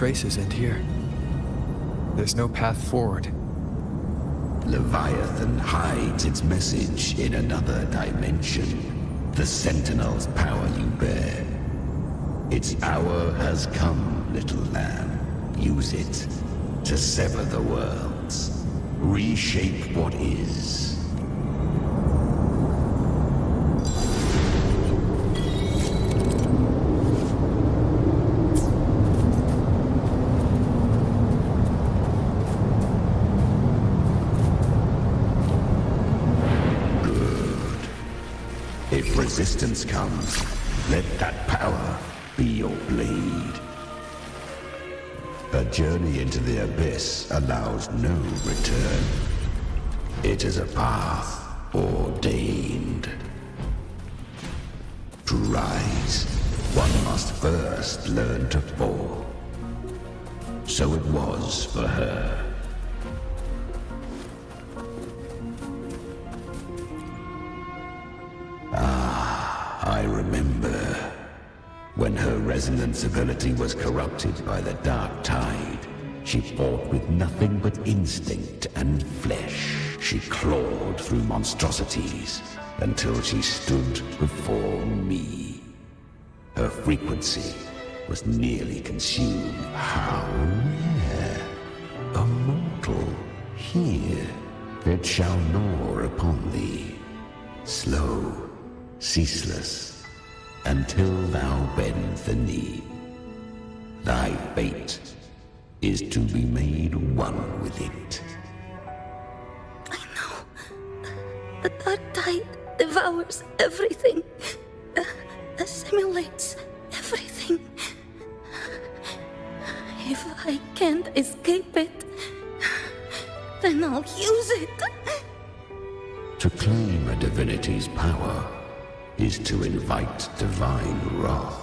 traces end here. There's no path forward. Leviathan hides its message in another dimension. The Sentinel's power you bear. Its hour has come, little lamb. Use it to sever the worlds. Reshape what is. If resistance comes, let that power be your blade. A journey into the abyss allows no return. It is a path ordained. To rise, one must first learn to fall. So it was for her. I remember when her resonance ability was corrupted by the dark tide. She fought with nothing but instinct and flesh. She clawed through monstrosities until she stood before me. Her frequency was nearly consumed. How rare! A mortal here. It shall gnaw upon thee. Slow, ceaseless, until thou bend the knee. Thy fate is to be made one with it. I know. The dark tide devours everything. Assimilates everything. If I can't escape it, then I'll use it. To claim a divinity's power is to invite divine wrath.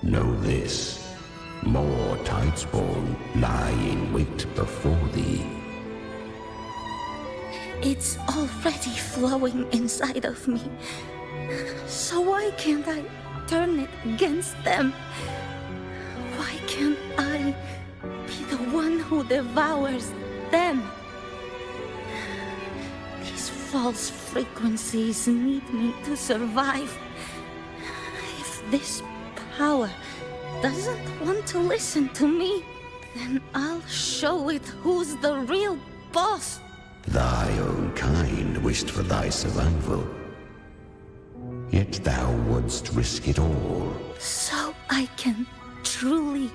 Know this. More Tidespawn lie in wait before thee. It's already flowing inside of me. So why can't I turn it against them? Why can't I be the one who devours them? These false frequencies need me to survive. If this power doesn't want to listen to me, then I'll show it who's the real boss. Thy own kind wished for thy survival. Yet thou wouldst risk it all. So I can truly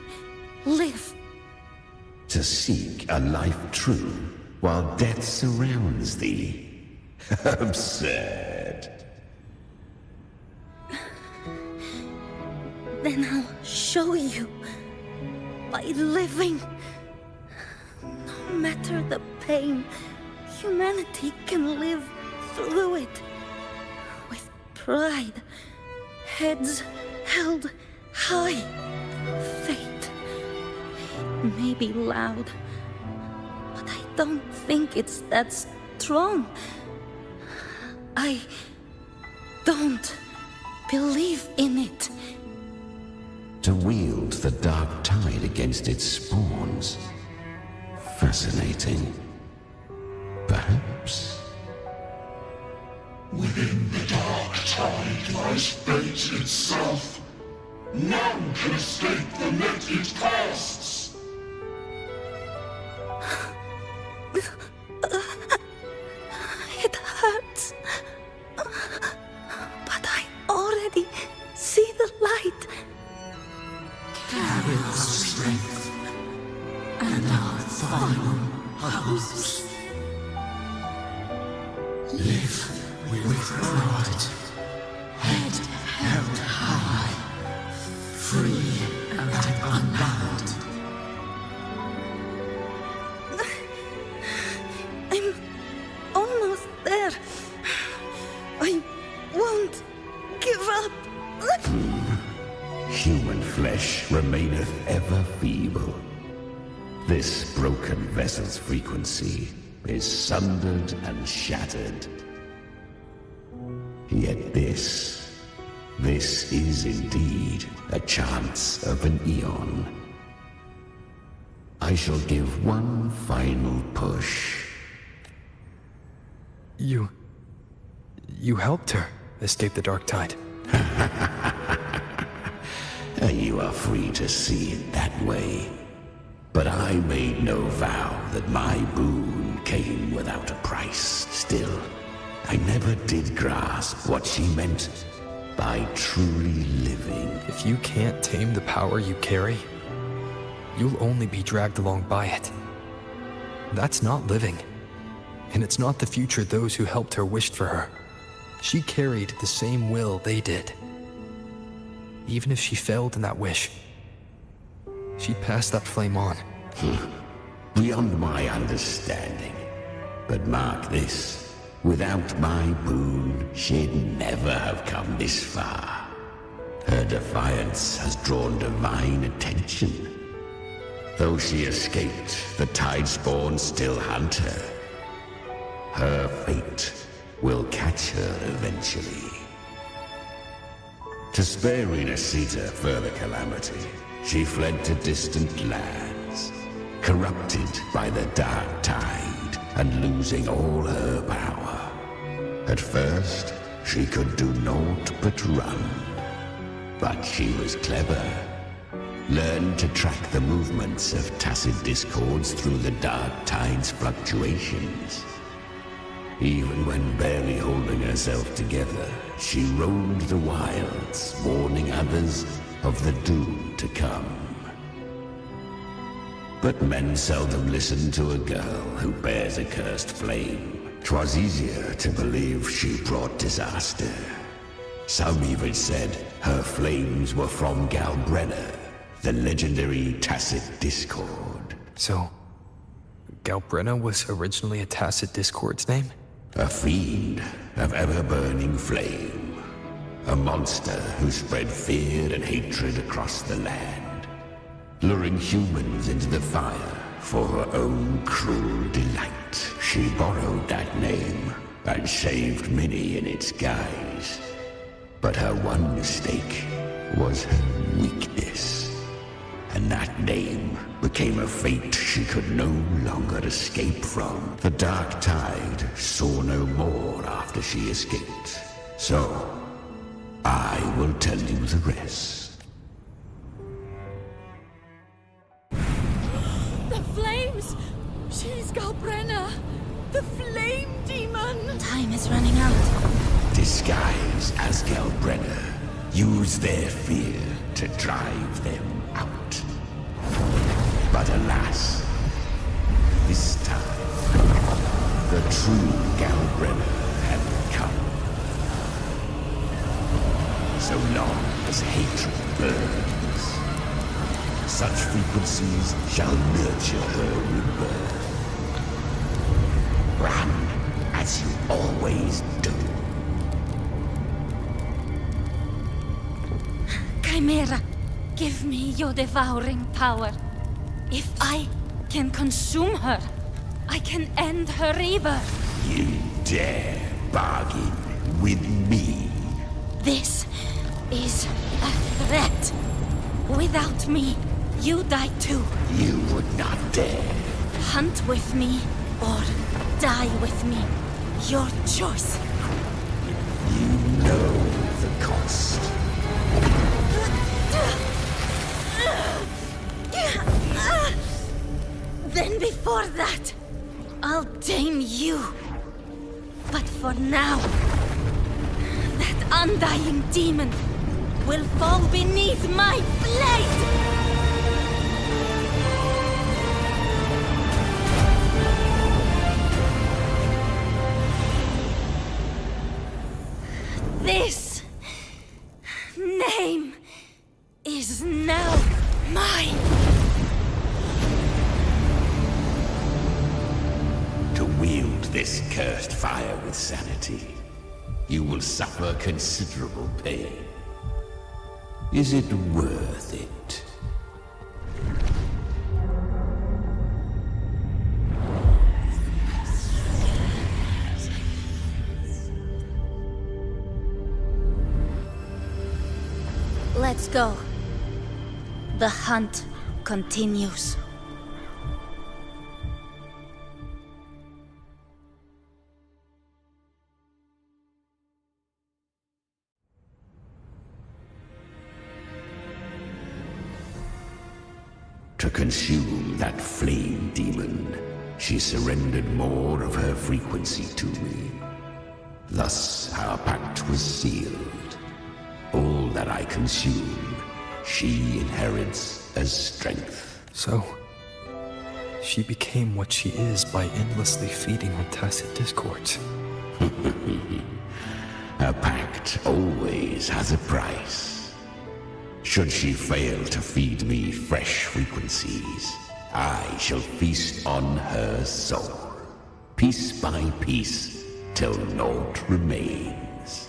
live. To seek a life true while death surrounds thee. Absurd. Then I'll show you. By living. No matter the pain, humanity can live through it. With pride. Heads held high. Fate may be loud, but I don't think it's that strong. I don't believe in it. To wield the dark tide against its spawns. Fascinating. Perhaps. Within the dark tide lies fate itself. None can escape the net it casts. It hurts. But I already see the light. Carry our strength and our final hopes. Live with pride, head held high, free and unbound. I'm almost there. I won't give up. Human flesh remaineth ever feeble. This broken vessel's frequency is sundered and shattered. Yet this is indeed a chance of an eon. I shall give one final push. You helped her escape the dark tide. You are free to see it that way. But I made no vow that my boon came without a price. Still, I never did grasp what she meant by truly living. If you can't tame the power you carry, you'll only be dragged along by it. That's not living. And it's not the future those who helped her wished for her. She carried the same will they did. Even if she failed in that wish, she passed that flame on. Beyond my understanding. But mark this, without my boon, she'd never have come this far. Her defiance has drawn divine attention. Though she escaped, the Tidespawn still hunt her. Her fate will catch her eventually. To spare Lynae further calamity, she fled to distant lands, corrupted by the dark tide and losing all her power. At first, she could do naught but run. But she was clever. Learned to track the movements of tacit discords through the dark tide's fluctuations. Even when barely holding herself together, she roamed the wilds, warning others of the doom to come. But men seldom listen to a girl who bears a cursed flame. 'Twas easier to believe she brought disaster. Some even said her flames were from Galbrenna, the legendary tacit discord. So, Galbrenna was originally a tacit discord's name? A fiend of ever-burning flame. A monster who spread fear and hatred across the land, luring humans into the fire for her own cruel delight. She borrowed that name and saved many in its guise. But her one mistake was her weakness. And that name became a fate she could no longer escape from. The dark tide saw no more after she escaped. So, I will tell you the rest. The flames! She's Galbrenna! The flame demon! Time is running out. Disguised as Galbrenna, use their fear to drive them out. But alas, this time, the true Galbrenna had come. So long as hatred burns, such frequencies shall nurture her rebirth. Run as you always do. Chimera, give me your devouring power. If I can consume her, I can end her rebirth. You dare bargain with me? This is a threat. Without me, you die too. You would not dare. Hunt with me or die with me. Your choice. You know the cost. Then before that, I'll tame you. But for now, that undying demon will fall beneath my blade! This name is now mine. To wield this cursed fire with sanity, you will suffer considerable pain. Is it worth it? Let's go. The hunt continues. To consume that flame demon, she surrendered more of her frequency to me. Thus our pact was sealed. All that I consume, she inherits as strength. So, she became what she is by endlessly feeding on tacit discords. A pact always has a price. Should she fail to feed me fresh frequencies, I shall feast on her soul, piece by piece, till naught remains.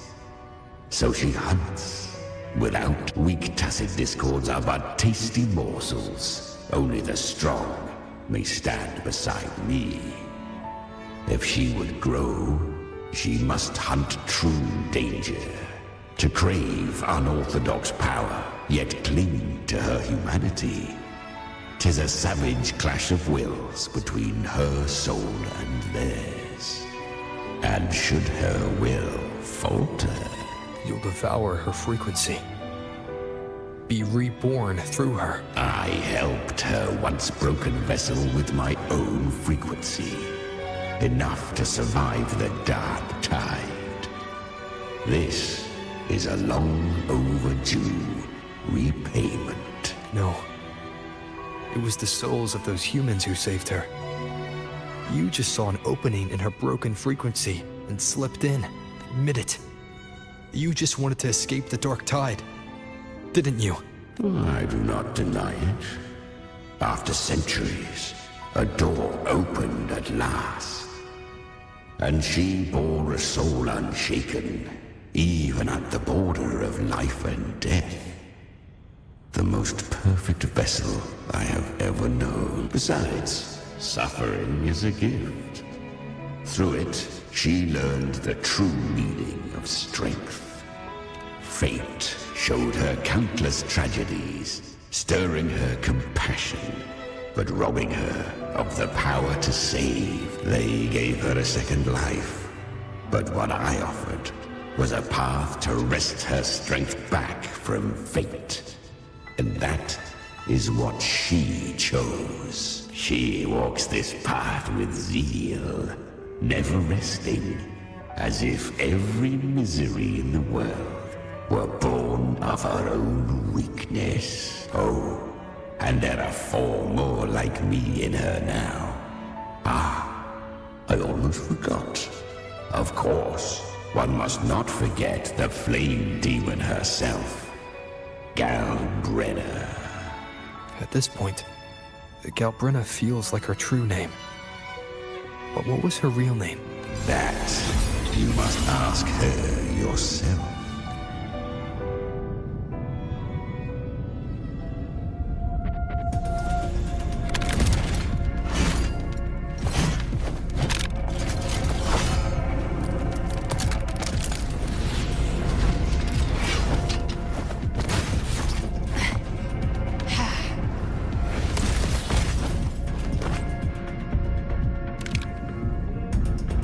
So she hunts. Without weak tacit discords are but tasty morsels. Only the strong may stand beside me. If she would grow, she must hunt true danger. To crave unorthodox power, yet cling to her humanity. 'Tis a savage clash of wills between her soul and theirs. And should her will falter, You'll devour her frequency. Be reborn through her. I helped her once broken vessel with my own frequency. Enough to survive the dark tide. This is a long overdue repayment. No. It was the souls of those humans who saved her. You just saw an opening in her broken frequency and slipped in. Admit it. You just wanted to escape the dark tide, didn't you? I do not deny it. After centuries, a door opened at last. And she bore a soul unshaken, even at the border of life and death. The most perfect vessel I have ever known. Besides, suffering is a gift. Through it, she learned the true meaning of strength. Fate showed her countless tragedies, stirring her compassion, but robbing her of the power to save. They gave her a second life, but what I offered was a path to wrest her strength back from fate. And that is what she chose. She walks this path with zeal, never resting, as if every misery in the world were born of her own weakness. Oh, and there are 4 more like me in her now. Ah, I almost forgot. Of course, one must not forget the flame demon herself, Galbrenna. At this point, Galbrenna feels like her true name. But what was her real name? That you must ask her yourself.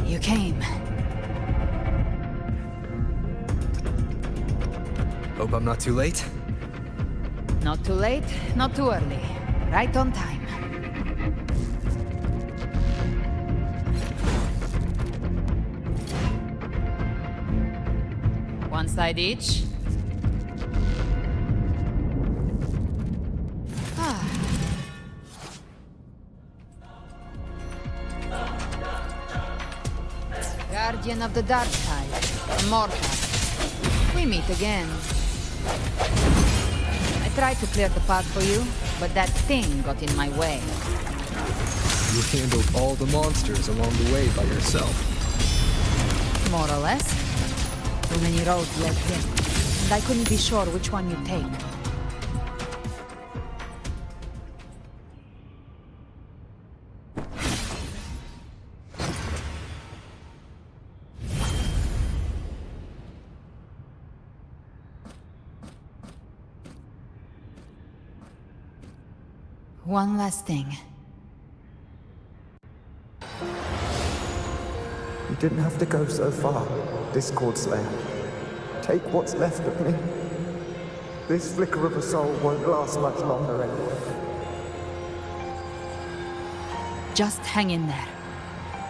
You came. Hope I'm not too late. Not too late, not too early. Right on time. One side each. Guardian of the Dark Tide, Immortal. We meet again. I tried to clear the path for you, but that thing got in my way. You handled all the monsters along the way by yourself. More or less. Too many roads led in, and I couldn't be sure which one you'd take. One last thing. You didn't have to go so far, Discord Slayer. Take what's left of me. This flicker of a soul won't last much longer anyway. Just hang in there.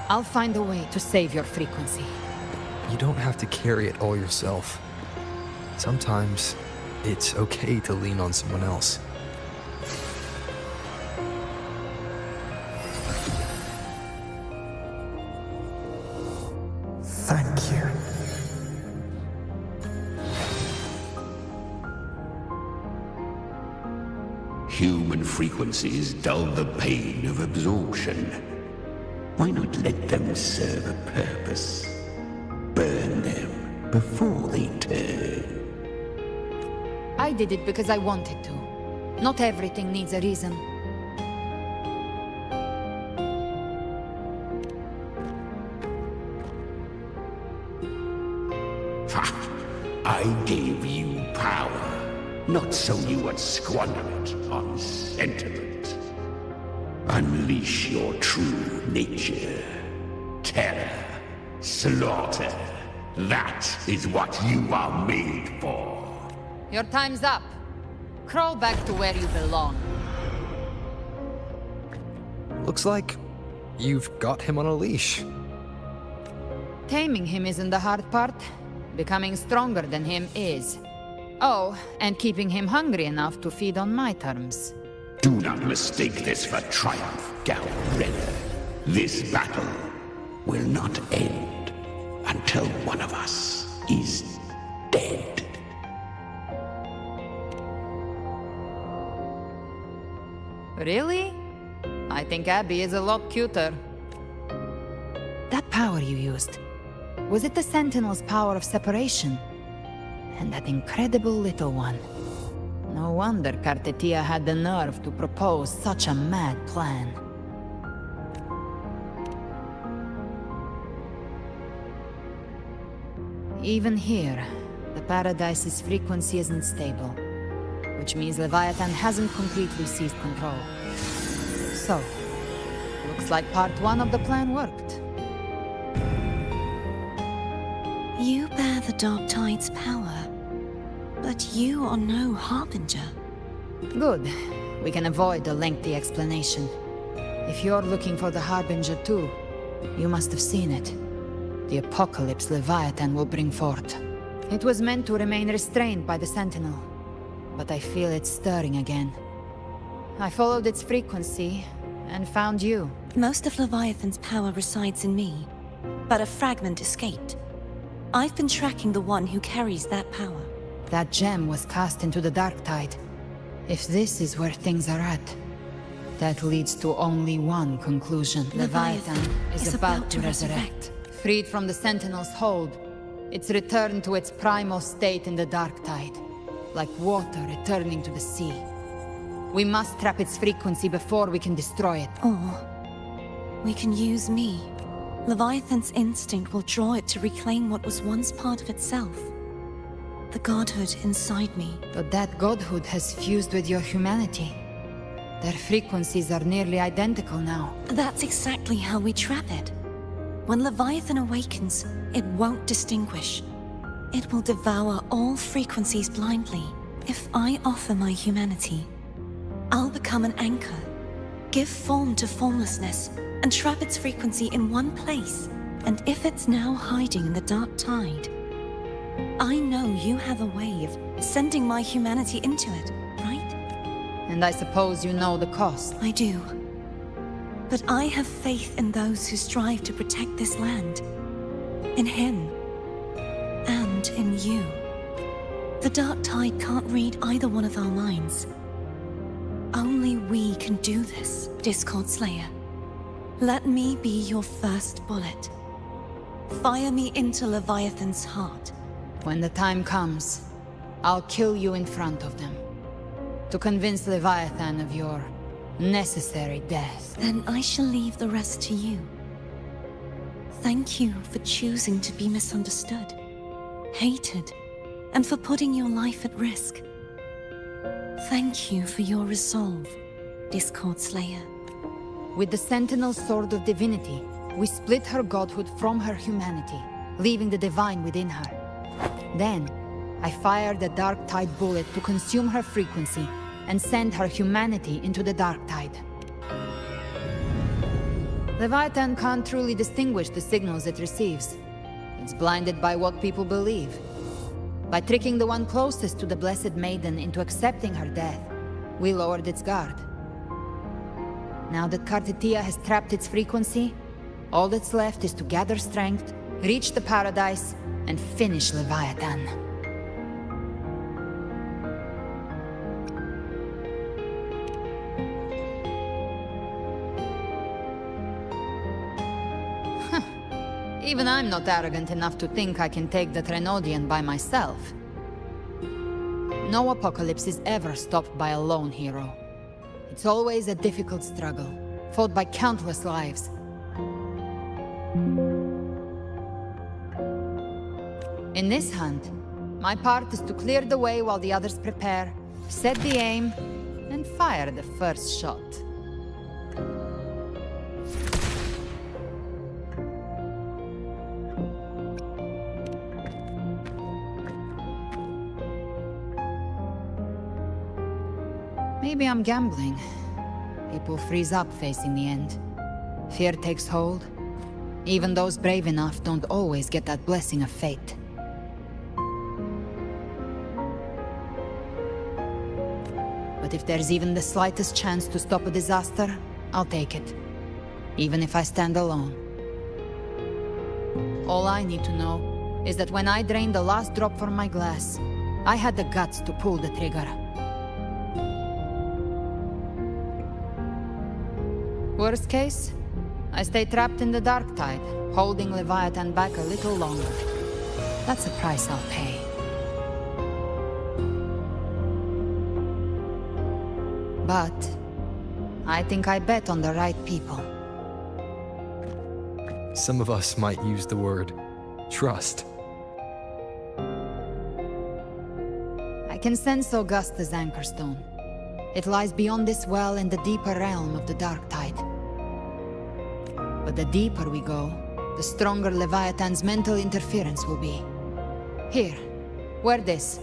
I'll find a way to save your frequency. You don't have to carry it all yourself. Sometimes, it's okay to lean on someone else. Thank you. Human frequencies dull the pain of absorption. Why not let them serve a purpose? Burn them before they turn. I did it because I wanted to. Not everything needs a reason. Ha! I gave you power, not so you would squander it on sentiment. Unleash your true nature. Terror, slaughter. That is what you are made for. Your time's up. Crawl back to where you belong. Looks like you've got him on a leash. Taming him isn't the hard part. Becoming stronger than him is. Oh, and keeping him hungry enough to feed on my terms. Do not mistake this for triumph, Gal Redder. This battle will not end until one of us is dead. Really? I think Abby is a lot cuter. That power you used, was it the Sentinel's power of separation? And that incredible little one. No wonder Kartetia had the nerve to propose such a mad plan. Even here, the Paradise's frequency isn't stable, which means Leviathan hasn't completely seized control. So, looks like part 1 of the plan worked. You bear the Dark Tide's power, but you are no Harbinger. Good. We can avoid a lengthy explanation. If you're looking for the Harbinger too, you must have seen it. The apocalypse Leviathan will bring forth. It was meant to remain restrained by the Sentinel, but I feel it stirring again. I followed its frequency, and found you. Most of Leviathan's power resides in me, but a fragment escaped. I've been tracking the one who carries that power. That gem was cast into the Dark Tide. If this is where things are at, that leads to only one conclusion. Leviathan is about to resurrect. Freed from the Sentinel's hold, it's returned to its primal state in the Dark Tide, like water returning to the sea. We must trap its frequency before we can destroy it. Or we can use me. Leviathan's instinct will draw it to reclaim what was once part of itself. The godhood inside me. But that godhood has fused with your humanity. Their frequencies are nearly identical now. That's exactly how we trap it. When Leviathan awakens, it won't distinguish. It will devour all frequencies blindly. If I offer my humanity, I'll become an anchor, give form to formlessness, and trap its frequency in one place. And if it's now hiding in the Dark Tide, I know you have a way of sending my humanity into it, right? And I suppose you know the cost. I do. But I have faith in those who strive to protect this land. In him. And in you. The Dark Tide can't read either one of our minds. Only we can do this, Discord Slayer. Let me be your first bullet. Fire me into Leviathan's heart. When the time comes, I'll kill you in front of them. To convince Leviathan of your necessary death. Then I shall leave the rest to you. Thank you for choosing to be misunderstood, hated, and for putting your life at risk. Thank you for your resolve, Discord Slayer. With the Sentinel's Sword of Divinity, we split her godhood from her humanity, leaving the divine within her. Then, I fired a Dark Tide bullet to consume her frequency and send her humanity into the Dark Tide. Leviathan can't truly distinguish the signals it receives. It's blinded by what people believe. By tricking the one closest to the Blessed Maiden into accepting her death, we lowered its guard. Now that Kartitia has trapped its frequency, all that's left is to gather strength, reach the paradise, and finish Leviathan. Even I'm not arrogant enough to think I can take the Trenodian by myself. No apocalypse is ever stopped by a lone hero. It's always a difficult struggle, fought by countless lives. In this hunt, my part is to clear the way while the others prepare, set the aim, and fire the first shot. Maybe I'm gambling. People freeze up facing the end. Fear takes hold. Even those brave enough don't always get that blessing of fate. But if there's even the slightest chance to stop a disaster, I'll take it. Even if I stand alone. All I need to know is that when I drained the last drop from my glass, I had the guts to pull the trigger. Worst case, I stay trapped in the dark tide, holding Leviathan back a little longer. That's a price I'll pay. But I think I bet on the right people. Some of us might use the word trust. I can sense Augusta's anchorstone. It lies beyond this well in the deeper realm of the dark tide. But the deeper we go, the stronger Leviathan's mental interference will be. Here, wear this.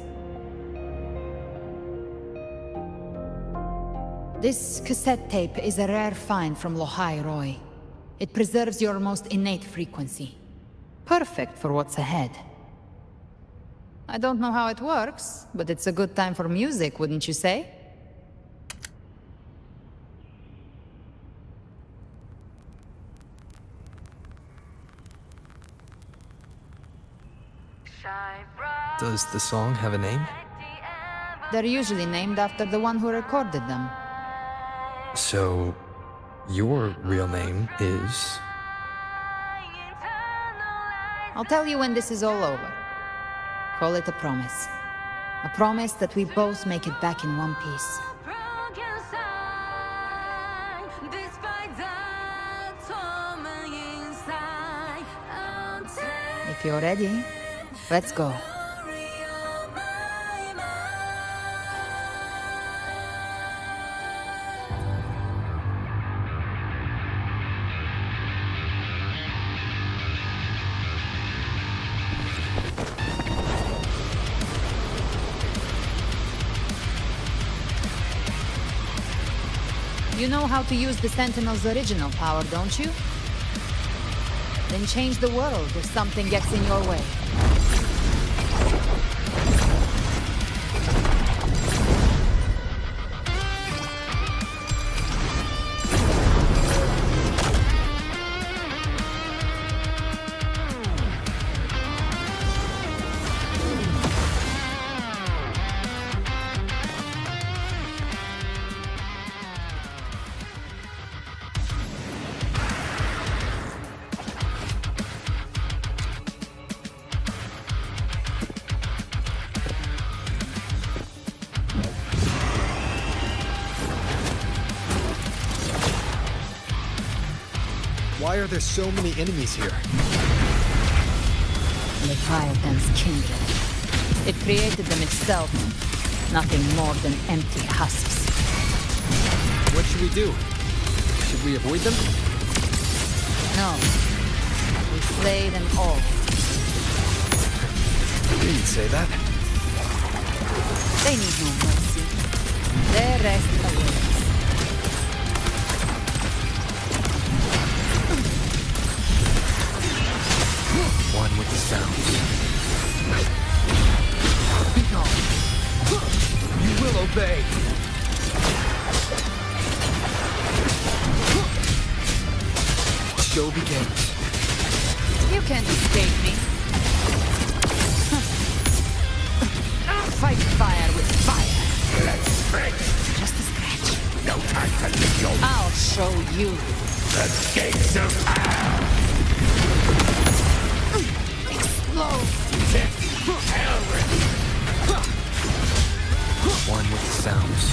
This cassette tape is a rare find from Lohai Roy. It preserves your most innate frequency. Perfect for what's ahead. I don't know how it works, but it's a good time for music, wouldn't you say? Does the song have a name? They're usually named after the one who recorded them. So, your real name is... I'll tell you when this is all over. Call it a promise. A promise that we both make it back in one piece. If you're ready, let's go. You know how to use the Sentinel's original power, don't you? Then change the world if something gets in your way. Why are there so many enemies here? Leviathan's kindred. It created them itself. Nothing more than empty husks. What should we do? Should we avoid them? No. We slay them all. You'd say that. They need no mercy. Their rest awaits. show begins. You can't escape me. Fight fire with fire. Let's break. Just a scratch. No time to lick your... I'll show you. The gates of hell! Explode. Hell with One with the sounds.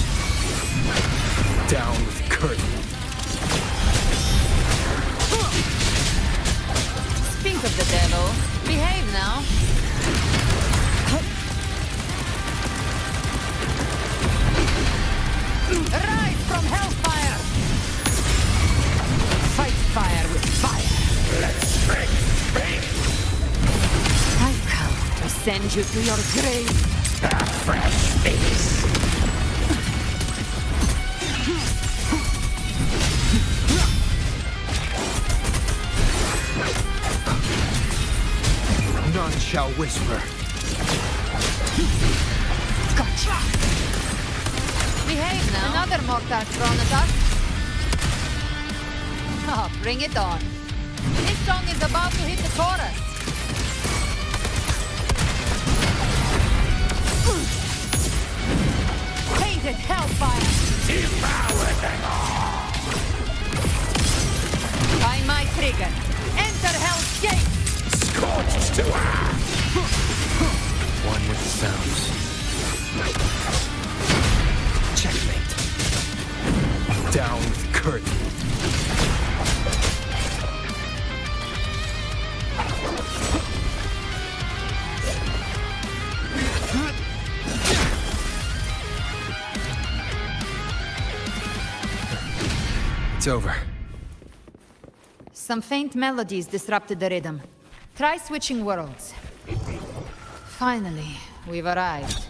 Down with curtain. Speak of the devil. Behave now. Rise from hellfire! Fight fire with fire. Let's break. I've come to send you to your grave. A fresh face. None shall whisper. Gotcha! Behave now. Another mortar thrown at us. Oh, bring it on. This song is about to hit the chorus. Painted hellfire. Devour them all. By my trigger. Enter Hell's Gate. Scorched to earth. One with the sounds. Checkmate. Down with curtain. It's over. Some faint melodies disrupted the rhythm. Try switching worlds. Finally, we've arrived.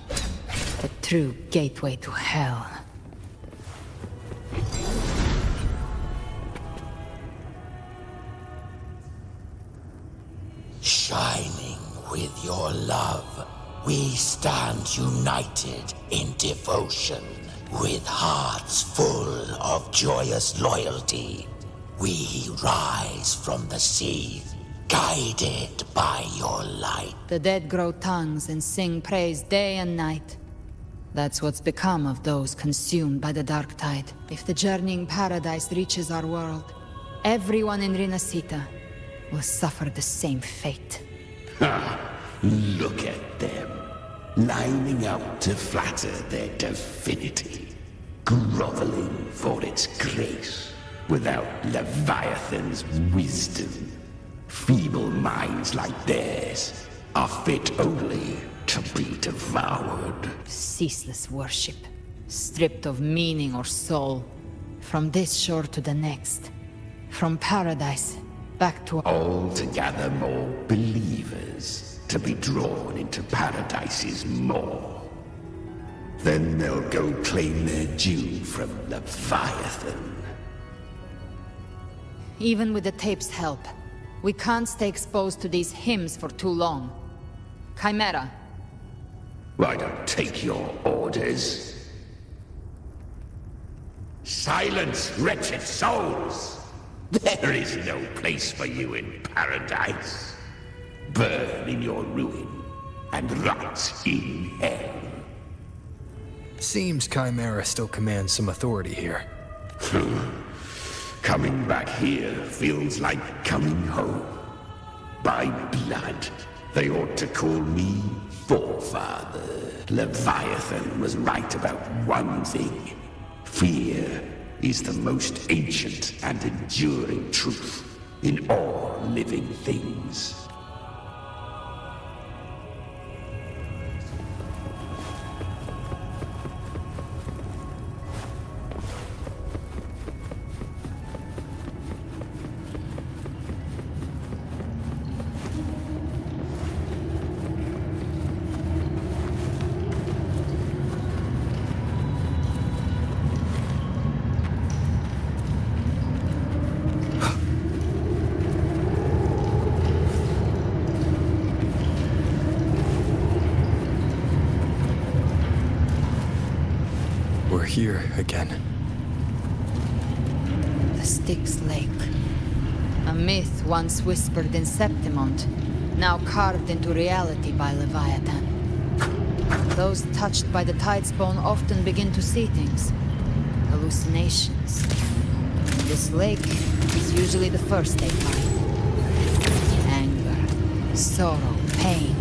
The true gateway to hell. Shining with your love, we stand united in devotion. With hearts full of joyous loyalty, we rise from the sea, guided by your light. The dead grow tongues and sing praise day and night. That's what's become of those consumed by the dark tide. If the journeying paradise reaches our world, everyone in Rinasita will suffer the same fate. Look at them, lining up to flatter their divinity, groveling for its grace, without Leviathan's wisdom. Feeble minds like theirs are fit only to be devoured. Ceaseless worship, stripped of meaning or soul. From this shore to the next. From paradise back to... All to gather more believers, to be drawn into paradise's maw. Then they'll go claim their due from Leviathan. Even with the tape's help, we can't stay exposed to these hymns for too long. Chimera, I don't take your orders. Silence, wretched souls! There is no place for you in paradise. Burn in your ruin, and rot in hell. Seems Chimera still commands some authority here. Coming back here feels like coming home. By blood, they ought to call me Forefather. Leviathan was right about one thing. Fear is the most ancient and enduring truth in all living things. We're here again. the Styx Lake. A myth once whispered in Septimont, now carved into reality by Leviathan. Those touched by the Tidespawn often begin to see things. Hallucinations. This lake is usually the first they find. Anger, sorrow, pain.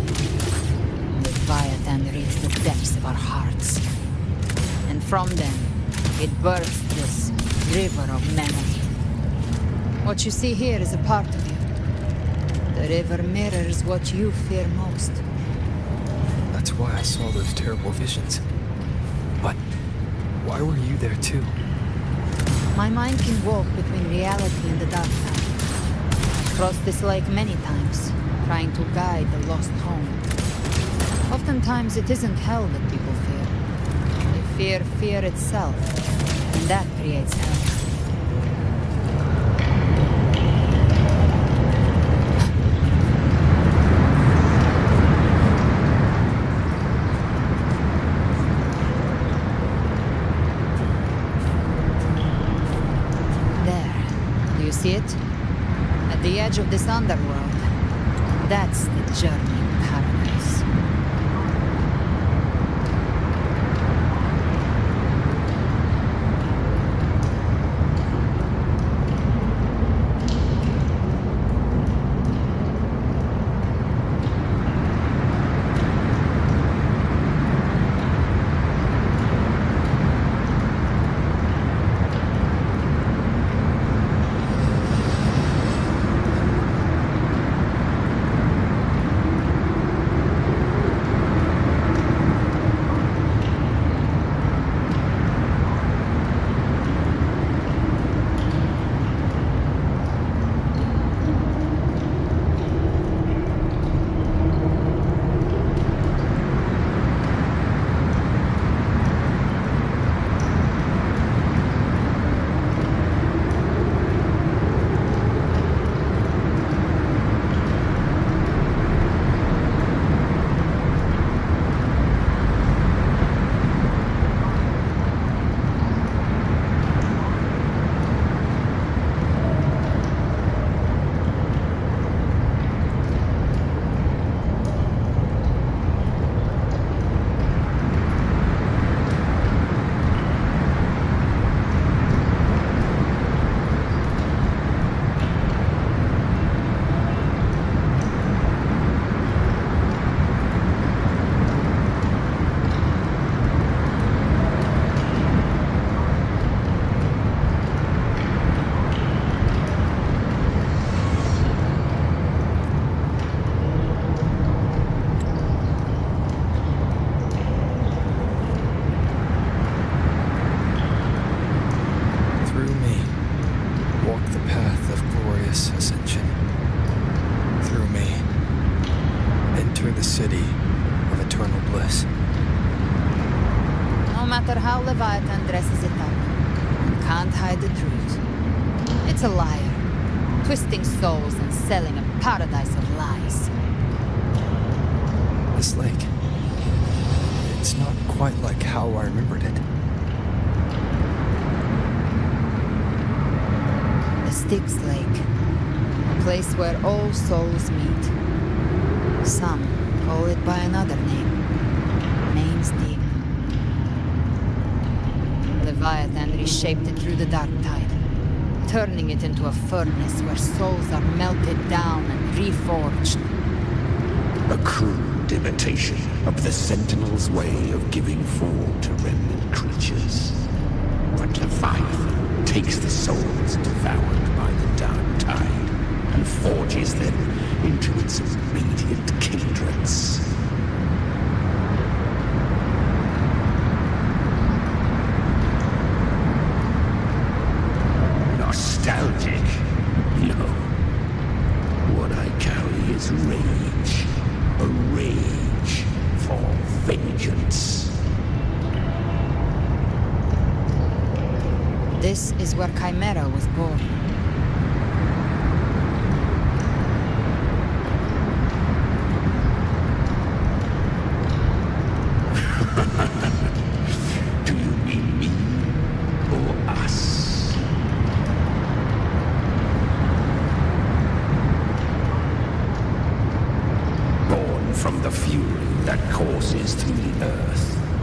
Leviathan reads the depths of our hearts. And from them, it births this river of memory. What you see here is a part of you. The river mirrors what you fear most. That's why I saw those terrible visions. But why were you there too? My mind can walk between reality and the dark side. I've crossed this lake many times, trying to guide the lost home. Oftentimes it isn't hell that people fear. They fear fear itself, and that creates hell. See it? At the edge of this underworld. That's the journey to paradise. How Leviathan dresses it up. Can't hide the truth. It's a liar, twisting souls and selling a paradise of lies. This lake. It's not quite like how I remembered it. The Styx Lake. A place where all souls meet. Some call it by another name. Name's deep. Leviathan reshaped it through the dark tide, turning it into a furnace where souls are melted down and reforged. A crude imitation of the Sentinel's way of giving form to remnant creatures. But Leviathan takes the souls devoured by the dark tide and forges them into its obedient kindreds. Nostalgic? No. What I carry is rage. A rage for vengeance. This is where Chimera was born. Do you mean me or us?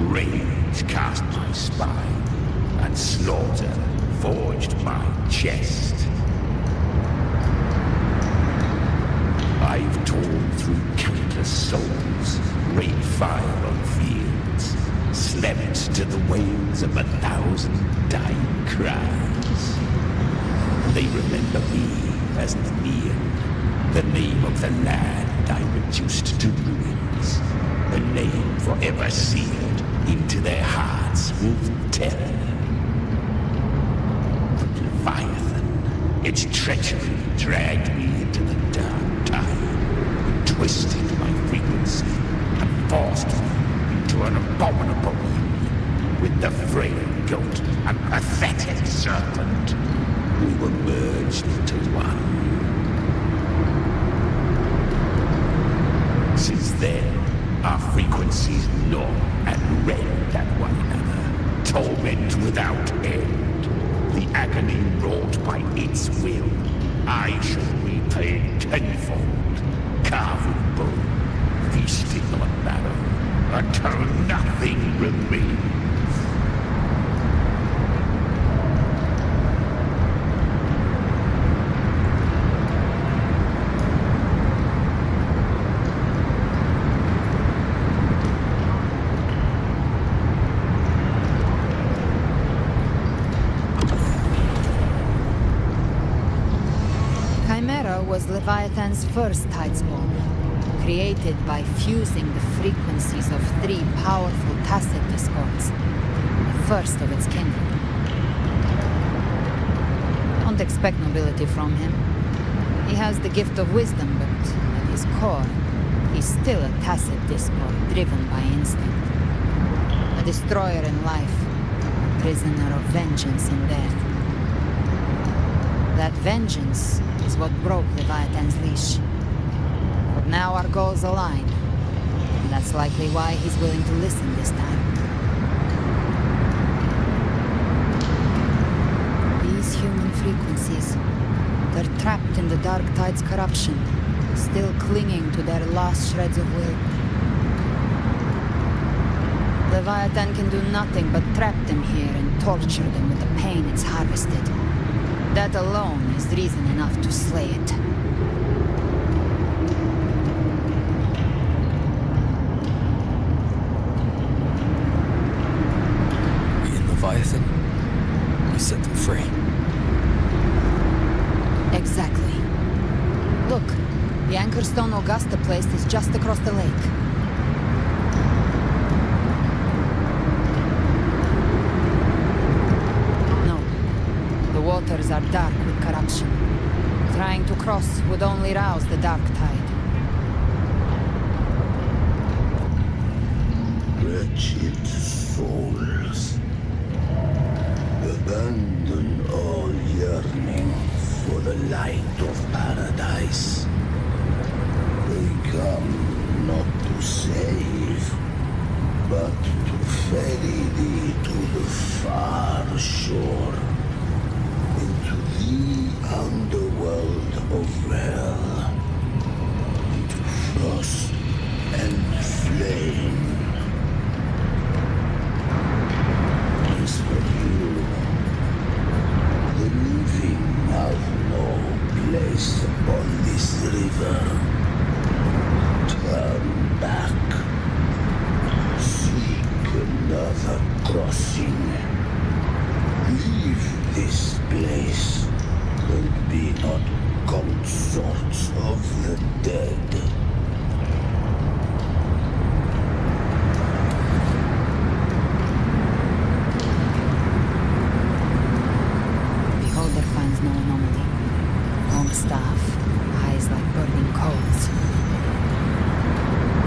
Rage cast my spine, and slaughter forged my chest. I've torn through countless souls, rained fire on fields, slept to the wails of 1,000 dying cries. They remember me as Neon, the name of the land I reduced to ruins, a name forever sealed into their hearts with terror. But Leviathan, its treachery dragged me into the dark tide, twisted my frequency, and forced me into an abominable union with the frail goat and pathetic serpent. We were merged into one. Since then, our frequencies gnaw and rend at one another, torment without end. The agony wrought by its will, I shall repay tenfold, carving bone, feasting on marrow, until nothing remains. Was Leviathan's first tidespawn, created by fusing the frequencies of 3 powerful tacit discords, the first of its kindred. Don't expect nobility from him. He has the gift of wisdom, but at his core, he's still a tacit discord driven by instinct. A destroyer in life, a prisoner of vengeance in death. That vengeance is what broke Leviathan's leash. But now our goals align, and that's likely why he's willing to listen this time. These human frequencies, they're trapped in the Dark Tide's corruption, still clinging to their last shreds of will. Leviathan can do nothing but trap them here and torture them with the pain it's harvested. That alone is reason enough to slay it. We in Leviathan? We set them free. Exactly. Look, the Anchorstone Augusta place is just across the lake. The waters are dark with corruption. Trying to cross would only rouse the Dark Tide. Wretched souls, abandon all yearning for the light of paradise. They come not to save, but to ferry thee to the far shore. Into the underworld of hell, into frost and flame. As for you, the living have no place upon this river. Turn back, seek another crossing. Leave this place and be not consorts of the dead. Beholder finds no anomaly. Long staff, eyes like burning coals.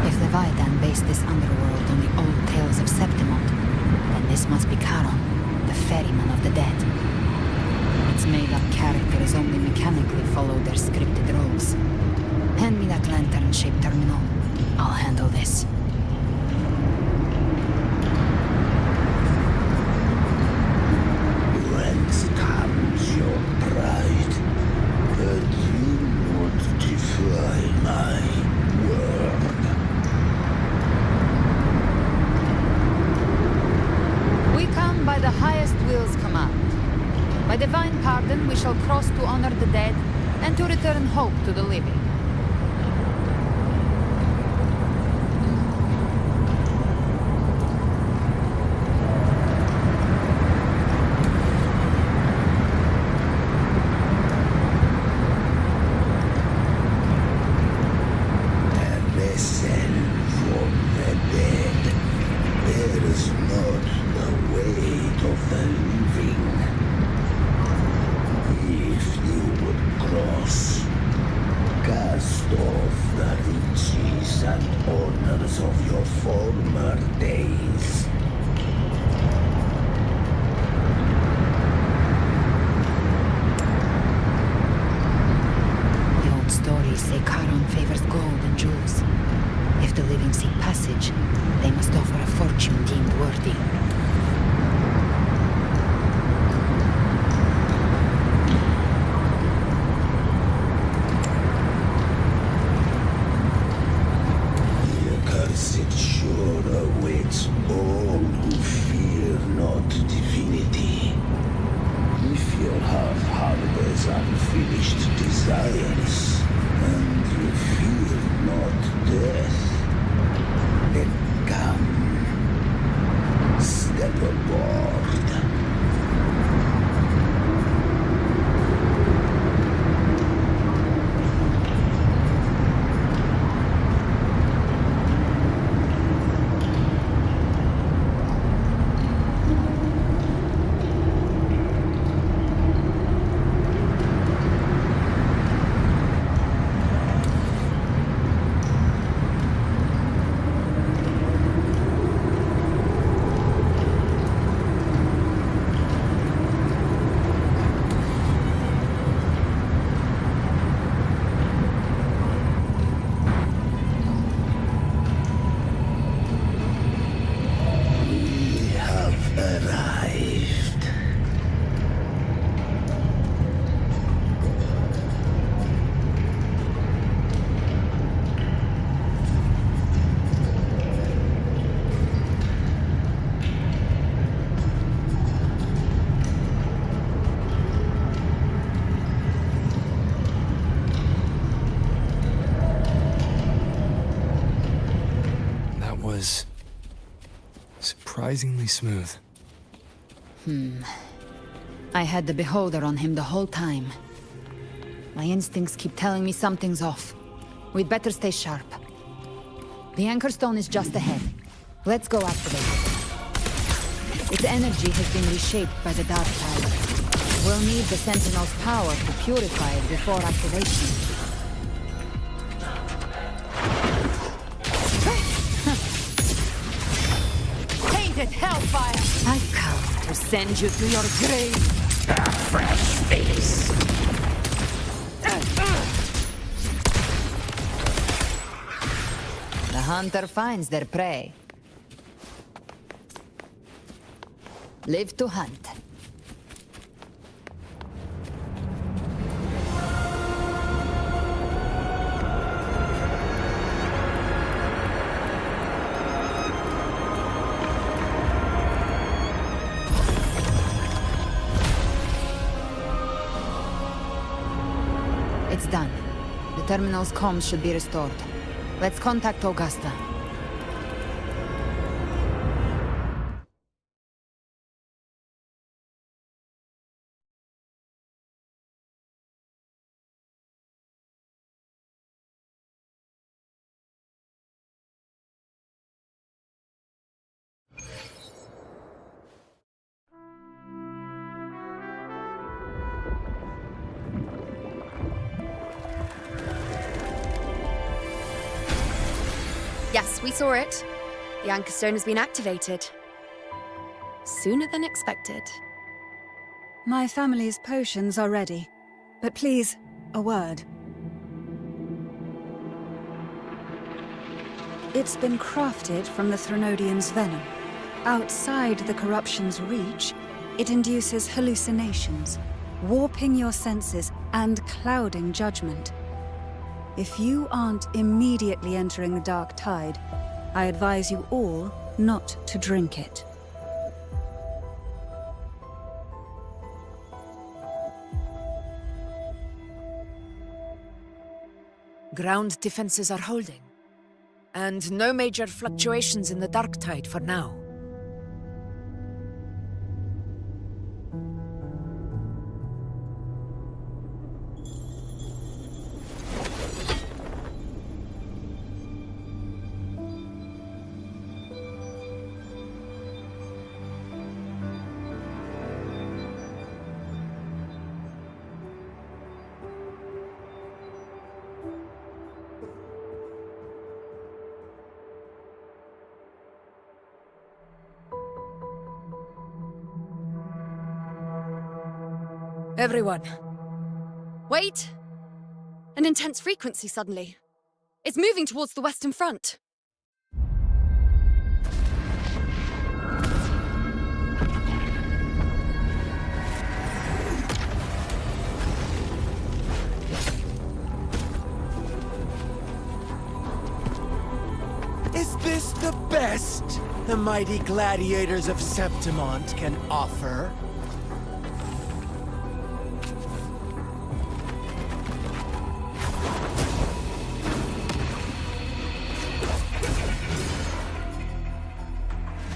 If Leviathan based this underworld on the old tales of Septimont, then this must be Charon, the ferryman of the dead. Its made-up characters only mechanically follow their scripted roles. Hand me that lantern-shaped terminal. I'll handle this. Whence comes your pride that you would defy my word? often we shall cross to honor the dead and to return hope to the living. Listen from the dead. There is not the weight of the living. If you would cross, cast off the riches and honors of your former days. The old stories say Charon favors gold and jewels. If the living seek passage, they must offer a fortune deemed worthy. The accursed sure awaits all who fear not divinity. If your heart harbors unfinished desires, and you fear not death, then come. Step aboard. Arrived. That was surprisingly smooth. I had the beholder on him the whole time. My instincts keep telling me something's off. We'd better stay sharp. The anchor stone is just ahead. Let's go activate it. Its energy has been reshaped by the dark tide. We'll need the Sentinel's power to purify it before activation. Painted hellfire! I come to send you to your grave! Fresh face. The hunter finds their prey. Live to hunt. It's done. The terminal's comms should be restored. Let's contact Augusta. Yes, we saw it. The anchor stone has been activated. Sooner than expected. My family's potions are ready. But please, a word. It's been crafted from the Threnodian's venom. Outside the corruption's reach, it induces hallucinations, warping your senses and clouding judgment. If you aren't immediately entering the dark tide, I advise you all not to drink it. Ground defenses are holding. And no major fluctuations in the dark tide for now. Everyone. Wait! An intense frequency suddenly. It's moving towards the Western Front. Is this the best the mighty gladiators of Septimont can offer?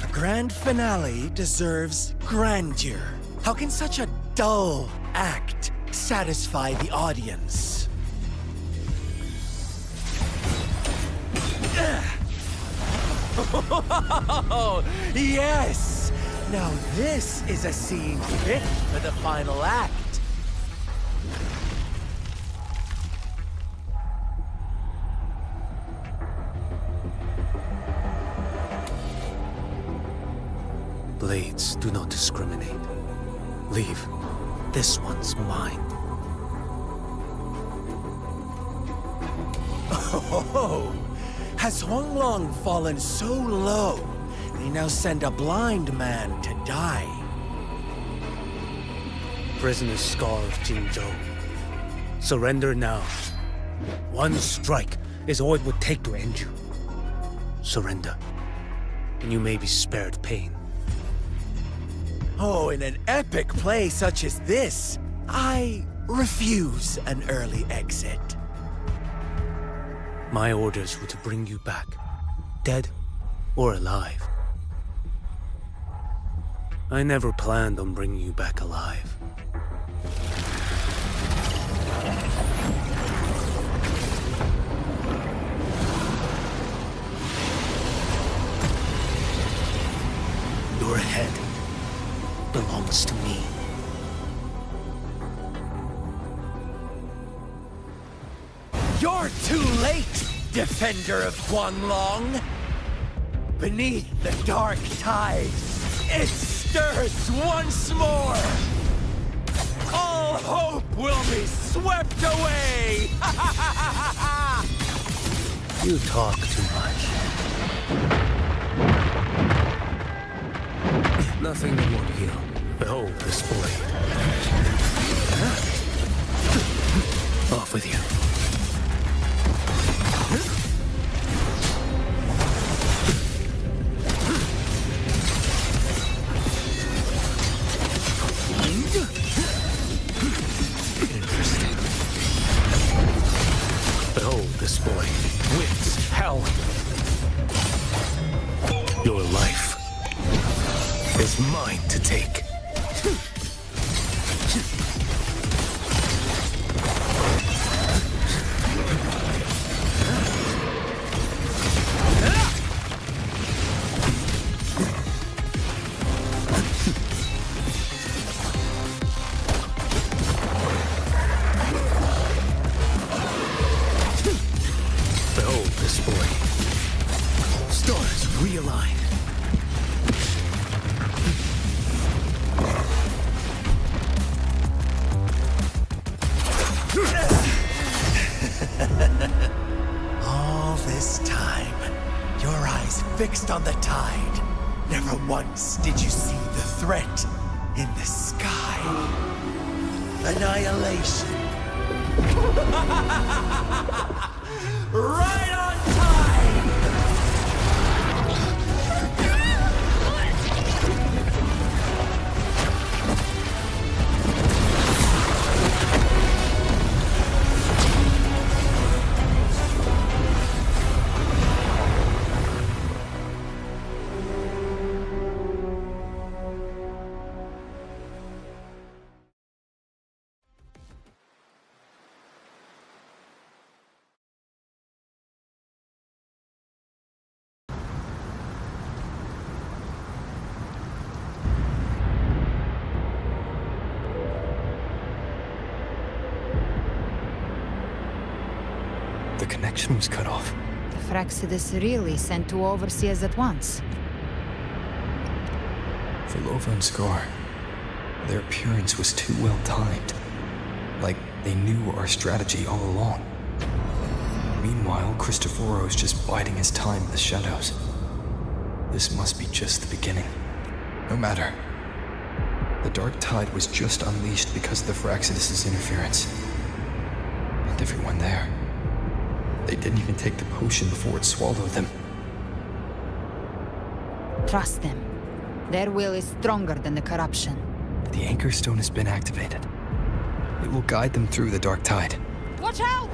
A grand finale deserves grandeur. How can such a dull act satisfy the audience? Oh, yes! Now this is a scene fit for the final act. Blades do not discriminate. Leave. This one's mine. Oh, has Huanglong fallen so low, they now send a blind man to die? Prisoner Scar of Jingzhou. Surrender now. One strike is all it would take to end you. Surrender, and you may be spared pain. Oh, in an epic play such as this, I refuse an early exit. My orders were to bring you back, dead or alive. I never planned on bringing you back alive. Your head belongs to me. You're too late, defender of Huanglong! Beneath the dark tide, it stirs once more! All hope will be swept away! You talk too much. Nothing that won't heal. Behold this blade. Off with you. Interesting. Behold this blade. Winds howling. Your life is mine to take. Behold this blade. Stars realign. All this time, your eyes fixed on the tide. Never once did you see the threat in the sky. Annihilation. Right on time! The connection was cut off. The Fraxidus really sent two overseers at once. For Lova and Scar, their appearance was too well timed. Like they knew our strategy all along. Meanwhile, Cristoforo's just biding his time in the shadows. This must be just the beginning. No matter. The Dark Tide was just unleashed because of the Fraxidus' interference. And everyone there. They didn't even take the potion before it swallowed them. Trust them. Their will is stronger than the corruption. The Anchor Stone has been activated. It will guide them through the Dark Tide. Watch out!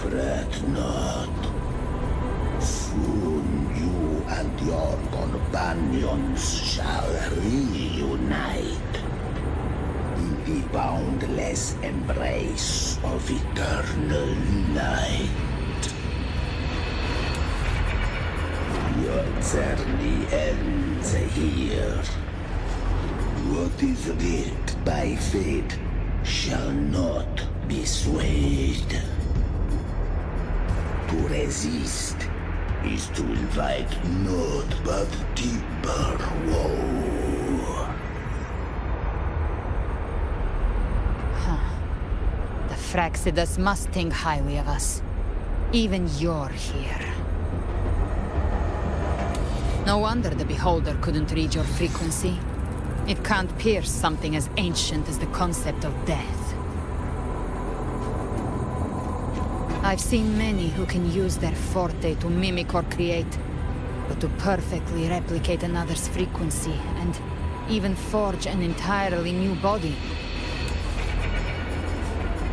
Fret not. Soon you and your companions shall reunite in the boundless embrace of eternal light. Your journey ends here. What is writ by fate shall not be swayed. To resist is to invite naught but deeper woe. The Fraxidus must think highly of us. Even you're here. No wonder the Beholder couldn't read your frequency. It can't pierce something as ancient as the concept of death. I've seen many who can use their forte to mimic or create, but to perfectly replicate another's frequency and even forge an entirely new body.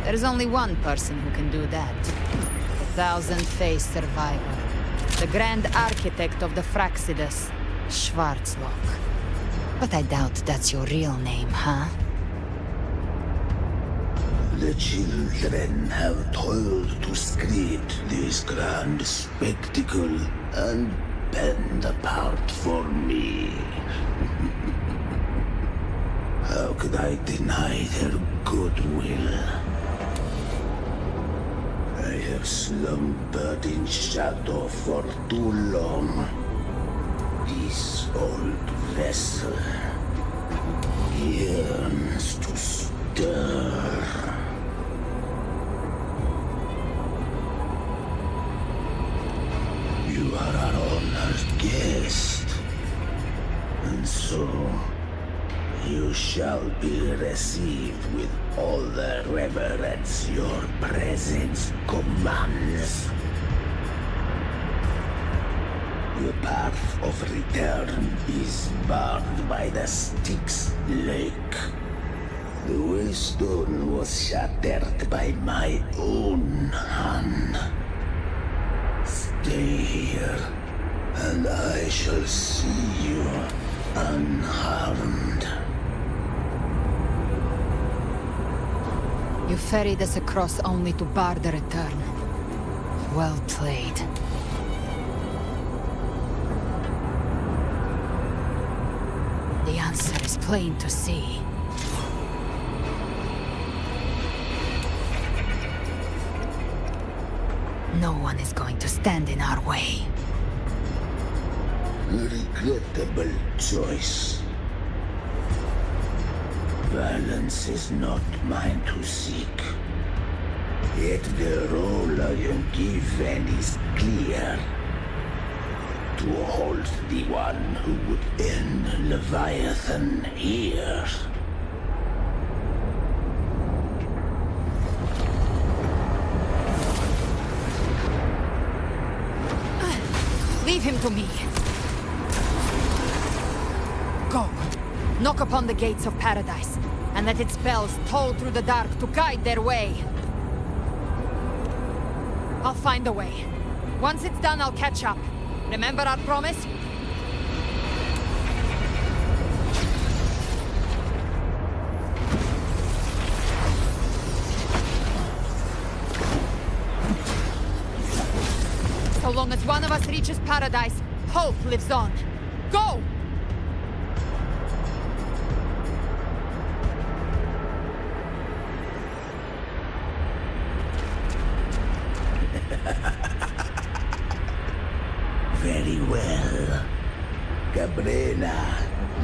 There's only one person who can do that. The thousand-faced survivor. The Grand Architect of the Fraxidus, Schwarzlock. But I doubt that's your real name, huh? The children have toiled to script this grand spectacle and bend apart for me. How could I deny their goodwill? I have slumbered in shadow for too long. This old vessel yearns to stir. You are our honored guest, and so you shall be received with all the reverence your presence commands. The path of return is barred by the Styx Lake. The Waystone was shattered by my own hand. Stay here, and I shall see you unharmed. You ferried us across only to bar the return. Well played. The answer is plain to see. No one is going to stand in our way. Regrettable choice. Violence is not mine to seek. Yet the role I am given is clear. To hold the one who would end Leviathan here. Leave him to me. Go. Knock upon the gates of paradise, and let its bells toll through the dark to guide their way. I'll find a way. Once it's done, I'll catch up. Remember our promise? So long as one of us reaches paradise, hope lives on. Go!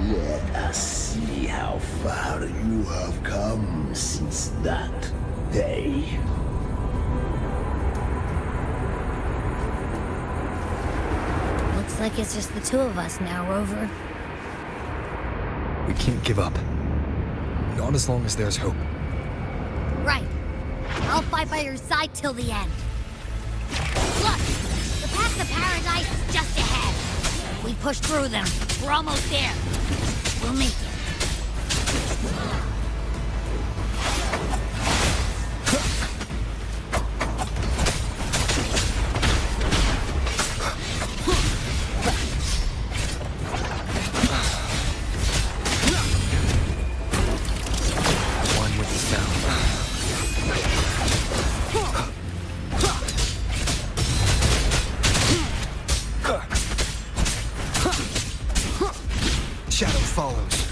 Let us see how far you have come since that day. Looks like it's just the two of us now, Rover. We can't give up. Not as long as there's hope. Right. I'll fight by your side till the end. Look! The path to paradise is just ahead. We push through them. We're almost there. We'll make it.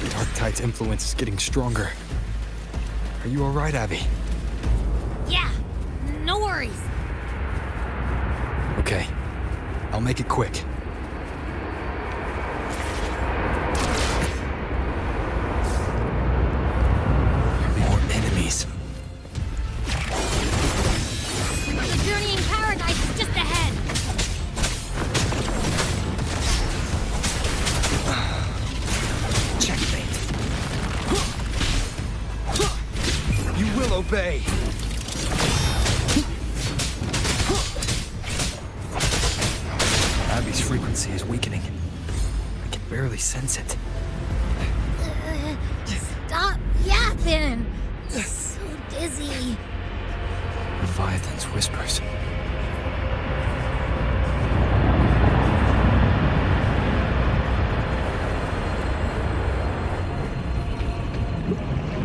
Darktide's influence is getting stronger. Are you alright, Abby? Yeah, no worries. Okay, I'll make it quick. More enemies. The journey in paradise is just ahead. Obey. Abby's frequency is weakening. I can barely sense it. Stop yapping. So dizzy. Leviathan's whispers.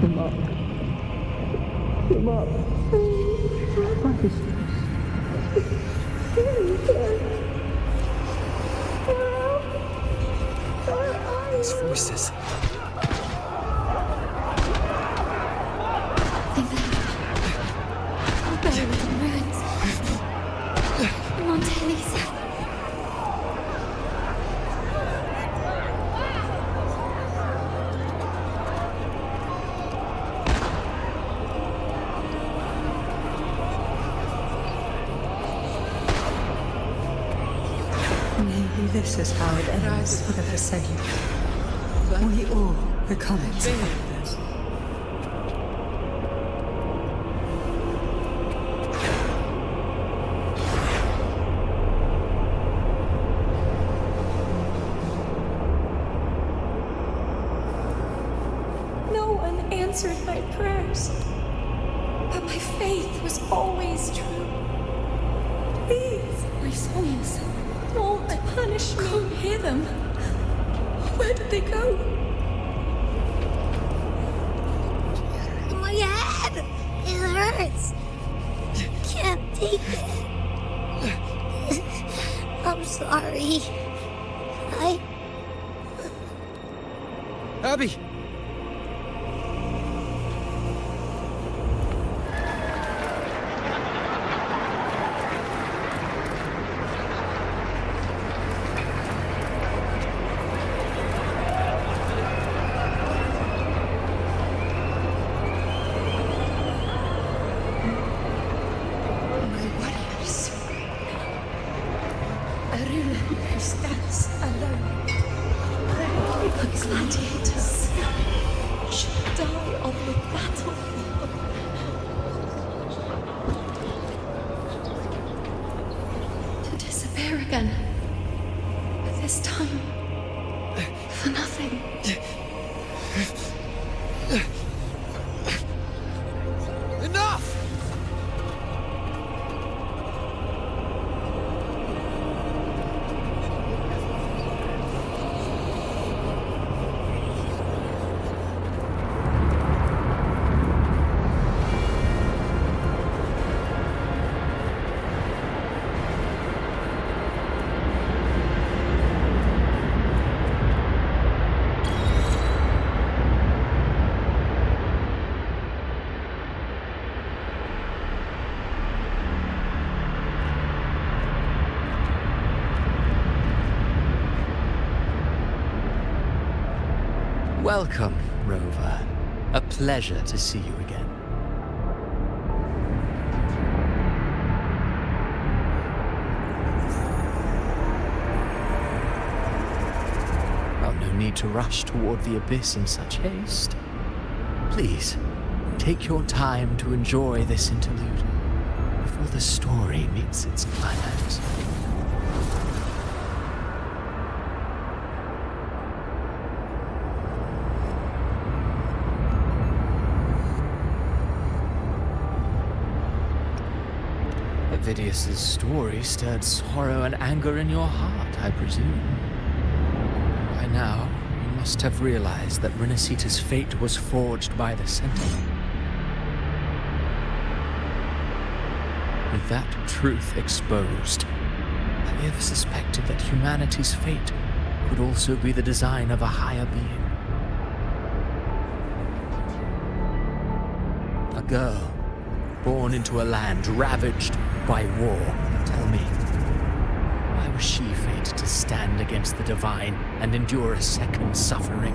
Come up. Come up. These voices. I'll bury with the ruins. Come on, Denise. Maybe this is how it ends for the Forsaken. We all become it. No one answered my prayers, but my faith was always true. Please, my souls, don't punish me. Hear them. Where did they go? My head! It hurts. Can't take it. I'm sorry. Abby! Stands alone. Those gladiators should die on the battlefield. To disappear again. But this time, for nothing. Enough! Welcome, Rover. A pleasure to see you again. Well, no need to rush toward the abyss in such haste. Please, take your time to enjoy this interlude before the story meets its climax. Avidius's story stirred sorrow and anger in your heart, I presume. By now, you must have realized that Renacita's fate was forged by the Sentinel. With that truth exposed, have you ever suspected that humanity's fate could also be the design of a higher being? A girl born into a land ravaged by war. Tell me, why was she fated to stand against the divine and endure a second suffering?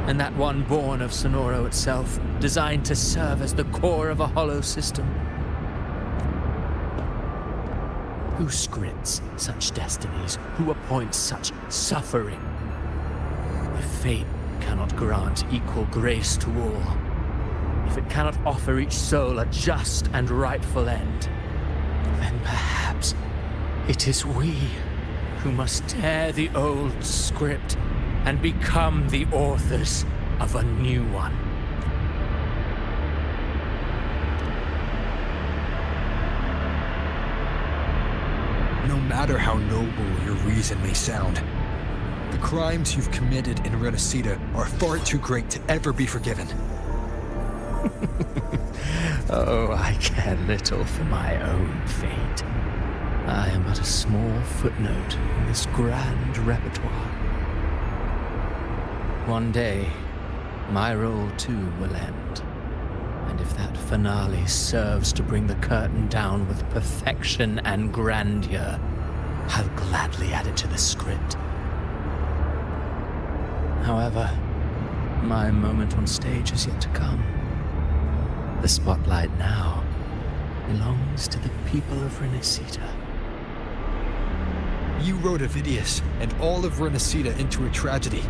And that one born of Sonoro itself, designed to serve as the core of a hollow system? Who scripts such destinies? Who appoints such suffering? If fate cannot grant equal grace to all, if it cannot offer each soul a just and rightful end, then perhaps it is we who must tear the old script and become the authors of a new one. No matter how noble your reason may sound, the crimes you've committed in Renacita are far too great to ever be forgiven. Oh, I care little for my own fate. I am but a small footnote in this grand repertoire. One day, my role too will end. And if that finale serves to bring the curtain down with perfection and grandeur, I'll gladly add it to the script. However, my moment on stage is yet to come. The spotlight now belongs to the people of Renacita. You wrote Avidius and all of Renacita into a tragedy,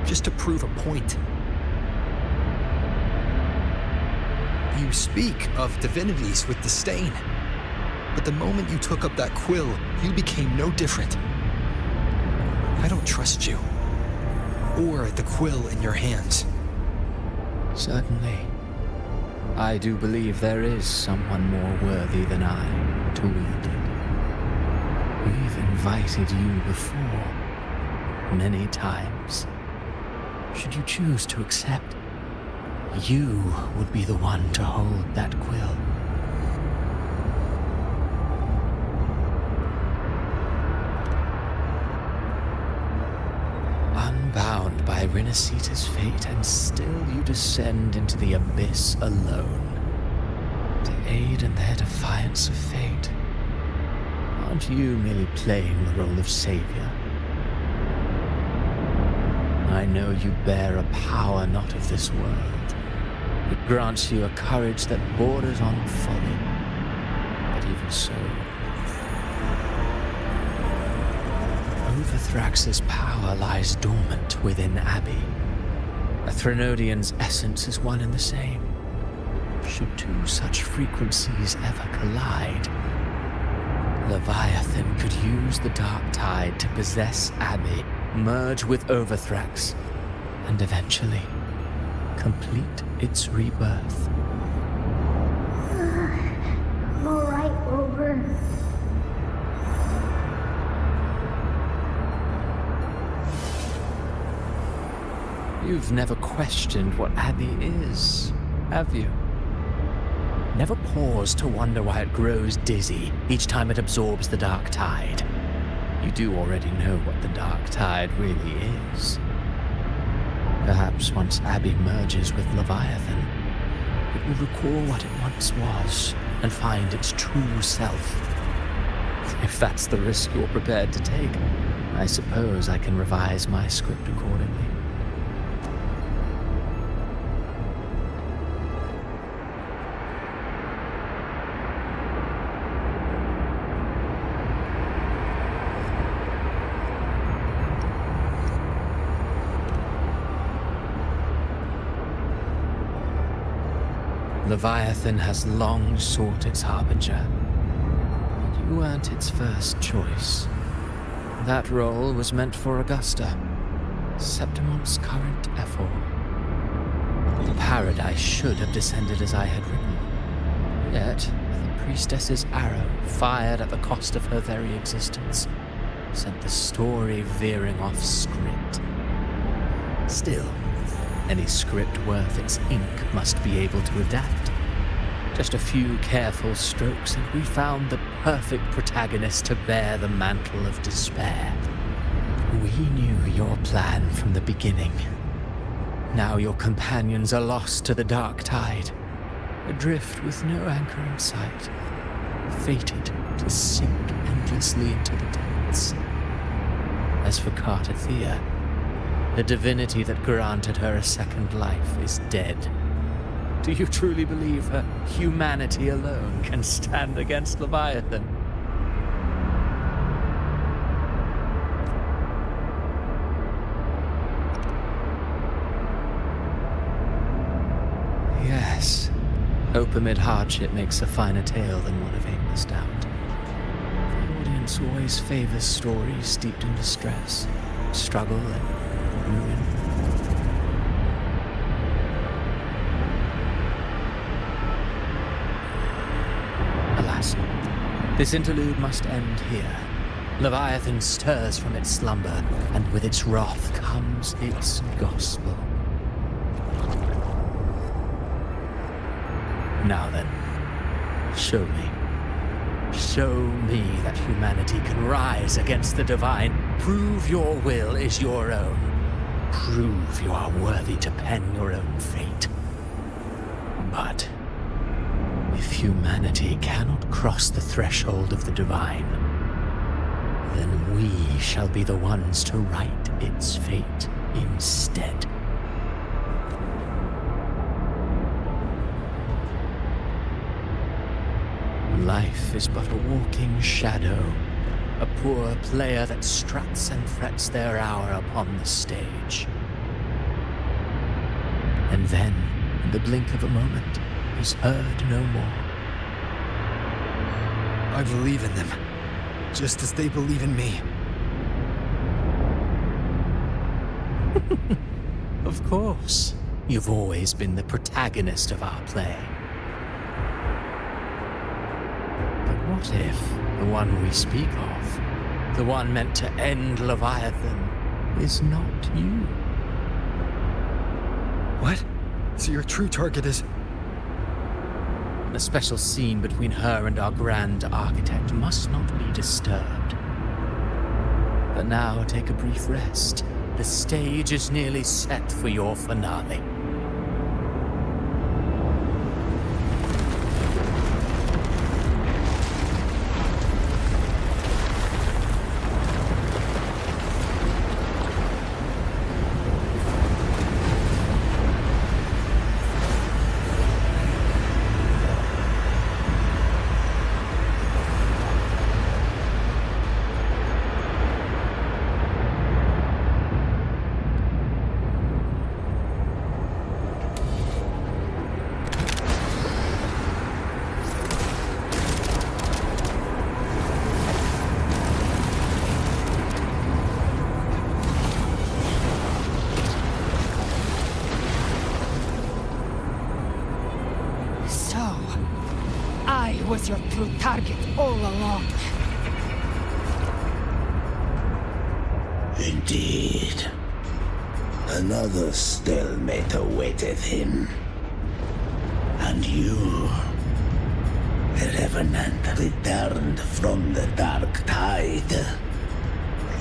just to prove a point. You speak of divinities with disdain, but the moment you took up that quill, you became no different. I don't trust you, or the quill in your hands. Certainly. I do believe there is someone more worthy than I to wield it. We've invited you before, many times. Should you choose to accept, you would be the one to hold that quill. Unbound by Renacita's fate, and still you descend into the abyss alone, to aid in their defiance of fate. Aren't you merely playing the role of savior? I know you bear a power not of this world. It grants you a courage that borders on folly. But even so, Overthrax's power lies dormant within Abbey. A Threnodian's essence is one and the same. Should two such frequencies ever collide, Leviathan could use the dark tide to possess Abbey, merge with Overthrax, and eventually complete its rebirth. I'm alright, Rover. You've never questioned what Abbey is, have you? Never paused to wonder why it grows dizzy each time it absorbs the dark tide. You do already know what the dark tide really is. Perhaps once Abbey merges with Leviathan, it will recall what it once was and find its true self. If that's the risk you're prepared to take, I suppose I can revise my script accordingly. Leviathan has long sought its harbinger, and you weren't its first choice. That role was meant for Augusta, Septimon's current ephor. Paradise should have descended as I had written. Yet, the priestess's arrow, fired at the cost of her very existence, sent the story veering off script. Still, any script worth its ink must be able to adapt. Just a few careful strokes and we found the perfect protagonist to bear the mantle of despair. We knew your plan from the beginning. Now your companions are lost to the dark tide, adrift with no anchor in sight, fated to sink endlessly into the depths. As for Cartathea, the divinity that granted her a second life is dead. Do you truly believe her humanity alone can stand against Leviathan? Yes. Hope amid hardship makes a finer tale than one of aimless doubt. The audience always favors stories steeped in distress, struggle, and ruin. Alas, this interlude must end here. Leviathan stirs from its slumber, and with its wrath comes its gospel. Now then, show me. Show me that humanity can rise against the divine. Prove your will is your own. Prove you are worthy to pen your own fate. But if humanity cannot cross the threshold of the divine, then we shall be the ones to write its fate instead. Life is but a walking shadow, a poor player that struts and frets their hour upon the stage. And then, in the blink of a moment, is heard no more. I believe in them, just as they believe in me. Of course, you've always been the protagonist of our play. What if the one we speak of, the one meant to end Leviathan, is not you? What? So your true target is... The special scene between her and our grand architect must not be disturbed. But now take a brief rest. The stage is nearly set for your finale. Was your true target all along. Indeed. Another stalemate awaited him. And you, the Revenant returned from the dark tide.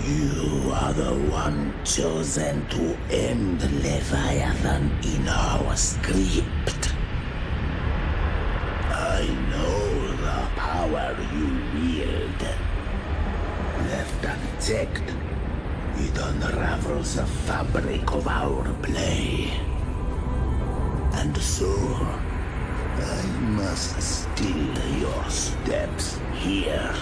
You are the one chosen to end Leviathan in our script. I know the power you wield. Left unchecked, it unravels the fabric of our play. And so, I must still your steps here.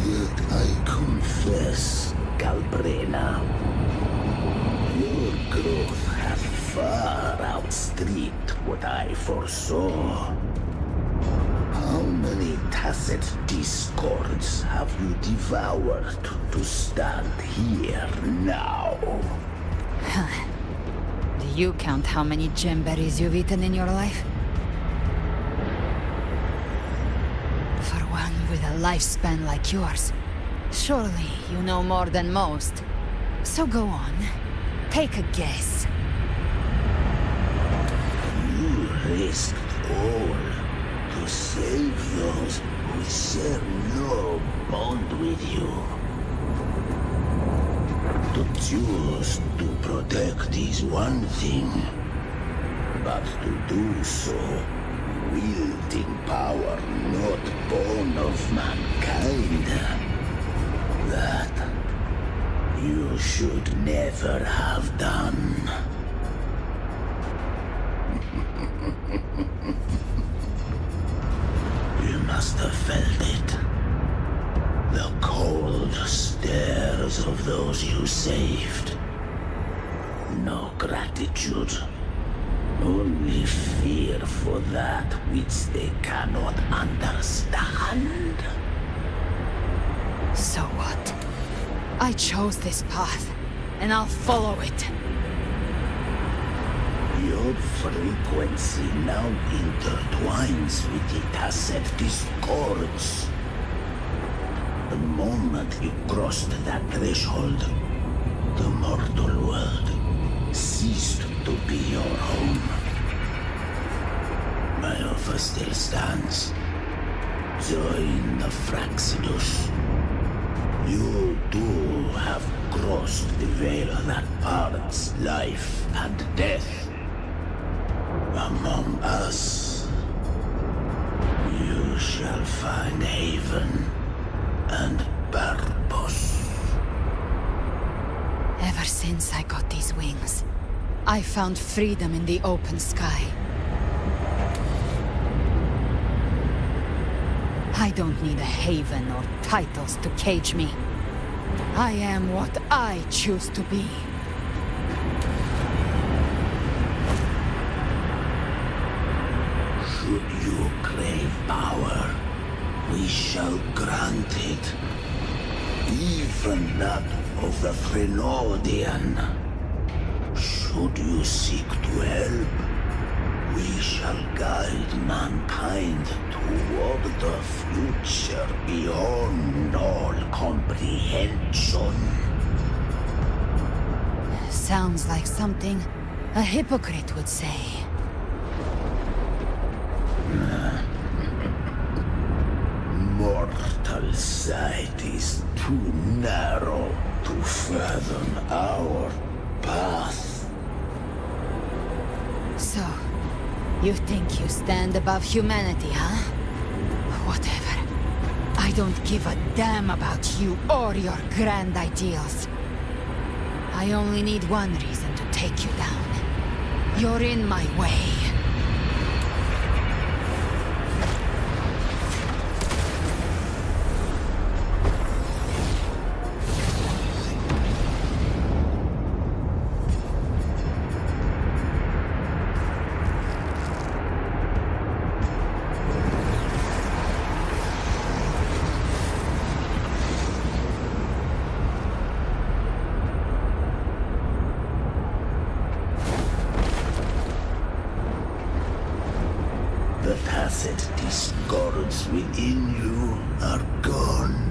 Yet I confess, Calbrena, your growth has far not strict what I foresaw. How many tacit discords have you devoured to stand here now? Do you count how many gemberries you've eaten in your life? For one with a lifespan like yours, surely you know more than most. So go on, take a guess. You risked all to save those who share no bond with you. To choose to protect is one thing, but to do so, wielding power not born of mankind, that you should never have done. You must have felt it. The cold stares of those you saved. No gratitude. Only fear for that which they cannot understand. So what? I chose this path, and I'll follow it. Your frequency now intertwines with the tacit discords. The moment you crossed that threshold, the mortal world ceased to be your home. My offer still stands. Join the Fraxidus. You too have crossed the veil that parts life and death. Among us, you shall find haven and purpose. Ever since I got these wings, I found freedom in the open sky. I don't need a haven or titles to cage me. I am what I choose to be. Should you crave power, we shall grant it. Even that of the Threnodian. Should you seek to help, we shall guide mankind toward the future beyond all comprehension. Sounds like something a hypocrite would say. Mortal sight is too narrow to fathom our path. So, you think you stand above humanity, huh? Whatever. I don't give a damn about you or your grand ideals. I only need one reason to take you down. You're in my way. The tacit discords within you are gone.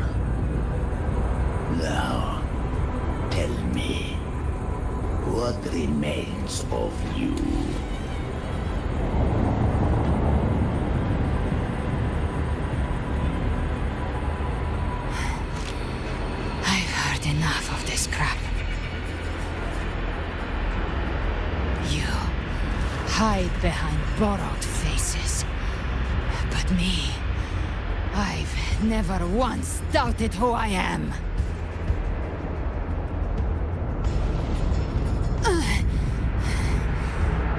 Now, tell me, what remains of you? I've heard enough of this crap. You hide behind borrowed faces. But me, I've never once doubted who I am.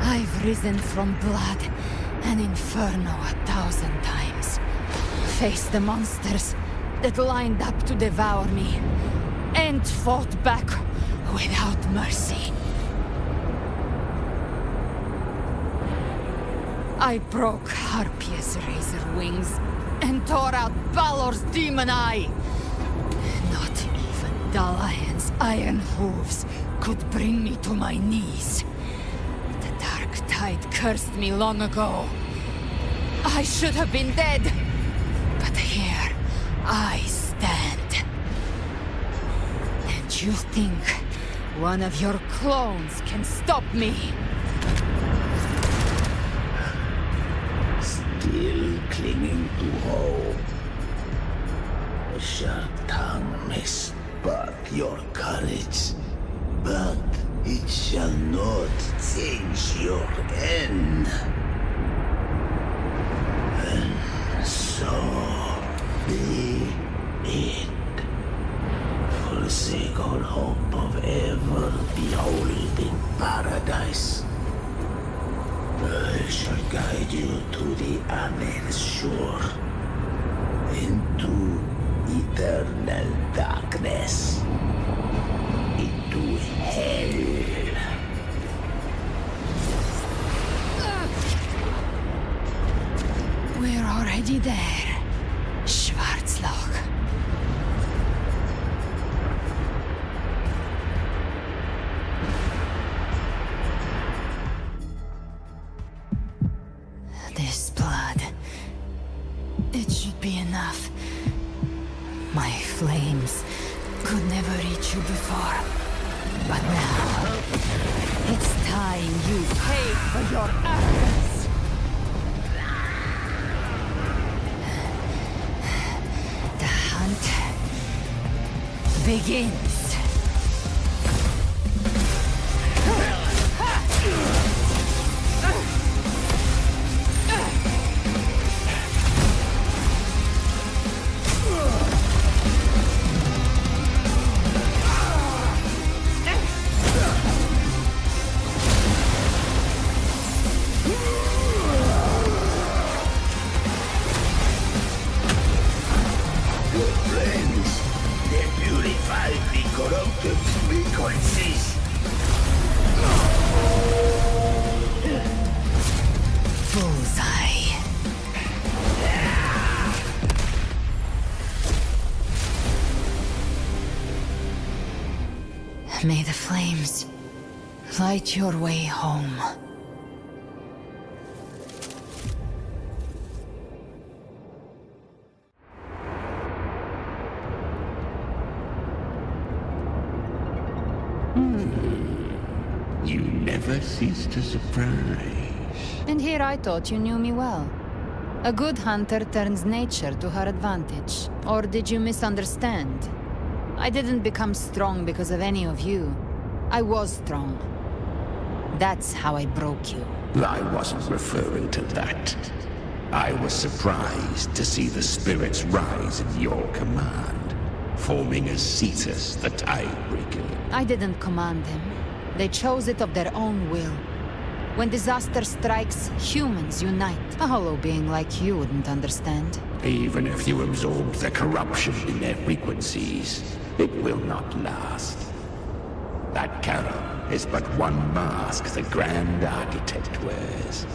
I've risen from blood and inferno 1,000 times. Faced the monsters that lined up to devour me, and fought back without mercy. I broke Harpia's razor wings and tore out Balor's demon eye. Not even Dalahan's iron hooves could bring me to my knees. The dark tide cursed me long ago. I should have been dead, but here I stand. And you think one of your clones can stop me? Still clinging to hope. A sharp tongue may spark your courage, but it shall not change your end. And so be it. Forsake all hope of ever beholding paradise. I shall guide you to the Amen shore, into eternal darkness, into hell. We're already there, Schwarzloch. This blood, it should be enough. My flames could never reach you before, but now it's time you pay for your actions. The hunt begins. May the flames light your way home. You never cease to surprise. And here I thought you knew me well. A good hunter turns nature to her advantage. Or did you misunderstand? I didn't become strong because of any of you. I was strong. That's how I broke you. I wasn't referring to that. I was surprised to see the spirits rise at your command, forming as Cetus the Tidebreaker. I didn't command them. They chose it of their own will. When disaster strikes, humans unite. A hollow being like you wouldn't understand. Even if you absorb the corruption in their frequencies, it will not last. That carol is but one mask the Grand Architect wears.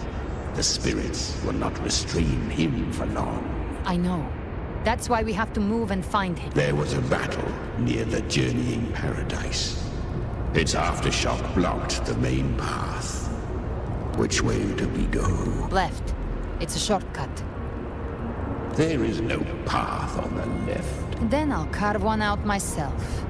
The spirits will not restrain him for long. I know. That's why we have to move and find him. There was a battle near the Journeying Paradise. Its aftershock blocked the main path. Which way do we go? Left. It's a shortcut. There is no path on the left. Then I'll carve one out myself.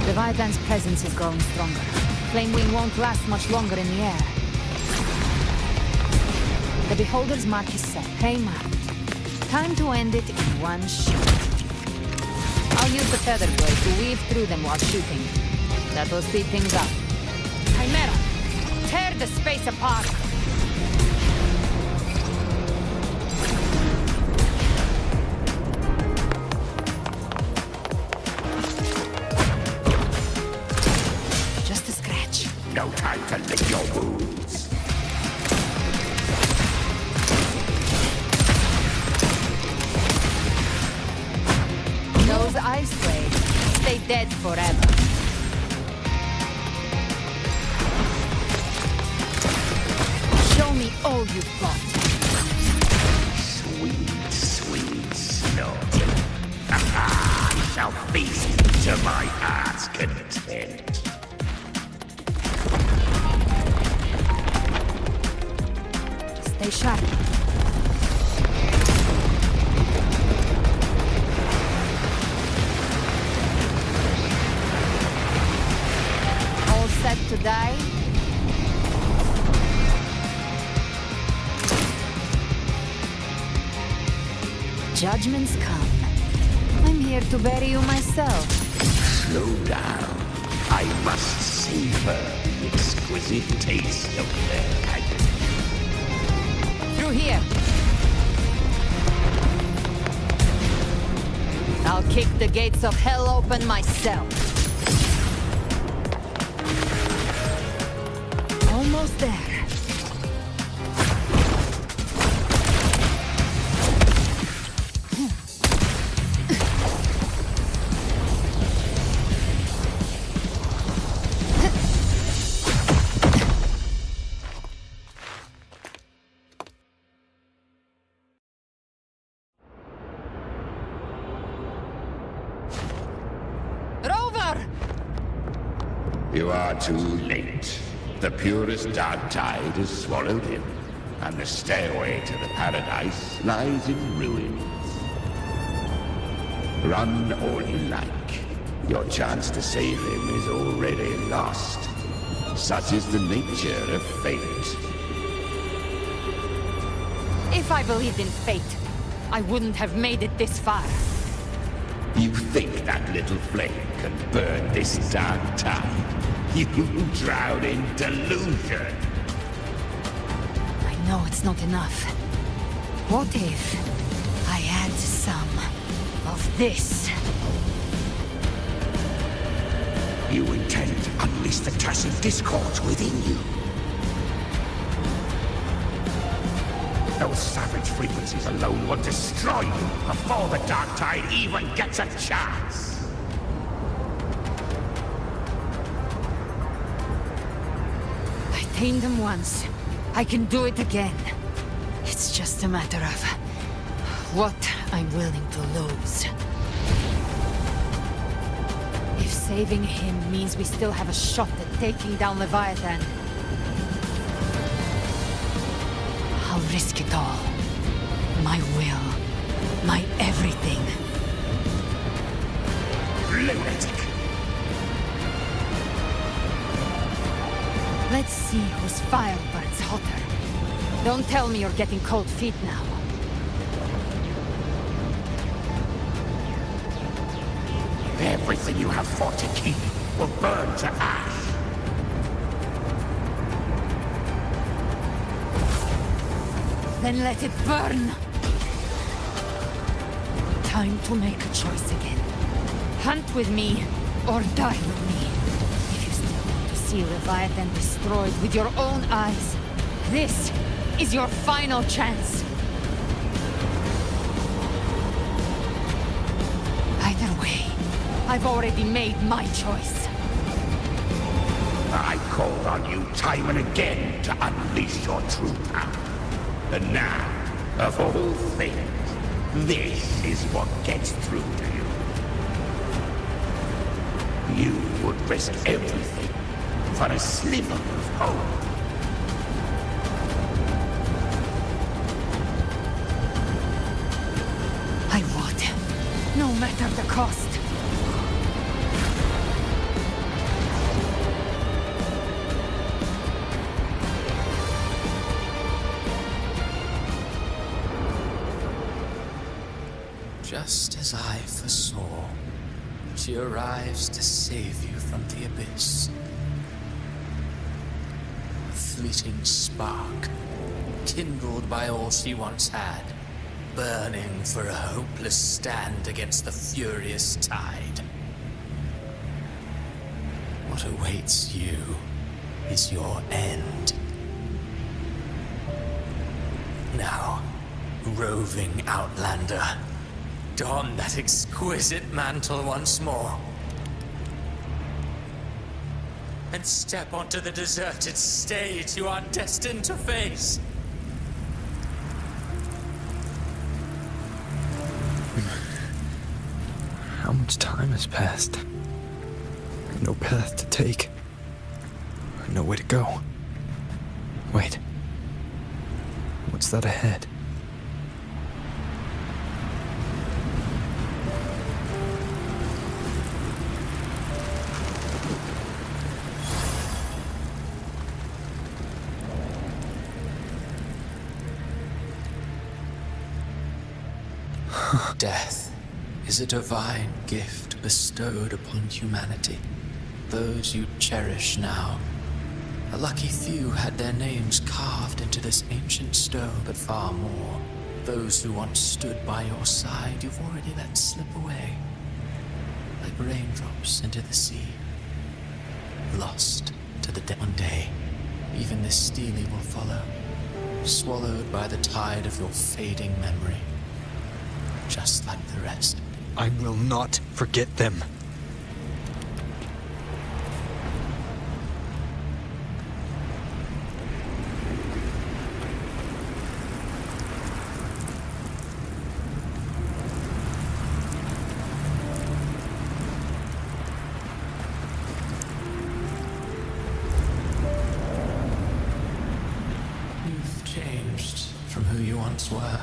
Leviathan's presence is growing stronger. Flamewing won't last much longer in the air. The Beholder's mark is set. Marked. Time to end it in one shot. I'll use the feather blade to weave through them while shooting. That'll speed things up. Chimera! Tear the space apart! Just a scratch. No time to lick your wounds. Those ice blades stay dead forever. Show me all you've got. Sweet, sweet snot. I shall feast to my heart's content. Stay sharp. All set to die? Judgments come. I'm here to bury you myself. Slow down. I must savor the exquisite taste of their agony. Through here. I'll kick the gates of hell open myself. Almost there. You are too late. The purest dark tide has swallowed him, and the stairway to the paradise lies in ruins. Run all you like. Your chance to save him is already lost. Such is the nature of fate. If I believed in fate, I wouldn't have made it this far. You think that little flame can burn this dark tide? You drown in delusion! I know it's not enough. What if I add some of this? You intend to unleash the tacit discords within you. Those savage frequencies alone will destroy you before the dark tide even gets a chance. I tamed them once. I can do it again. It's just a matter of what I'm willing to lose. If saving him means we still have a shot at taking down Leviathan, I'll risk it all. My will. My everything. Lunatic! Let's see whose fire burns hotter. Don't tell me you're getting cold feet now. Everything you have fought to keep will burn to ash. Then let it burn! Time to make a choice again. Hunt with me, or die with me. If you still want to see Leviathan destroyed with your own eyes, this is your final chance. Either way, I've already made my choice. I called on you time and again to unleash your true power. And now, of all things, this is what gets through to you. You would risk everything for a sliver of hope. I would, no matter the cost. Just as I foresaw, she arrives to save you from the abyss. fleeting spark, kindled by all she once had, burning for a hopeless stand against the furious tide. What awaits you is your end. Now, roving outlander, don that exquisite mantle once more, and step onto the deserted stage you are destined to face. How much time has passed? No path to take. Nowhere to go. Wait. What's that ahead? Death is a divine gift bestowed upon humanity. Those you cherish now. A lucky few had their names carved into this ancient stone, but far more. Those who once stood by your side, you've already let slip away. Like raindrops into the sea. Lost to the dead. One day, even this stele will follow, swallowed by the tide of your fading memory. Just like the rest. I will not forget them. You've changed from who you once were.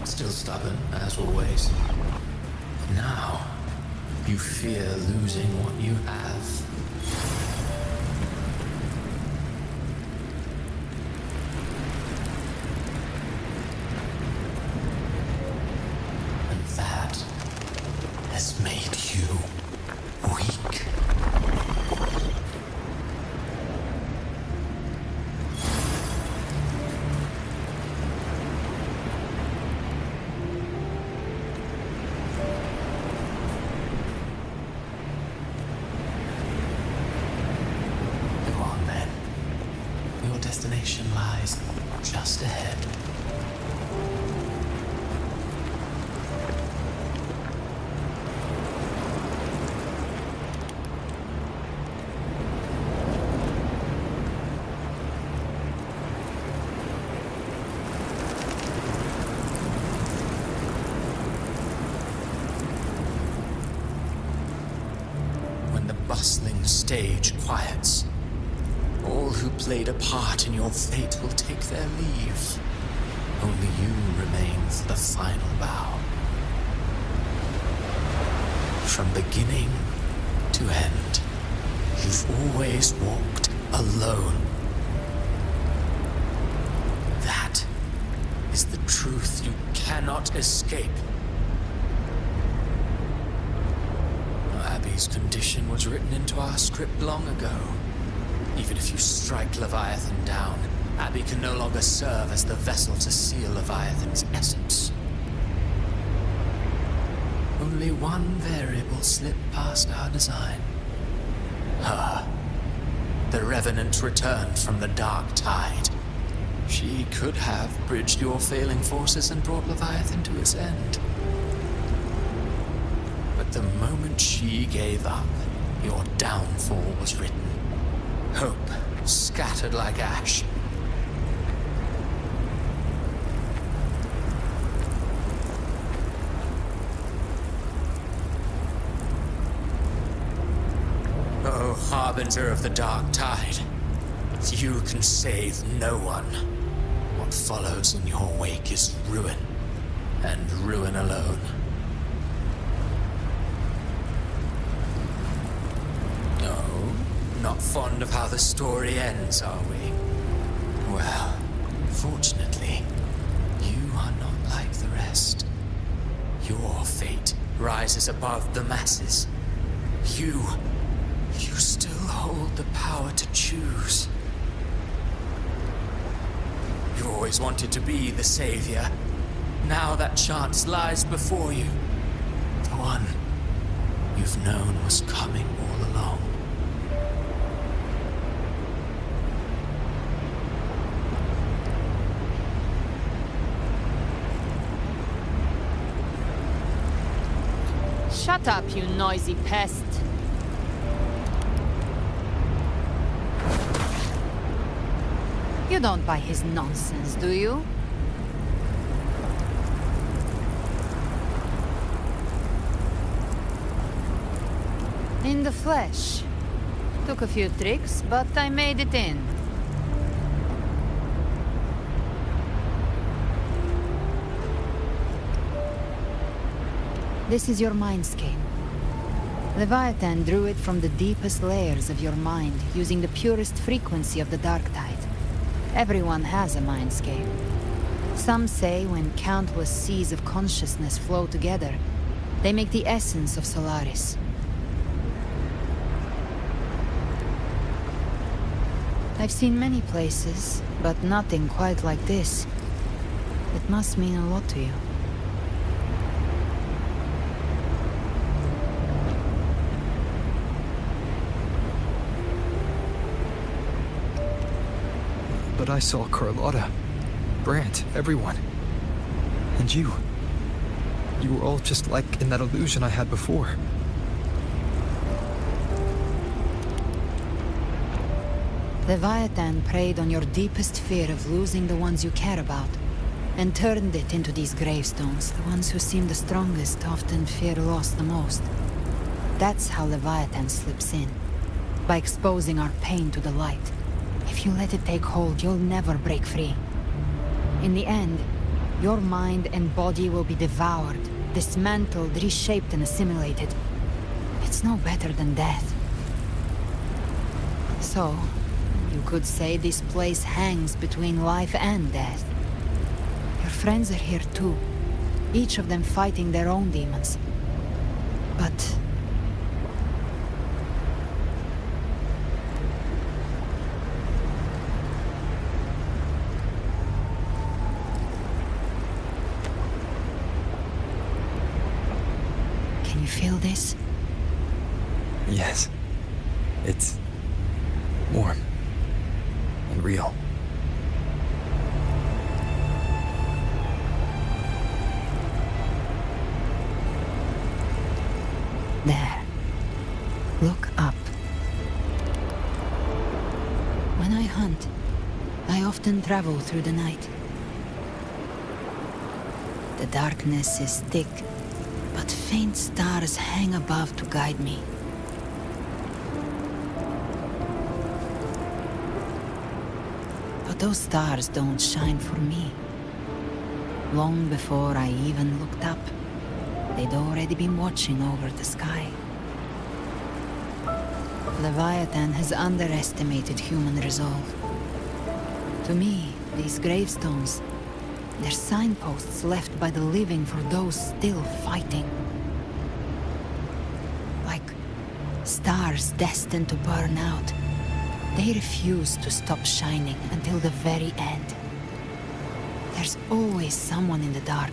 Still stubborn, as always. But now, you fear losing what you have. And that has made you weak. Destination lies just ahead. When the bustling stage quiets, all who played a part in your fate will take their leave. Only you remain for the final bow. From beginning to end, you've always walked alone. That is the truth you cannot escape. Abby's condition was written into our script long ago. Even if you strike Leviathan down, Abby can no longer serve as the vessel to seal Leviathan's essence. Only one variable slipped past our design. Her. The Revenant returned from the dark tide. She could have bridged your failing forces and brought Leviathan to its end. But the moment she gave up, your downfall was written. Hope scattered like ash. Oh, harbinger of the dark tide, you can save no one. What follows in your wake is ruin, and ruin alone. Not fond of how the story ends, are we? Well, fortunately, you are not like the rest. Your fate rises above the masses. You still hold the power to choose. always wanted to be the savior. Now that chance lies before you. The one you've known was coming all along. Shut up, you noisy pest. You don't buy his nonsense, do you? In the flesh. Took a few tricks, but I made it in. This is your mindscape. Leviathan drew it from the deepest layers of your mind, using the purest frequency of the dark tide. Everyone has a mindscape. Some say when countless seas of consciousness flow together, they make the essence of Solaris. I've seen many places, but nothing quite like this. It must mean a lot to you. But I saw Carlotta, Brant, everyone. And you. You were all just like in that illusion I had before. Leviathan preyed on your deepest fear of losing the ones you care about, and turned it into these gravestones. The ones who seem the strongest often fear loss the most. That's how Leviathan slips in, by exposing our pain to the light. If you let it take hold, you'll never break free. In the end, your mind and body will be devoured, dismantled, reshaped, and assimilated. It's no better than death. So, you could say this place hangs between life and death. Your friends are here too, each of them fighting their own demons. But can you feel this? Yes. It's warm and real. There. Look up. When I hunt, I often travel through the night. The darkness is thick, but faint stars hang above to guide me. But those stars don't shine for me. Long before I even looked up, they'd already been watching over the sky. Leviathan has underestimated human resolve. To me, these gravestones, they're signposts left by the living for those still fighting. Like stars destined to burn out, they refuse to stop shining until the very end. There's always someone in the dark,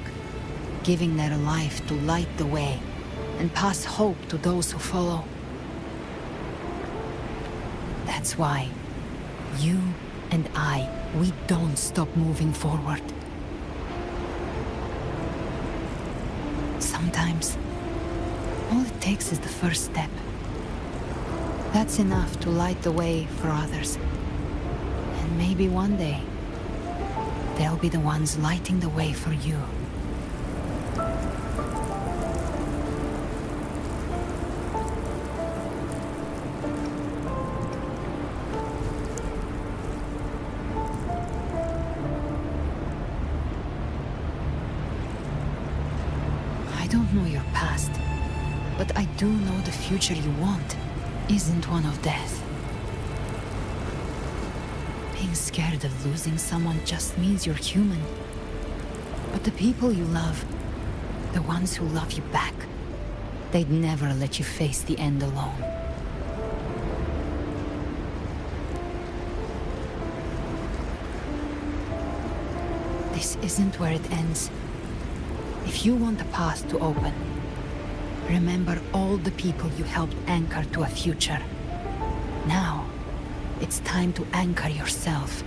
giving their life to light the way and pass hope to those who follow. That's why you and I, we don't stop moving forward. Sometimes, all it takes is the first step. That's enough to light the way for others. And maybe one day, they'll be the ones lighting the way for you. I don't know your past, but I do know the future you want isn't one of death. Being scared of losing someone just means you're human. But the people you love, the ones who love you back, they'd never let you face the end alone. This isn't where it ends. If you want the path to open, remember all the people you helped anchor to a future. Now, it's time to anchor yourself.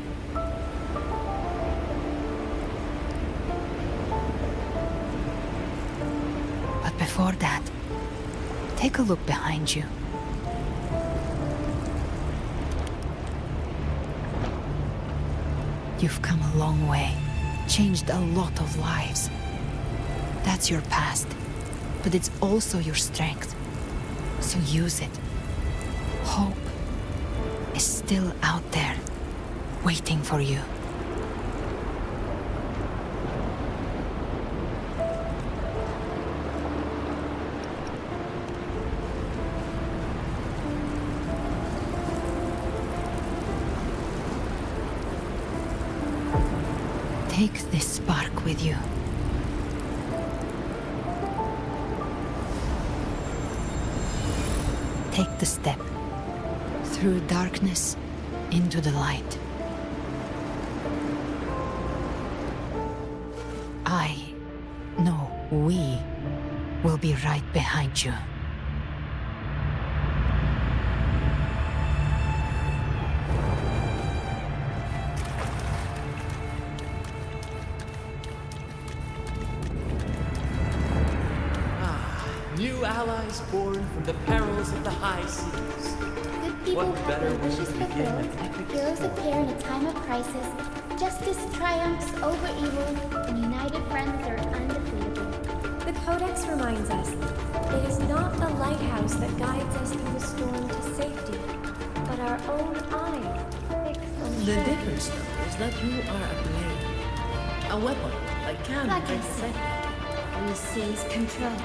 But before that, take a look behind you. You've come a long way, changed a lot of lives. That's your past, but it's also your strength. So use it. Hope is still out there, waiting for you. Take this spark with you. Take the step through darkness into the light. We will be right behind you. New allies born from the perils of the high seas. Good people have their wishes fulfilled, heroes appear in a time of crisis, justice triumphs over evil, and united friends are undefeatable. The Codex reminds us, it is not the lighthouse that guides us through the storm to safety, but our own eye fixed on The shore. difference, though, is that you are a blade. A weapon that can Like I break said, fate. we seize control.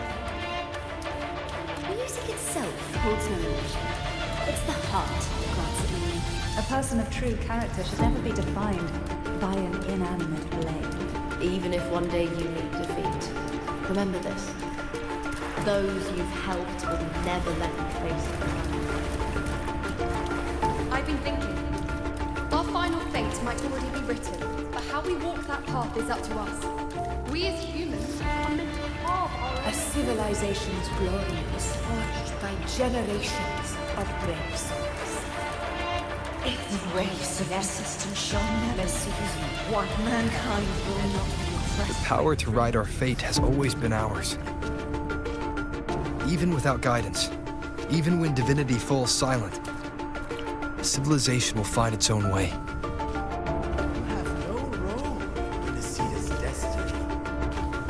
Music itself holds no emotion. It's the heart that grants it meaning. A person of true character should never be defined by an inanimate blade. Even if one day you meet defeat, remember this. Those you've helped will never let you face it. I've been thinking. Our final fate might already be written, but how we walk that path is up to us. We as humans are meant to carve our own. A civilization's glory is forged by generations of brave souls. If the waves of our system shall never cease, what mankind will not be oppressed. The power to ride our fate has always been ours. Even without guidance, even when divinity falls silent, civilization will find its own way. You have no role in Nisida's destiny.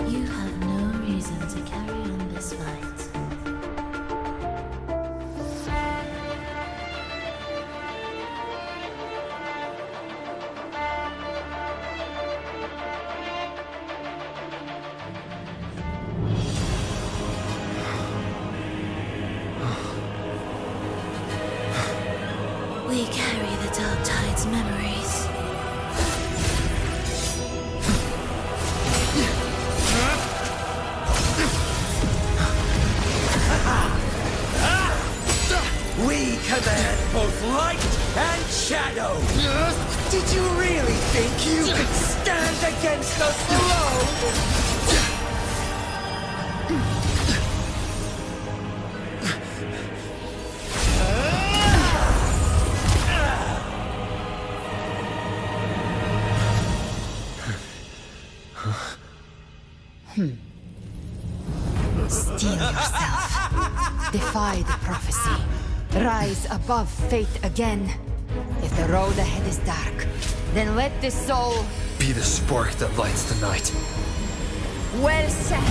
You have no reason to carry on this fight. We carry the Dark Tide's memories. We command both light and shadow. Did you really think you could stand against us alone? Steel yourself. Defy the prophecy. Rise above fate again. If the road ahead is dark, then let this soul Be the spark that lights the night. well set.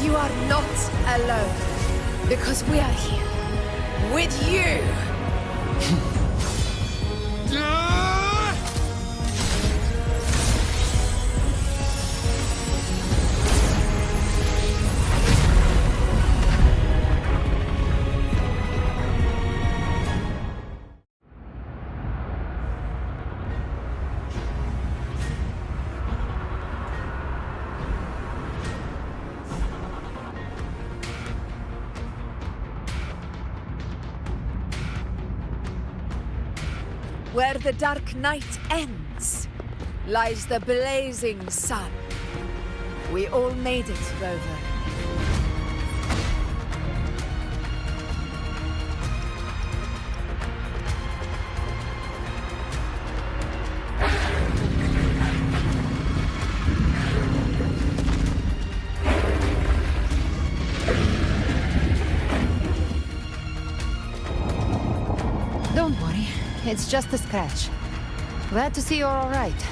You are not alone, because we are here with you. Where the dark night ends, lies the blazing sun. We all made it, Rover. Don't worry, it's just a scratch. Glad to see you're all right.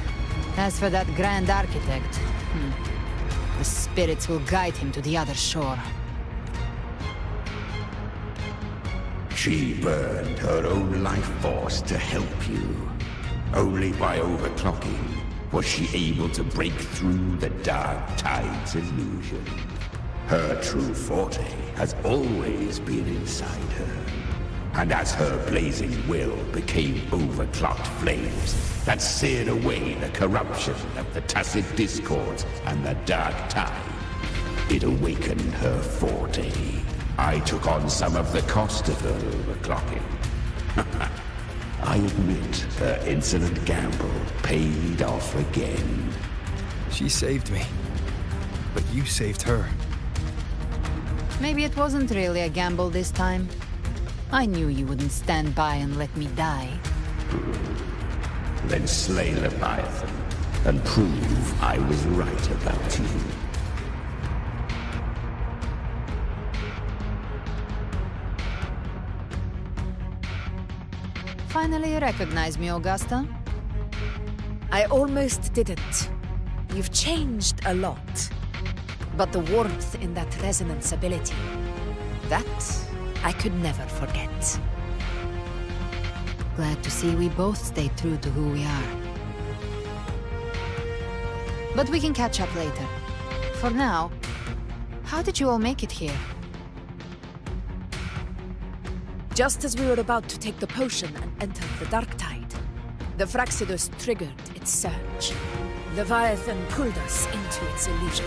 As for that Grand Architect, the spirits will guide him to the other shore. She burned her own life force to help you. Only by overclocking was she able to break through the Dark Tide's illusion. Her true forte has always been inside her. And as her blazing will became overclocked flames that seared away the corruption of the tacit discords and the Dark Tide, it awakened her forte. I took on some of the cost of her overclocking. I admit her insolent gamble paid off again. She saved me, but you saved her. Maybe it wasn't really a gamble this time. I knew you wouldn't stand by and let me die. Then slay Leviathan and prove I was right about you. Finally you recognize me, Augusta? I almost didn't. You've changed a lot. But the warmth in that resonance ability, that I could never forget. Glad to see we both stayed true to who we are. But we can catch up later. For now, how did you all make it here? Just as we were about to take the potion and enter the Dark Tide, the Fraxidus triggered its surge. Leviathan pulled us into its illusion.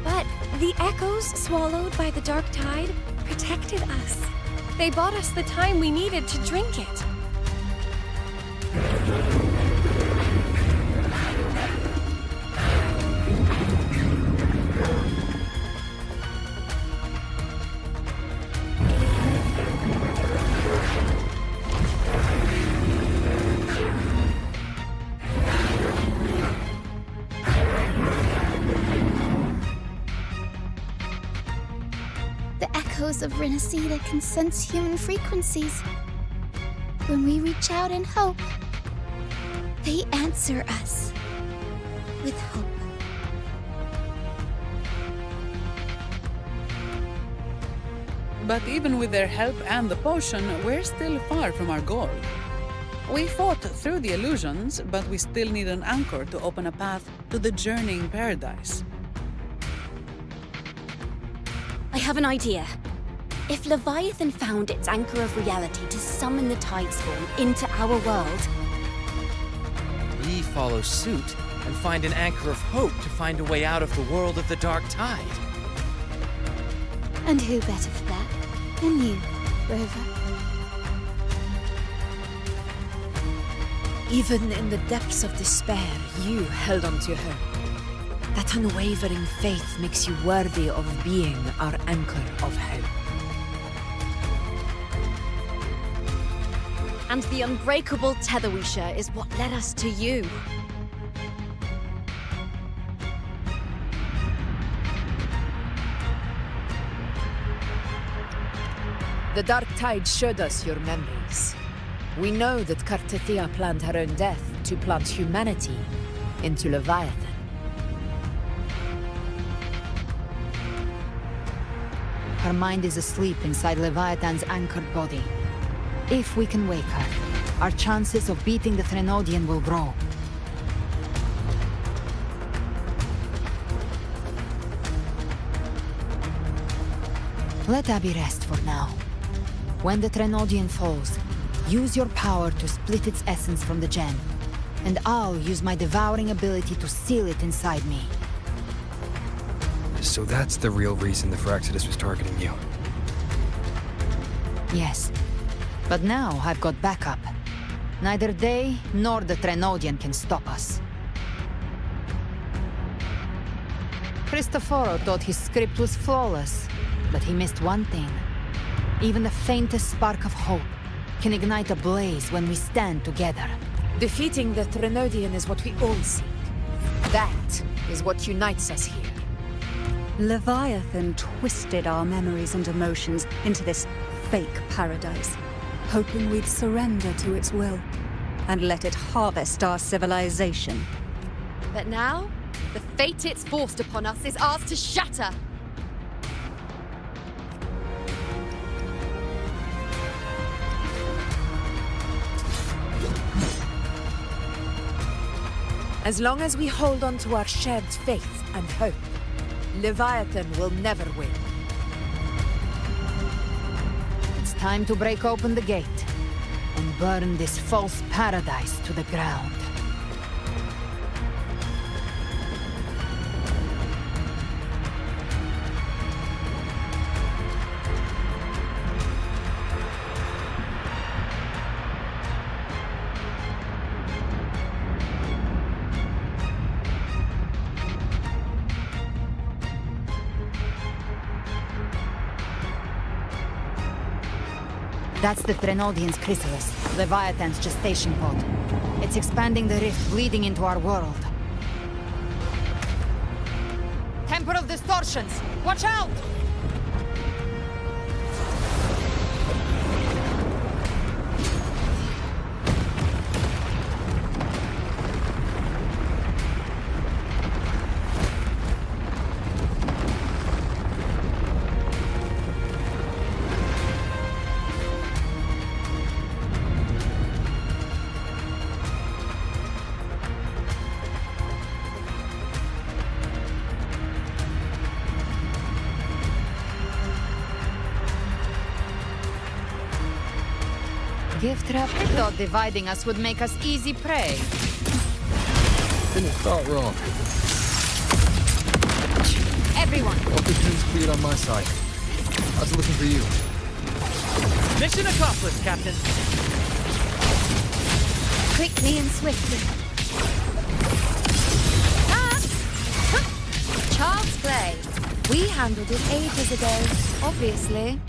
But the echoes swallowed by the Dark Tide protected us. They bought us the time we needed to drink it. Of Renacida can sense human frequencies. When we reach out in hope, they answer us with hope. But even with their help and the potion, we're still far from our goal. We fought through the illusions, but we still need an anchor to open a path to the journeying paradise. I have an idea. If Leviathan found its anchor of reality to summon the Tidespawn into our world, we follow suit and find an anchor of hope to find a way out of the world of the Dark Tide. And who better for that than you, Rover? Even in the depths of despair, you held on to her. That unwavering faith makes you worthy of being our anchor of hope. and the unbreakable tether we share is what led us to you. The Dark Tide showed us your memories. We know that Kartithia planned her own death to plant humanity into Leviathan. Her mind is asleep inside Leviathan's anchored body. If we can wake her, our chances of beating the Threnodian will grow. Let Abby rest for now. When the Threnodian falls, use your power to split its essence from the gem, and I'll use my devouring ability to seal it inside me. So that's the real reason the Fraxidus was targeting you. Yes. But now I've got backup. Neither they nor the Trenodian can stop us. Cristoforo thought his script was flawless, but he missed one thing. Even the faintest spark of hope can ignite a blaze when we stand together. Defeating the Trenodian is what we all seek. That is what unites us here. Leviathan twisted our memories and emotions into this fake paradise, hoping we'd surrender to its will and let it harvest our civilization. But now, the fate it's forced upon us is ours to shatter. As long as we hold on to our shared faith and hope, Leviathan will never win. It's time to break open the gate and burn this false paradise to the ground. That's the Trenodian's chrysalis, Leviathan's gestation pod. It's expanding the rift, bleeding into our world. Temporal distortions! Watch out! Gift wrap thought dividing us would make us easy prey. Didn't start wrong. Everyone! All confusions cleared on my side. How's it looking for you? Mission accomplished, Captain. Quickly and swiftly. Child's play. We handled it ages ago, obviously.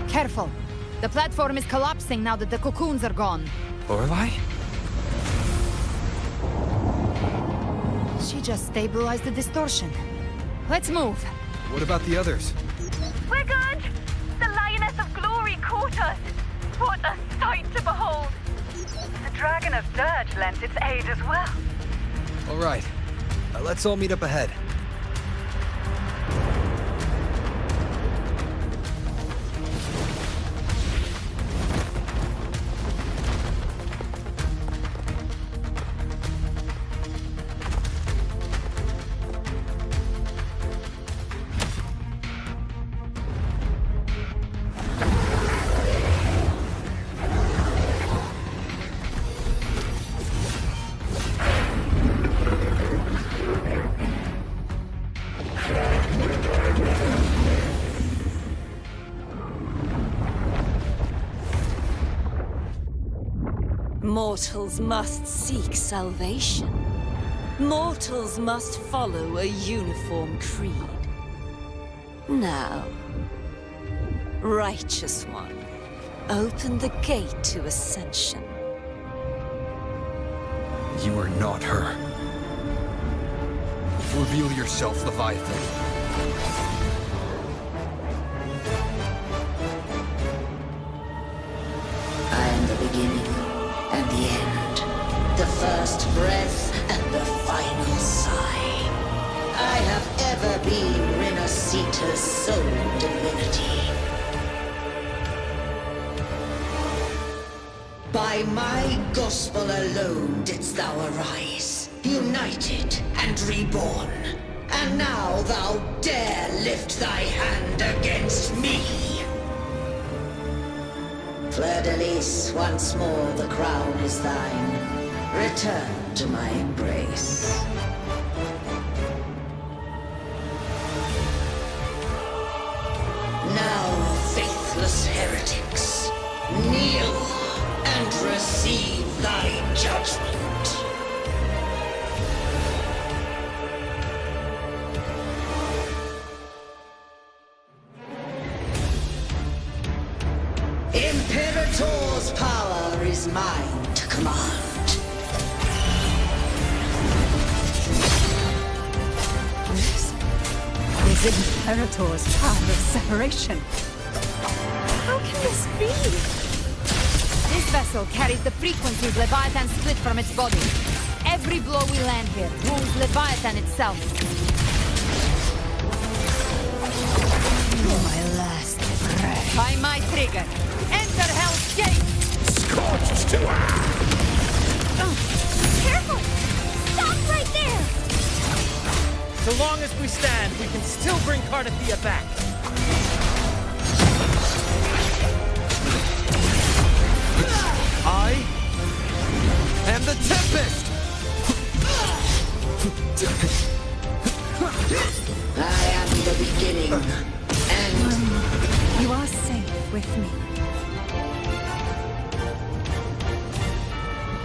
Careful! The platform is collapsing now that the cocoons are gone. Lorelei? She just stabilized the distortion. Let's move. What about the others? We're good! The Lioness of Glory caught us! What a sight to behold! The Dragon of Dirge lent its aid as well. All right. Let's all meet up ahead. Mortals must seek salvation. Mortals must follow a uniform creed. Now, Righteous One, open the gate to ascension. You are not her. Reveal yourself, Leviathan. I am the beginning and the end, the first breath and the final sigh. I have ever been Renacita's sole divinity. By my gospel alone didst thou arise, united and reborn. And now thou dare lift thy hand against me. Fleur-de-Lis, once more the crown is thine. Return to my embrace. judgment. Imperator's power is mine to command. This is Imperator's power of separation. How can this be? This vessel carries the frequencies Leviathan split from its body. Every blow we land here rules Leviathan itself. My last breath. By my trigger. Enter Hell's Gate! Scorched to Careful! Stop right there! So long as we stand, we can still bring Cardathia back. I am the Tempest! I am the beginning, and You are safe with me.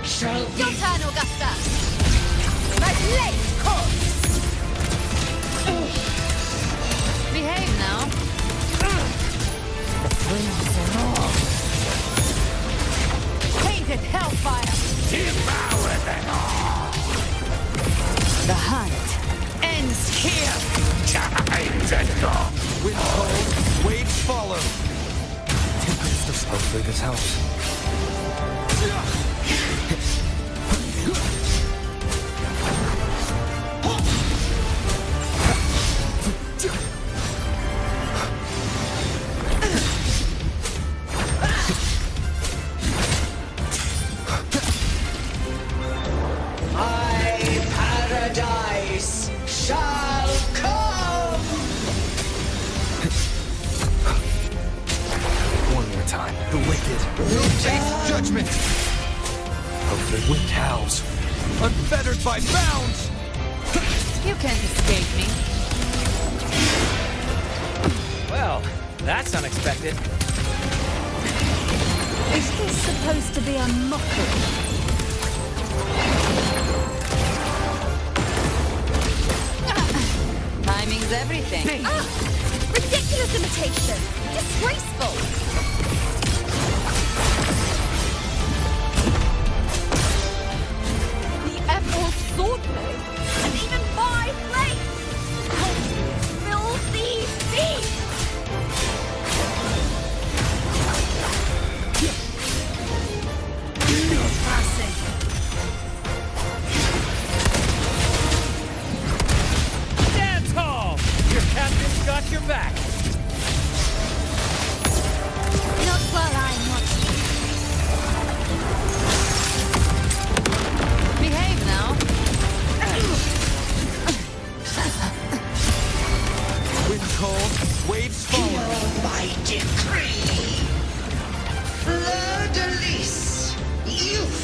shall Your be turn, Augusta! My blade calls! Behave now. The flames are all. Painted hellfire! devour them all! The hunt ends here! Time to go! Wind cold, waves follow. Hopefully this helps. my paradise shall come. One more time. The wicked will face judgment. Hopefully wind howls. Unfettered by bounds! You can't escape me. Well, that's unexpected. Is this supposed to be a mockery? Timing's everything. Ridiculous imitation! Disgraceful! The Emerald Swordblade! And even my blade! Oh, filthy thief! Stand tall! Your captain's got your back. Not while I'm watching. Behave now. Wind cold, waves follow. My decree. Fleur-de-lis, youth,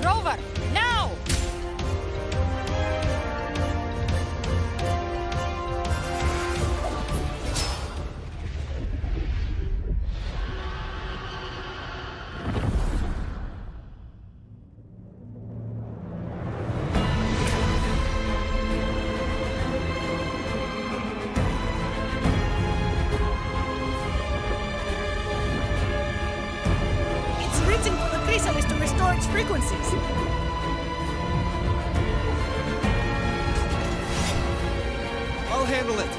Rover, now! It's written for the chrysalis to restore its frequencies. I'll handle it.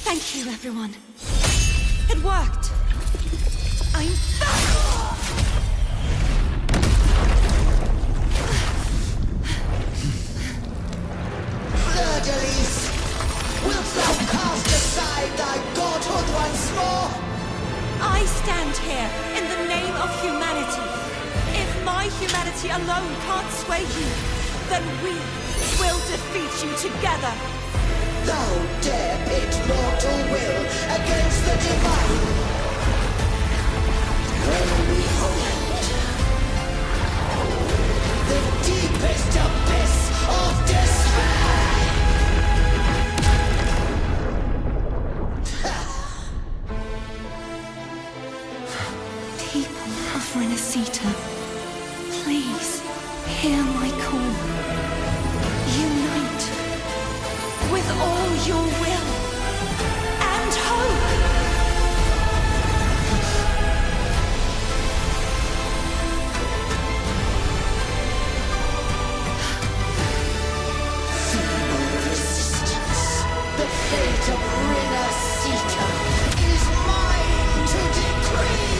Thank you, everyone. It worked. I'm Fleur-de-lis, wilt thou cast aside thy godhood once more? I stand here in the name of humanity. If my humanity alone can't sway you, then we will defeat you together. Thou dare pit mortal will against the divine. Renacita, please hear my call. Unite with all your will and hope. The fate of Renacita is mine to decree!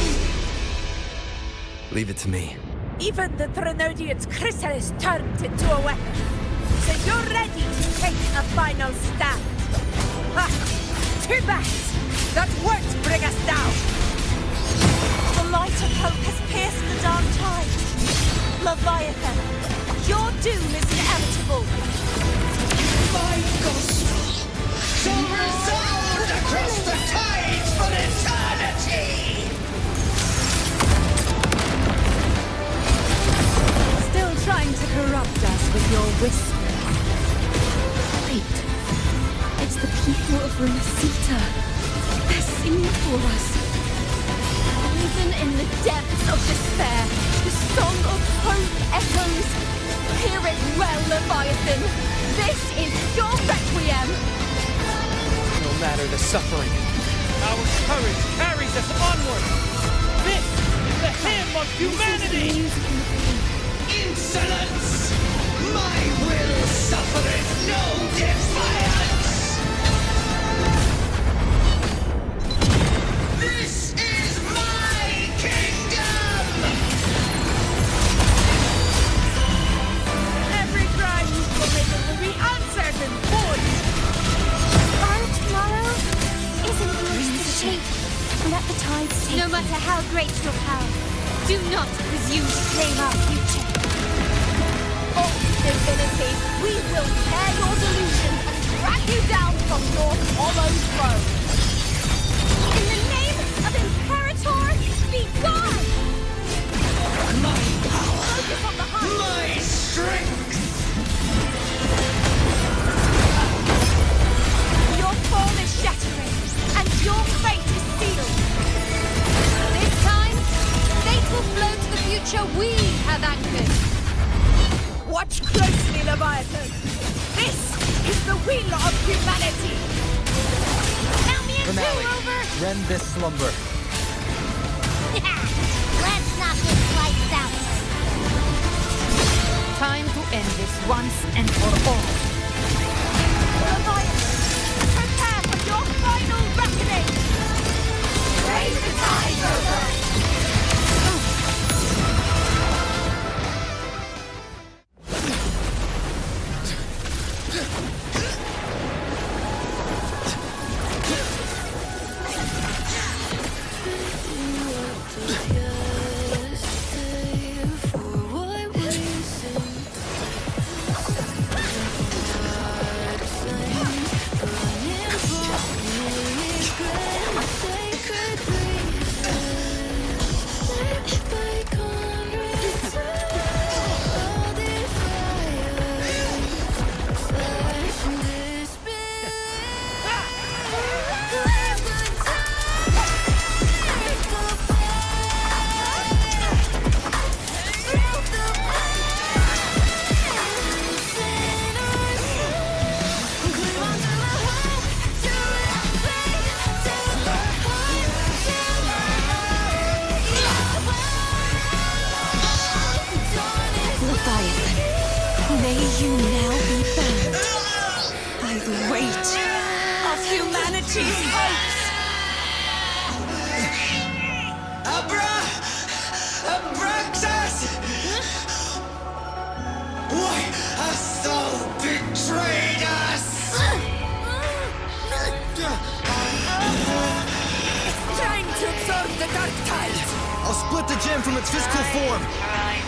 Leave it to me. Even the Threnodian's chrysalis turned into a weapon. So you're ready to take a final stand. Ha! Too bad! That won't bring us down! The light of hope has pierced the dark tide. Leviathan, your doom is inevitable. My gospel shall resound across the tides for eternity! Still trying to corrupt us with your whispers. Wait. It's the people of Renacita. They're singing for us. Even in the depths of despair, the song of hope echoes. Hear it well, Leviathan. This is your requiem. No matter the suffering, our courage carries us onward. This is the hymn of humanity. Insolence! My will suffereth no defiance! This is my kingdom! Every crime you've committed will be answered in void. Our tomorrow isn't yours to shape. Let the tides take. No matter how great your power, do not presume to claim our future. Oh, divinity, we will tear your delusion and drag you down from your hollow throne. In the name of Imperator, be gone! My power! Focus on the heart! My strength! Your form is shattering, and your fate is sealed. This time, fate will flow to the future we have anchored. Watch closely, Leviathan. This is the wheel of humanity. Count me in two, Finale. Rover! Rend this slumber. Let's knock this lights out. Time to end this once and for all. Leviathan, prepare for your final reckoning. Raise the tide, Rover! May you now be bound by the weight of humanity's hopes. Abraxas! Why hast thou betrayed us? It's time to absorb the dark tide. I'll split the gem from its physical form.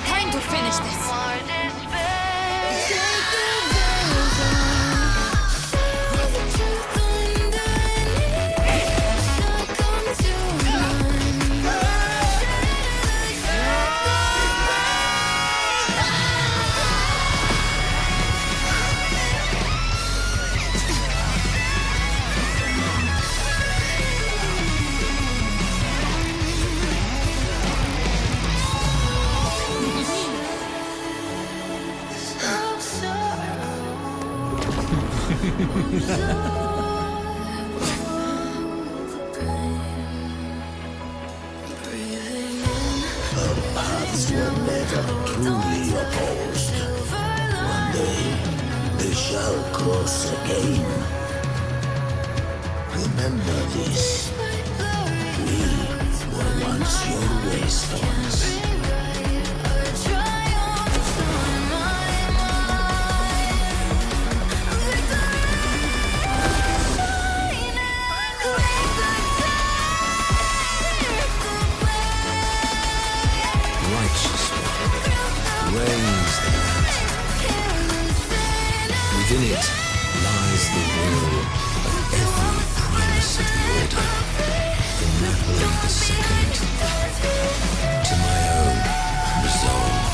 Time to finish this. were never truly opposed. One day, they shall cross again. Remember this. We were once your wastelands. Reigns the land. Within it lies the will of every primus of the Order, from Napoli the Second to my own resolve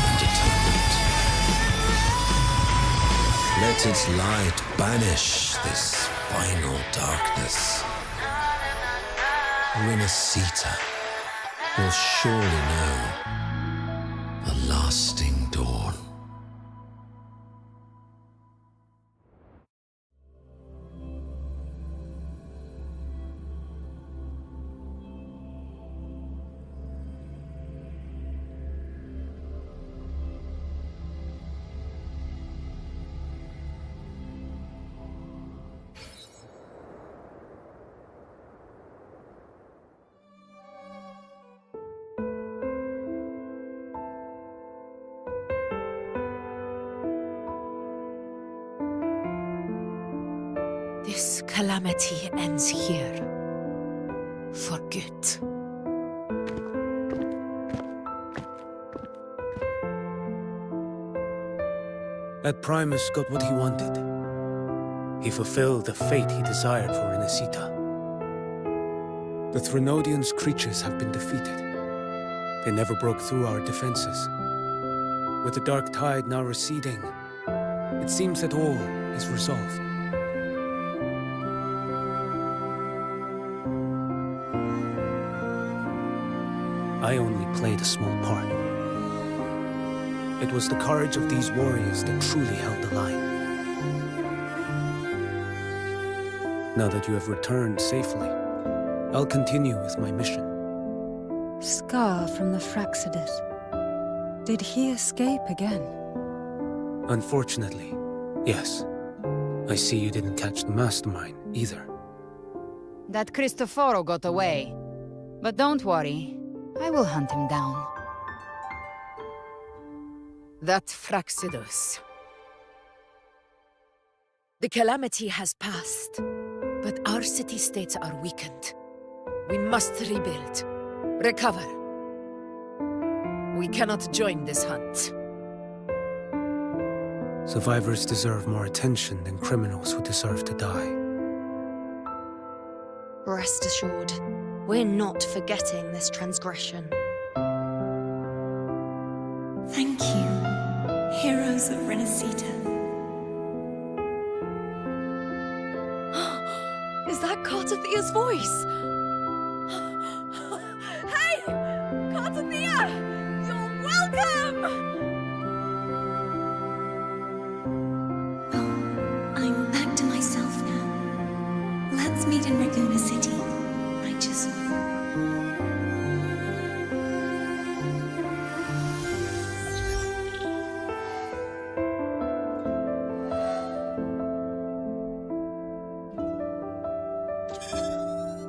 and atonement. Let its light banish this final darkness. Renacita will surely know a lasting dawn. This calamity ends here. For good. That Primus got what he wanted. He fulfilled the fate he desired for Renacita. The Threnodians' creatures have been defeated. They never broke through our defenses. With the dark tide now receding, it seems that all is resolved. I only played a small part. It was the courage of these warriors that truly held the line. Now that you have returned safely, I'll continue with my mission. Scar from the Fraxidus. Did he escape again? Unfortunately, yes. I see you didn't catch the mastermind either. That Cristoforo got away. But don't worry, I will hunt him down. That Fraxidus. The calamity has passed, but our city-states are weakened. We must rebuild, recover. We cannot join this hunt. Survivors deserve more attention than criminals who deserve to die. Rest assured, we're not forgetting this transgression. Thank you, heroes of Renacita. Is that Cartathia's voice? Hey! Cartathia! You're welcome! I'm back to myself now. Let's meet in Ragusa City, righteous one.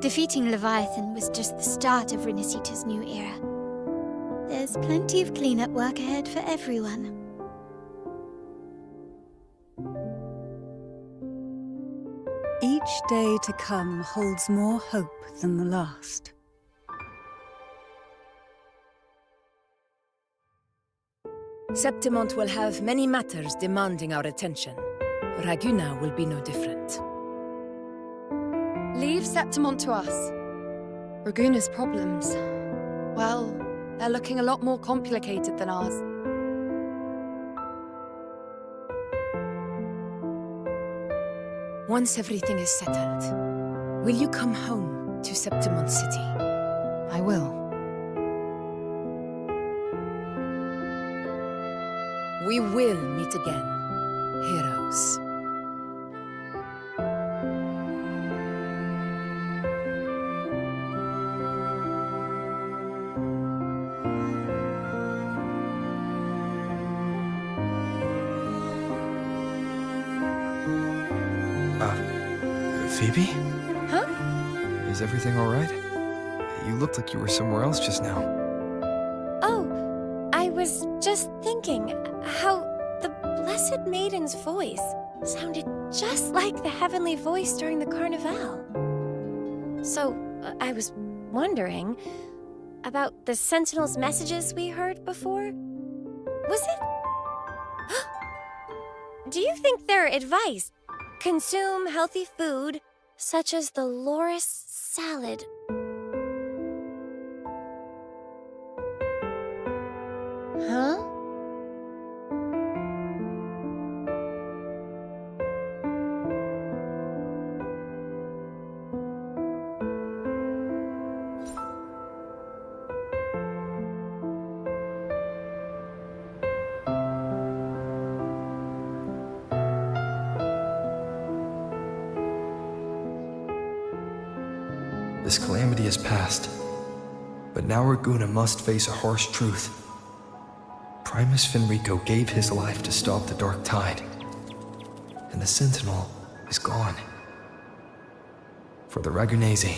Defeating Leviathan was just the start of Renacita's new era. There's plenty of cleanup work ahead for everyone. Each day to come holds more hope than the last. Septimont will have many matters demanding our attention. Ragusa will be no different. Leave Septimont to us. Ragusa's problems, well, they're looking a lot more complicated than ours. Once everything is settled, will you come home to Septimont City? I will. We will meet again, heroes. Phoebe? Huh? Is everything alright? You looked like you were somewhere else just now. Oh, I was just thinking how the Blessed Maiden's voice sounded just like the heavenly voice during the Carnival. So, I was wondering about the Sentinel's messages we heard before. Was it? Do you think their advice? Consume healthy food, such as the loris salad. Huh? This calamity has passed, but now Arghhh must face a harsh truth. Primus Fenrico gave his life to stop the Dark Tide, and the Sentinel is gone. For the Ragunesi,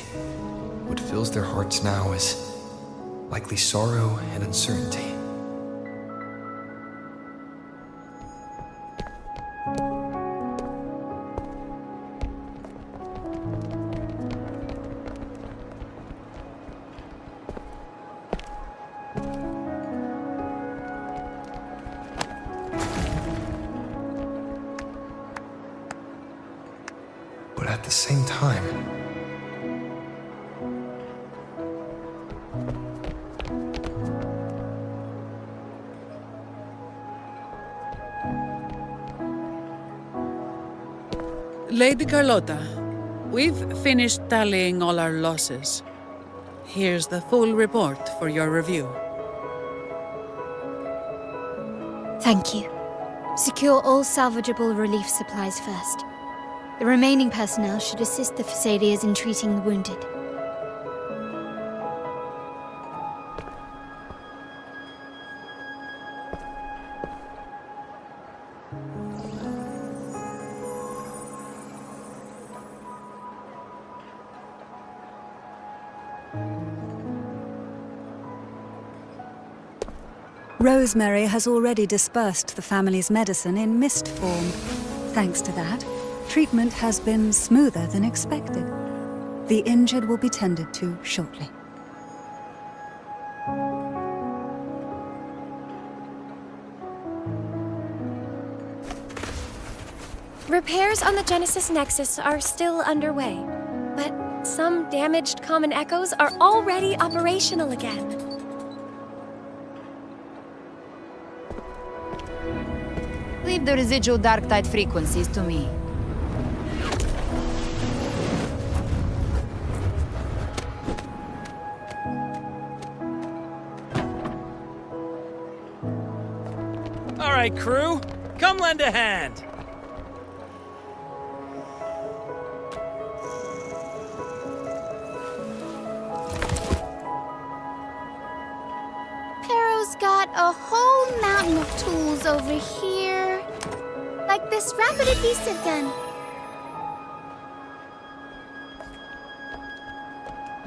what fills their hearts now is likely sorrow and uncertainty. But at the same time, Lady Carlotta, we've finished tallying all our losses. Here's the full report for your review. Thank you. Secure all salvageable relief supplies first. The remaining personnel should assist the Fasadias in treating the wounded. Rosemary has already dispersed the family's medicine in mist form. Thanks to that, treatment has been smoother than expected. The injured will be tended to shortly. Repairs on the Genesis Nexus are still underway, but some damaged common echoes are already operational again. Leave the residual dark tide frequencies to me. All right, crew, come lend a hand. Pero's got a whole mountain of tools over here. Like this rapid adhesive gun.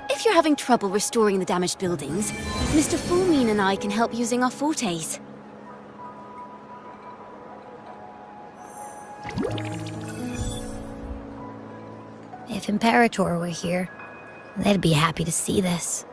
If you're having trouble restoring the damaged buildings, Mr. Fullmean and I can help using our fortes. If Imperator were here, they'd be happy to see this.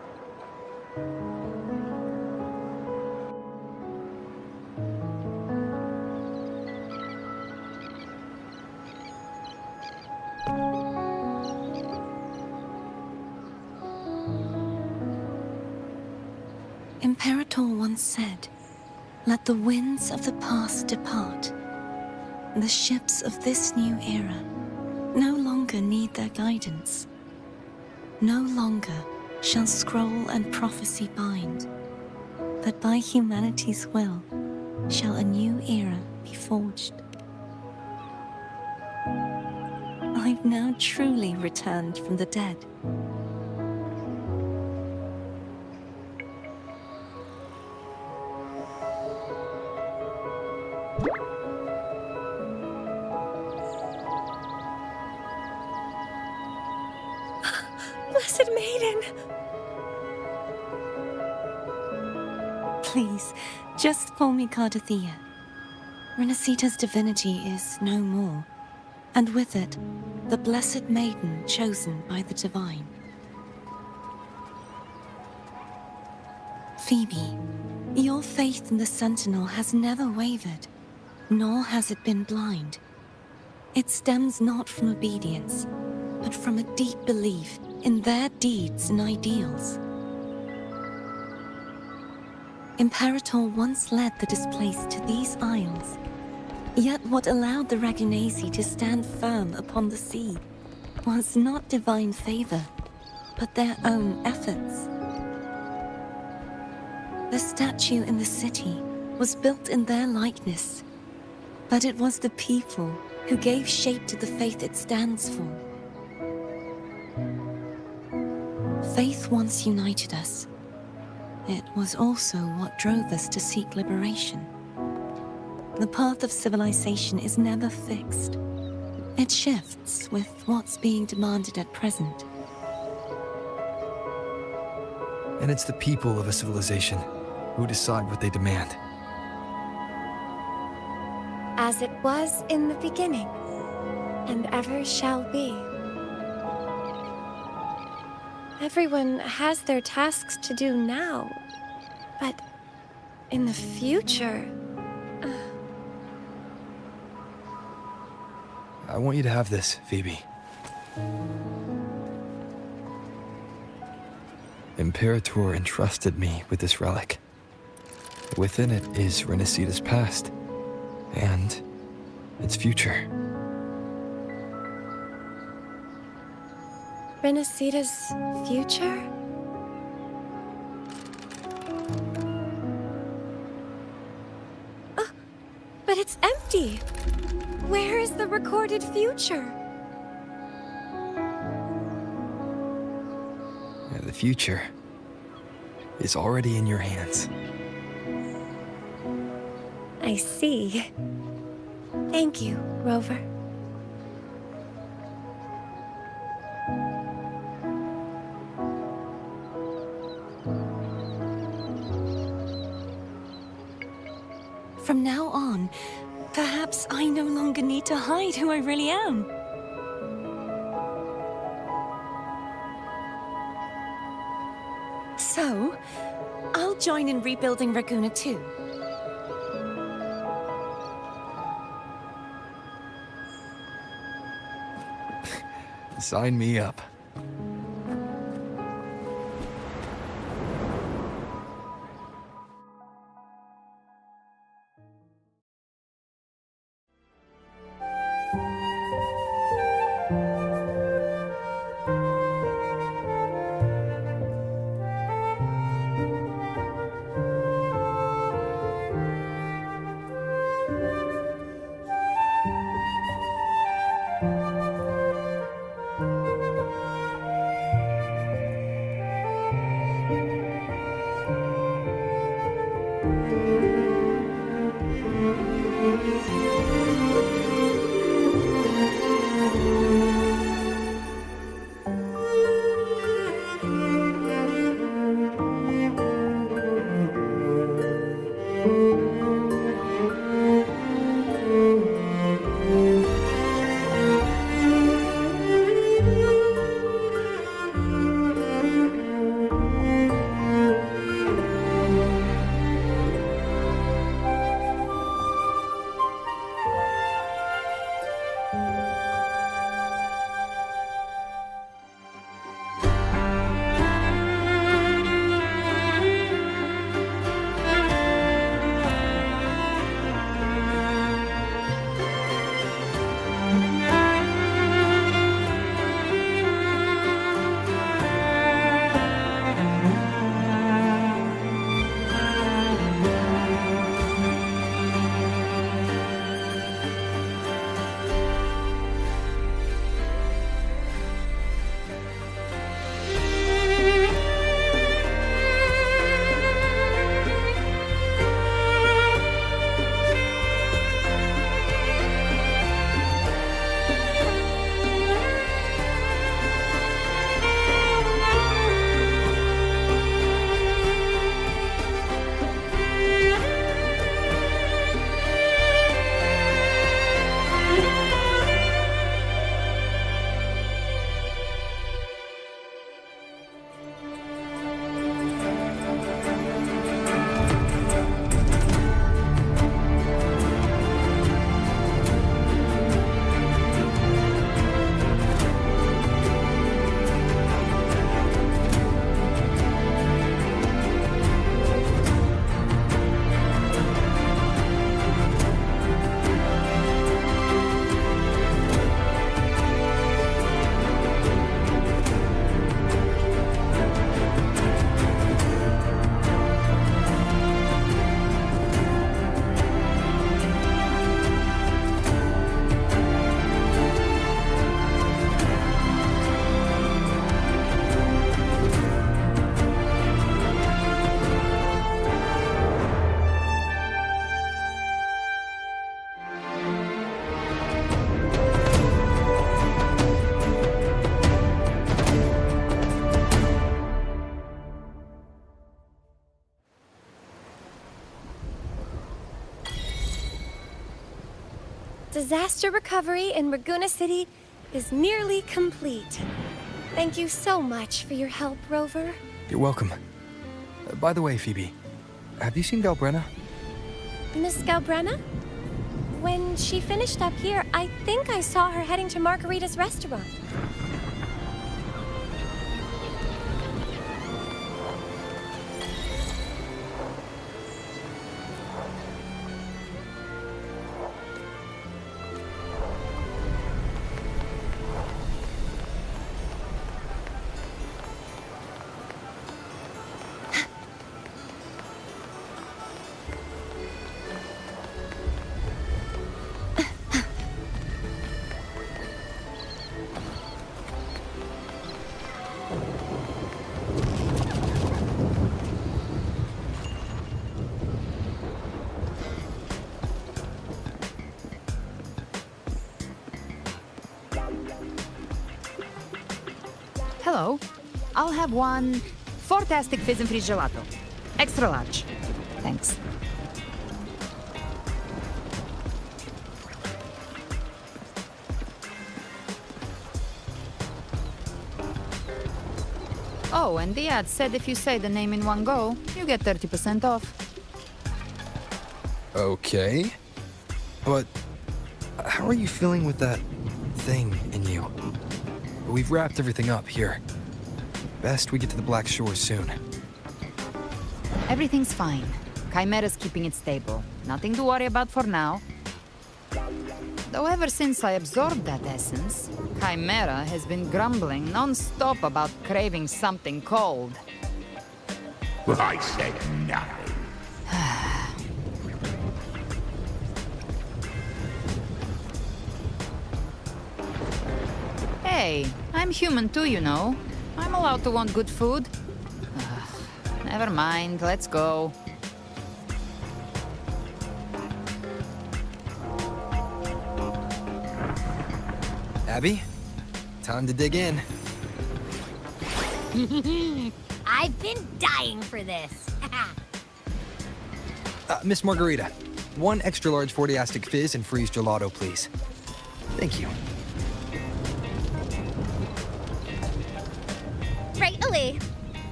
Imperator once said, "Let the winds of the past depart. The ships of this new era no longer need their guidance. No longer shall scroll and prophecy bind, but by humanity's will shall a new era be forged." I've now truly returned from the dead. Blessed Maiden! Please, just call me Cardathea. Renacita's divinity is no more, and with it, the Blessed Maiden chosen by the Divine. Phoebe, your faith in the Sentinel has never wavered, nor has it been blind. It stems not from obedience, but from a deep belief in their deeds and ideals. Imperator once led the displaced to these isles, yet what allowed the Ragunasi to stand firm upon the sea was not divine favor, but their own efforts. The statue in the city was built in their likeness, but it was the people who gave shape to the faith it stands for. Faith once united us. It was also what drove us to seek liberation. The path of civilization is never fixed. It shifts with what's being demanded at present. And it's the people of a civilization who decide what they demand. As it was in the beginning, and ever shall be. Everyone has their tasks to do now, but in the future... I want you to have this, Phoebe. Imperator entrusted me with this relic. Within it is Renacita's past, and its future. Renacita's future? But it's empty! Where is the recorded future? The future is already in your hands. I see. Thank you, Rover. From now on, perhaps I no longer need to hide who I really am. So, I'll join in rebuilding Raguna too. Sign me up. Disaster recovery in Raguna City is nearly complete. Thank you so much for your help, Rover. You're welcome. By the way, Phoebe, have you seen Galbrenna? Miss Galbrenna? When she finished up here, I think I saw her heading to Margarita's restaurant. Hello. I'll have one fantastic fizz and freeze gelato. Extra large. Thanks. Oh, and the ad said if you say the name in one go, you get 30% off. Okay. But how are you feeling with that thing in you? We've wrapped everything up here. Best we get to the Black Shores soon. Everything's fine. Chimera's keeping it stable. Nothing to worry about for now. Though ever since I absorbed that essence, Chimera has been grumbling non-stop about craving something cold. Well, I said nothing. Hey, I'm human too, you know. I'm allowed to want good food. Never mind, let's go. Abby, time to dig in. I've been dying for this. Miss Margarita, one extra large 40-astic fizz and freeze gelato, please. Thank you. Right away.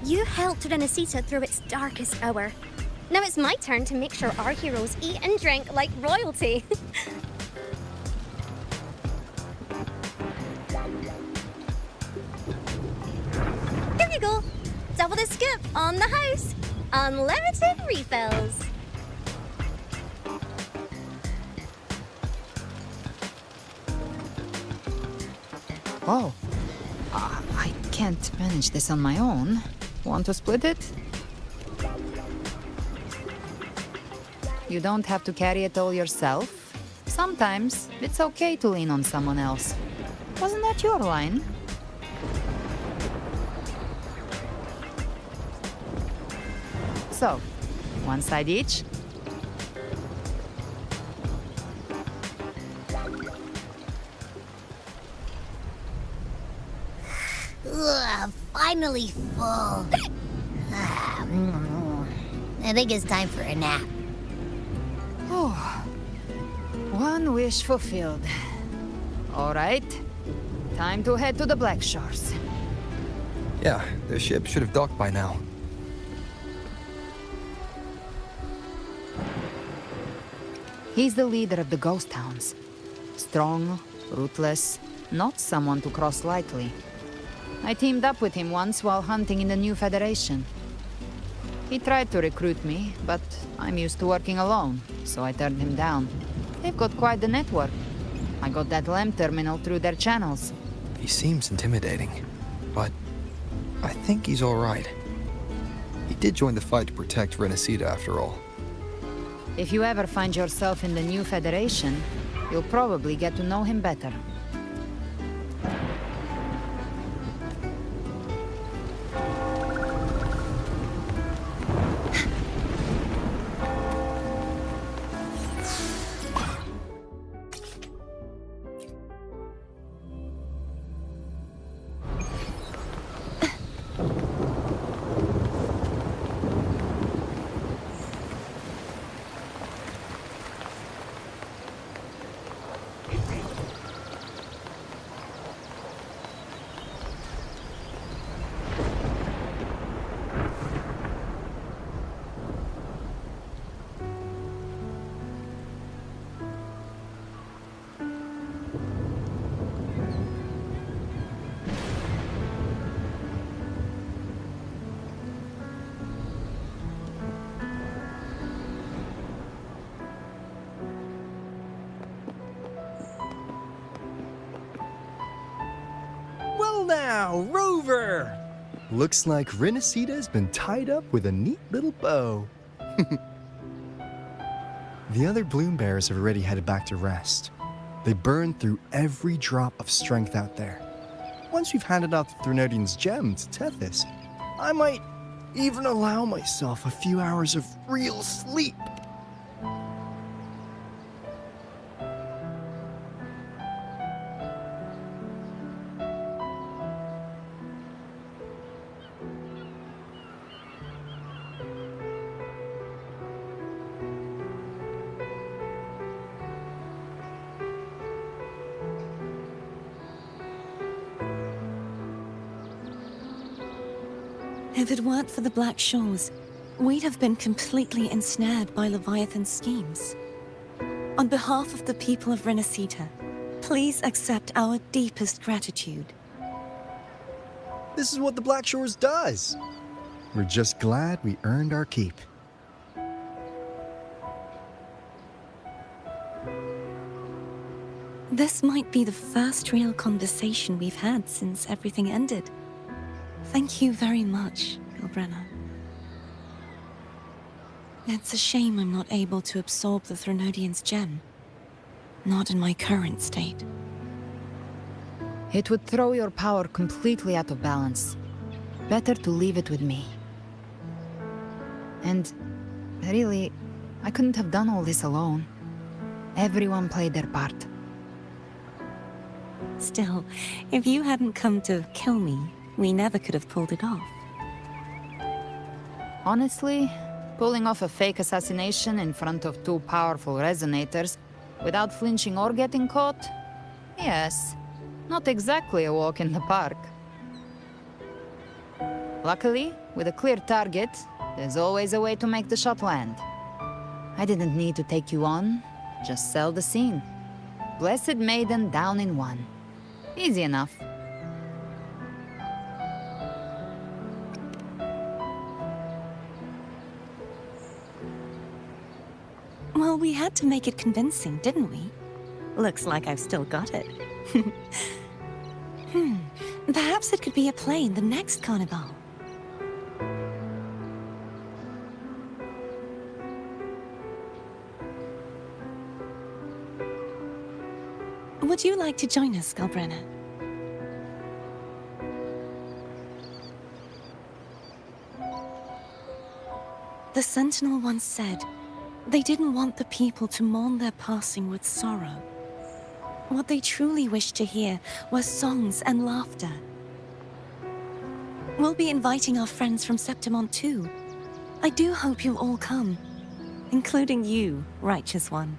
You helped Renesita through its darkest hour. Now it's my turn to make sure our heroes eat and drink like royalty. Here you go. Double the scoop on the house. Unlimited refills. Oh. I can't manage this on my own. Want to split it? You don't have to carry it all yourself. Sometimes it's okay to lean on someone else. Wasn't that your line? So, one side each. Ugh, finally full. I think it's time for a nap. Oh, one wish fulfilled. All right, time to head to the Black Shores. Yeah, the ship should have docked by now. He's the leader of the ghost towns. Strong, ruthless, not someone to cross lightly. I teamed up with him once while hunting in the New Federation. He tried to recruit me, but I'm used to working alone, so I turned him down. They've got quite the network. I got that LEM terminal through their channels. He seems intimidating, but I think he's all right. He did join the fight to protect Renesita after all. If you ever find yourself in the New Federation, you'll probably get to know him better. Well now, Rover! Looks like Renacita's been tied up with a neat little bow. The other bloom bearers have already headed back to rest. They burned through every drop of strength out there. Once we've handed out the Threnodian's gem to Tethys, I might even allow myself a few hours of real sleep. If it weren't for the Black Shores, we'd have been completely ensnared by Leviathan's schemes. On behalf of the people of Renacita, please accept our deepest gratitude. This is what the Black Shores does. We're just glad we earned our keep. This might be the first real conversation we've had since everything ended. Thank you very much, Gilbrenna. It's a shame I'm not able to absorb the Threnodian's gem. Not in my current state. It would throw your power completely out of balance. Better to leave it with me. And really, I couldn't have done all this alone. Everyone played their part. Still, if you hadn't come to kill me, we never could have pulled it off. Honestly, pulling off a fake assassination in front of two powerful resonators without flinching or getting caught? Yes, not exactly a walk in the park. Luckily, with a clear target, there's always a way to make the shot land. I didn't need to take you on, just sell the scene. Blessed Maiden down in one. Easy enough. Well, we had to make it convincing, didn't we? Looks like I've still got it. Perhaps it could be a play in the next carnival. Would you like to join us, Gilbrenna? The Sentinel once said, they didn't want the people to mourn their passing with sorrow. What they truly wished to hear were songs and laughter. We'll be inviting our friends from Septimont too. I do hope you'll all come, including you, Righteous One.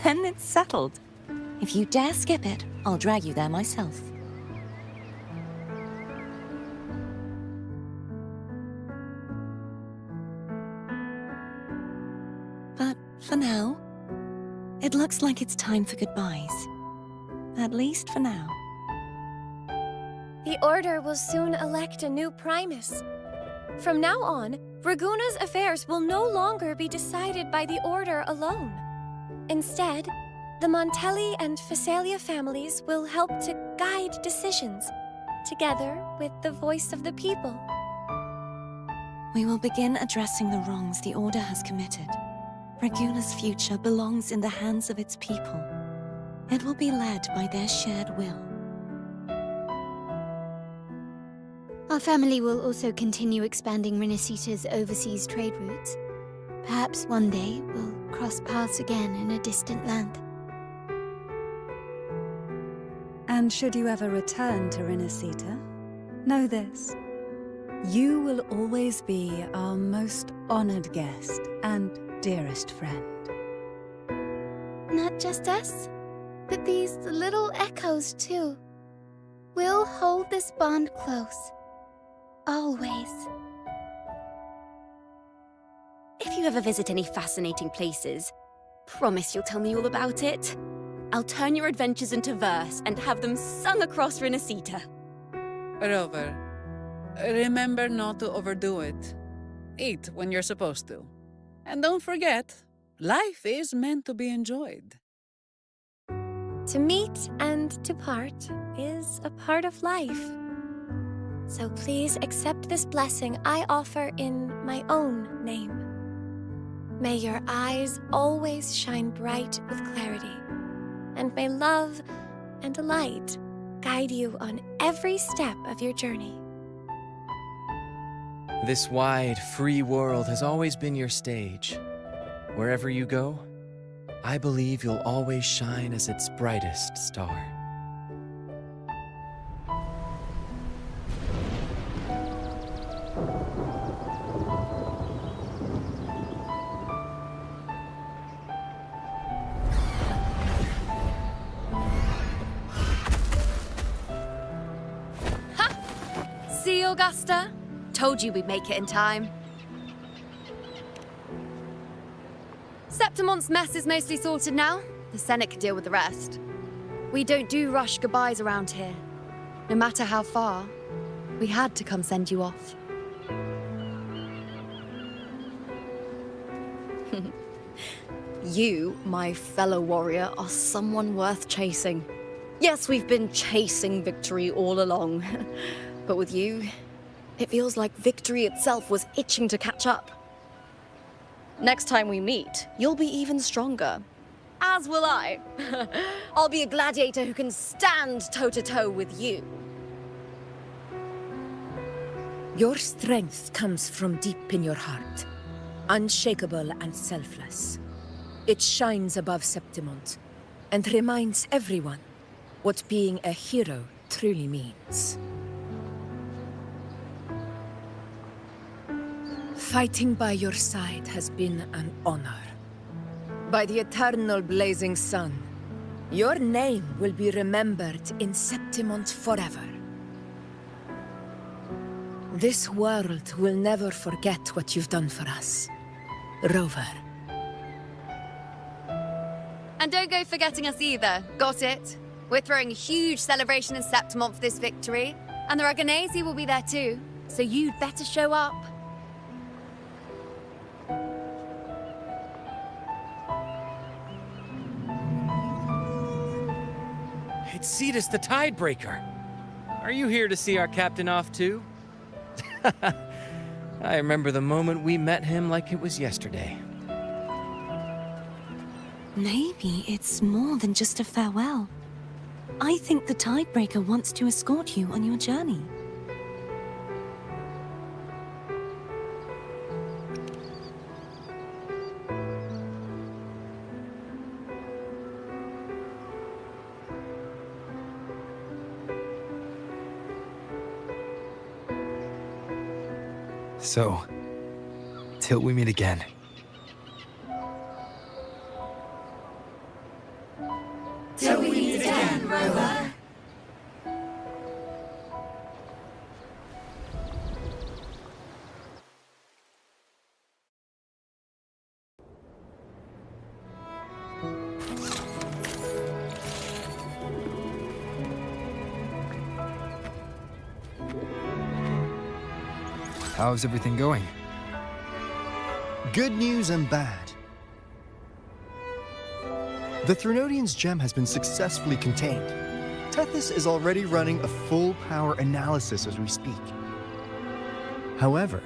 Then it's settled. If you dare skip it, I'll drag you there myself. But for now, it looks like it's time for goodbyes. At least for now. The Order will soon elect a new Primus. From now on, Raguna's affairs will no longer be decided by the Order alone. Instead, the Montelli and Phasalia families will help to guide decisions, together with the voice of the people. We will begin addressing the wrongs the Order has committed. Raguna's future belongs in the hands of its people. It will be led by their shared will. Our family will also continue expanding Renacita's overseas trade routes. Perhaps one day we'll cross paths again in a distant land. And should you ever return to Renacita, know this. You will always be our most honored guest and dearest friend. Not just us, but these little echoes too. We'll hold this bond close. Always. If you ever visit any fascinating places, promise you'll tell me all about it. I'll turn your adventures into verse and have them sung across Renacita. Rover, remember not to overdo it. Eat when you're supposed to. And don't forget, life is meant to be enjoyed. To meet and to part is a part of life. So please accept this blessing I offer in my own name. May your eyes always shine bright with clarity, and may love and light guide you on every step of your journey. This wide, free world has always been your stage. Wherever you go, I believe you'll always shine as its brightest star. See, Augusta? Told you we'd make it in time. Septimon's mess is mostly sorted now. The Senate can deal with the rest. We don't do rush goodbyes around here. No matter how far, we had to come send you off. You, my fellow warrior, are someone worth chasing. Yes, we've been chasing victory all along. But with you, it feels like victory itself was itching to catch up. Next time we meet, you'll be even stronger. As will I. I'll be a gladiator who can stand toe-to-toe with you. Your strength comes from deep in your heart, unshakable and selfless. It shines above Septimont and reminds everyone what being a hero truly means. Fighting by your side has been an honor. By the eternal blazing sun, your name will be remembered in Septimont forever. This world will never forget what you've done for us, Rover. And don't go forgetting us either, got it? We're throwing a huge celebration in Septimont for this victory, and the arghhh will be there too, so you'd better show up. It's Cetus the Tidebreaker. Are you here to see our captain off too? I remember the moment we met him like it was yesterday. Maybe it's more than just a farewell. I think the Tidebreaker wants to escort you on your journey. So, till we meet again. Till we meet again, Rover. How's everything going? Good news and bad. The Threnodian's gem has been successfully contained. Tethys is already running a full power analysis as we speak. However,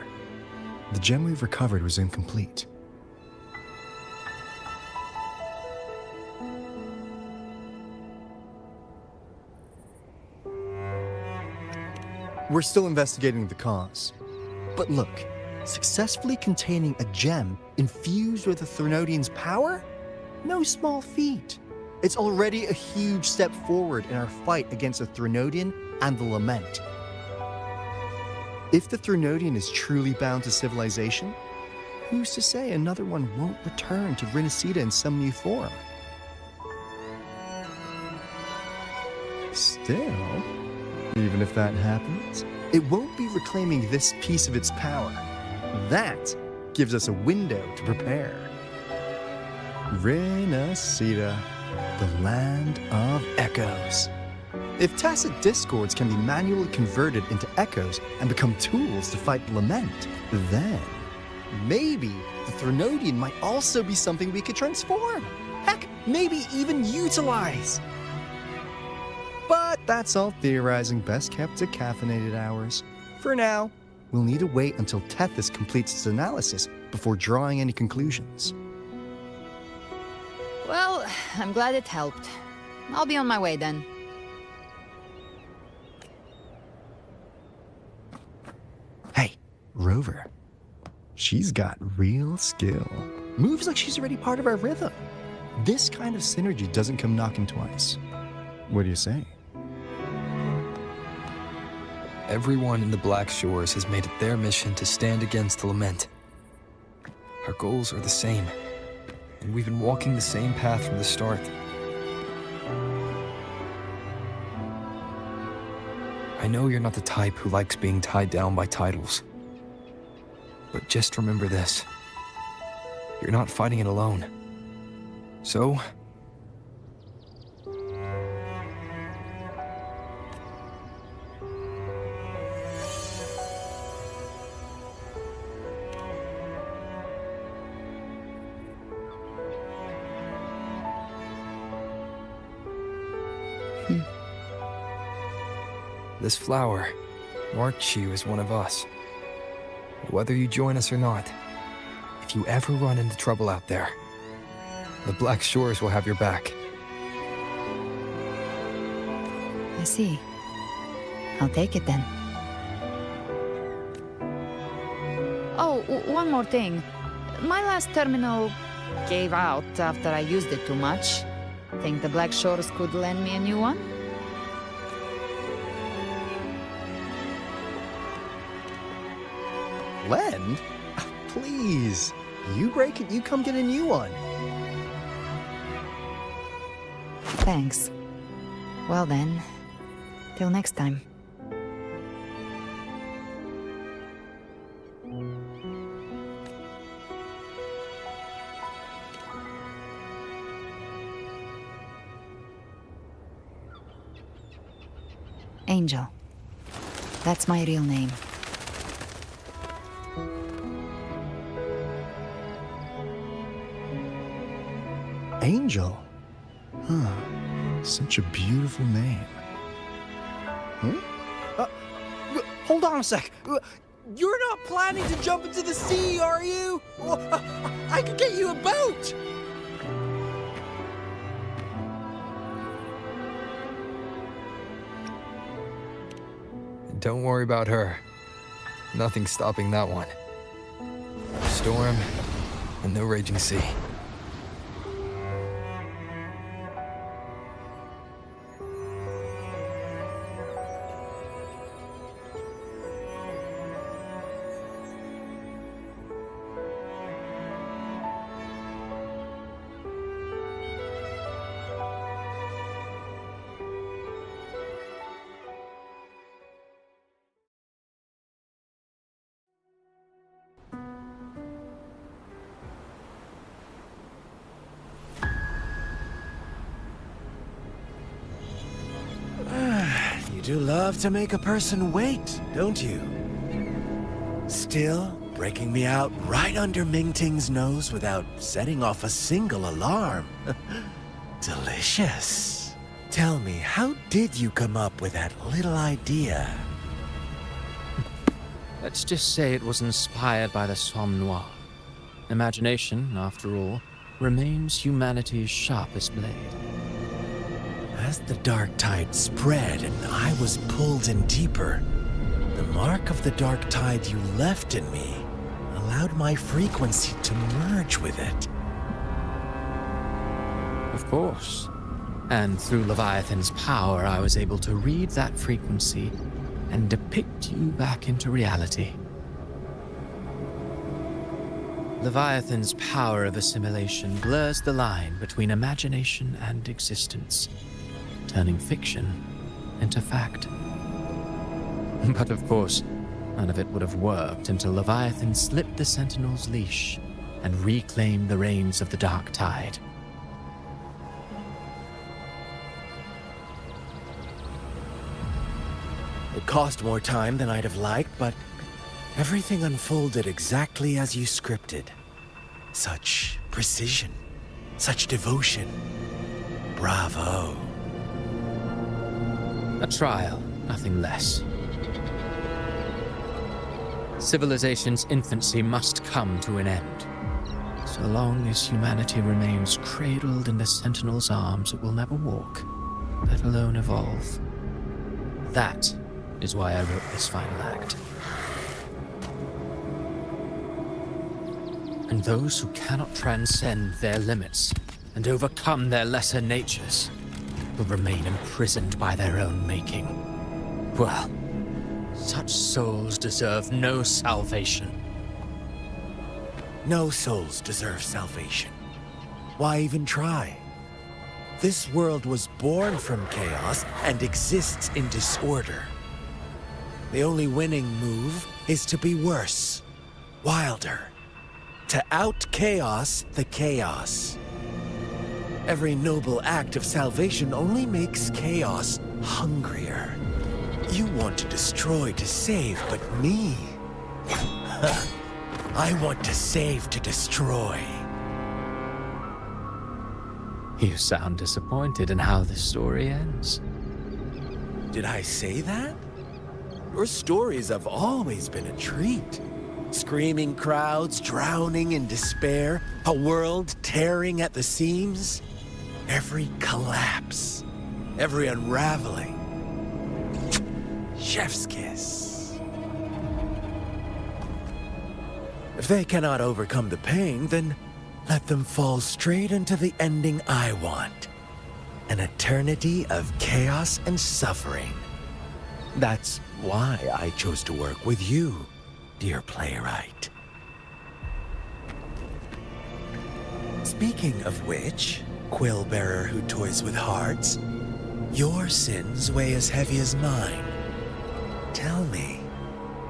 the gem we've recovered was incomplete. We're still investigating the cause. But look, successfully containing a gem infused with the Threnodian's power? No small feat. It's already a huge step forward in our fight against the Threnodian and the Lament. If the Threnodian is truly bound to civilization, who's to say another one won't return to Rinasita in some new form? Still, even if that happens, it won't be reclaiming this piece of its power. That gives us a window to prepare. Rinasita, the land of echoes. If tacit discords can be manually converted into echoes and become tools to fight the Lament, then Maybe the Threnodian might also be something we could transform. Heck, maybe even utilize. But that's all theorizing best kept to caffeinated hours. For now, we'll need to wait until Tethys completes its analysis before drawing any conclusions. Well, I'm glad it helped. I'll be on my way then. Hey, Rover. She's got real skill. Moves like she's already part of our rhythm. This kind of synergy doesn't come knocking twice. What do you say? Everyone in the Black Shores has made it their mission to stand against the Lament. Our goals are the same, and we've been walking the same path from the start. I know you're not the type who likes being tied down by titles. But just remember this. You're not fighting it alone. So... This flower marks you as one of us. Whether you join us or not, if you ever run into trouble out there, the Black Shores will have your back. I see. I'll take it then. Oh, one more thing. My last terminal gave out after I used it too much. Think the Black Shores could lend me a new one? Lend? Please. You break it, you come get a new one. Thanks. Well then, till next time. Angel. That's my real name. Angel? Huh. Such a beautiful name. Hold on a sec. You're not planning to jump into the sea, are you? I could get you a boat! Don't worry about her. Nothing's stopping that one. Storm and no raging sea. You do love to make a person wait, don't you? Still, breaking me out right under Mingting's nose without setting off a single alarm. Delicious. Tell me, how did you come up with that little idea? Let's just say it was inspired by the Somme Noire. Imagination, after all, remains humanity's sharpest blade. As the dark tide spread and I was pulled in deeper, the mark of the dark tide you left in me allowed my frequency to merge with it. Of course. And through Leviathan's power, I was able to read that frequency and depict you back into reality. Leviathan's power of assimilation blurs the line between imagination and existence, turning fiction into fact. But of course, none of it would have worked until Leviathan slipped the Sentinel's leash and reclaimed the reins of the Dark Tide. It cost more time than I'd have liked, but Everything unfolded exactly as you scripted. Such precision, such devotion. Bravo. A trial, nothing less. Civilization's infancy must come to an end. So long as humanity remains cradled in the Sentinel's arms, it will never walk, let alone evolve. That is why I wrote this final act. And those who cannot transcend their limits and overcome their lesser natures will remain imprisoned by their own making. Well, such souls deserve no salvation. No souls deserve salvation. Why even try? This world was born from chaos and exists in disorder. The only winning move is to be worse, wilder, to out-chaos the chaos. Every noble act of salvation only makes chaos hungrier. You want to destroy to save, but me? I want to save to destroy. You sound disappointed in how this story ends. Did I say that? Your stories have always been a treat. Screaming crowds drowning in despair, a world tearing at the seams. Every collapse, every unraveling. Chef's kiss. If they cannot overcome the pain, then let them fall straight into the ending I want. An eternity of chaos and suffering. That's why I chose to work with you, dear playwright. Speaking of which, quill-bearer who toys with hearts, your sins weigh as heavy as mine. Tell me,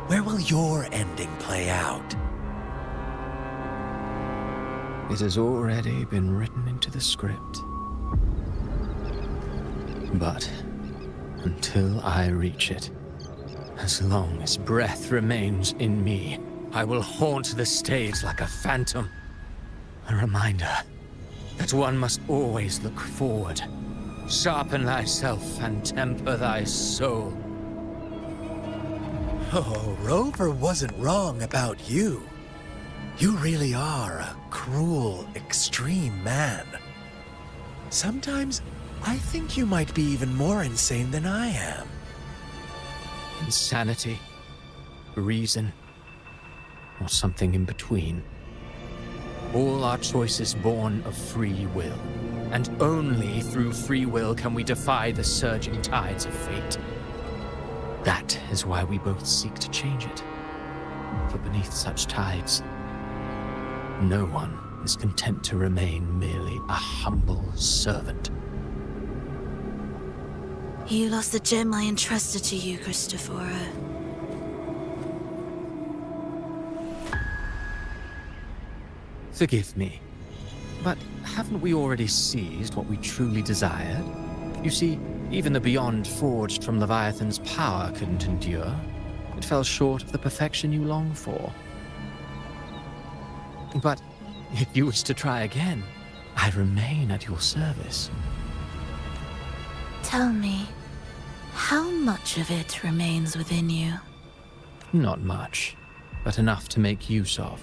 where will your ending play out? It has already been written into the script. But until I reach it, as long as breath remains in me, I will haunt the stage like a phantom. A reminder that one must always look forward. Sharpen thyself and temper thy soul. Oh, Rover wasn't wrong about you. You really are a cruel, extreme man. Sometimes I think you might be even more insane than I am. Insanity, reason, or something in between. All our choices born of free will, and only through free will can we defy the surging tides of fate. That is why we both seek to change it. For beneath such tides, no one is content to remain merely a humble servant. You lost the gem I entrusted to you, Christopher. Forgive me, but haven't we already seized what we truly desired? You see, even the Beyond forged from Leviathan's power couldn't endure. It fell short of the perfection you long for. But if you wish to try again, I remain at your service. Tell me, how much of it remains within you? Not much, but enough to make use of.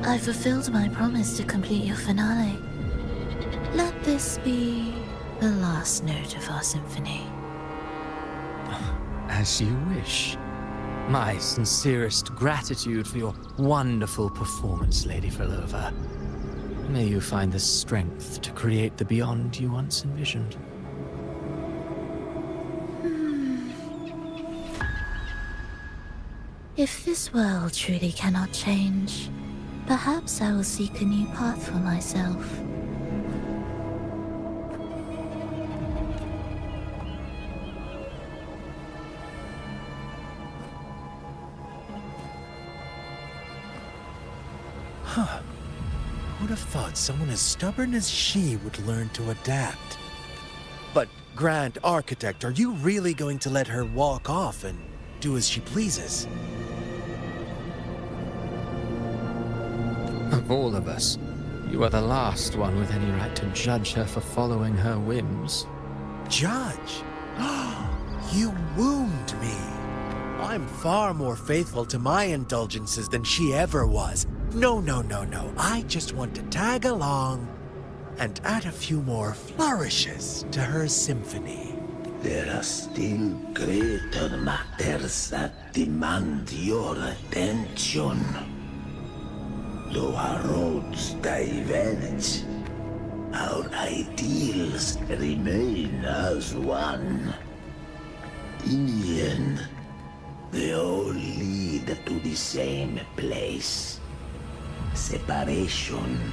I fulfilled my promise to complete your finale. Let this be the last note of our symphony. As you wish. My sincerest gratitude for your wonderful performance, Lady Frolova. May you find the strength to create the beyond you once envisioned. If this world truly cannot change, perhaps I will seek a new path for myself. Huh. Who'd have thought someone as stubborn as she would learn to adapt? But Grand Architect, are you really going to let her walk off and do as she pleases? Of all of us, you are the last one with any right to judge her for following her whims. Judge? You wound me. I'm far more faithful to my indulgences than she ever was. No. I just want to tag along and add a few more flourishes to her symphony. There are still greater matters that demand your attention. Though our roads diverge, our ideals remain as one. In the end, they all lead to the same place. Separation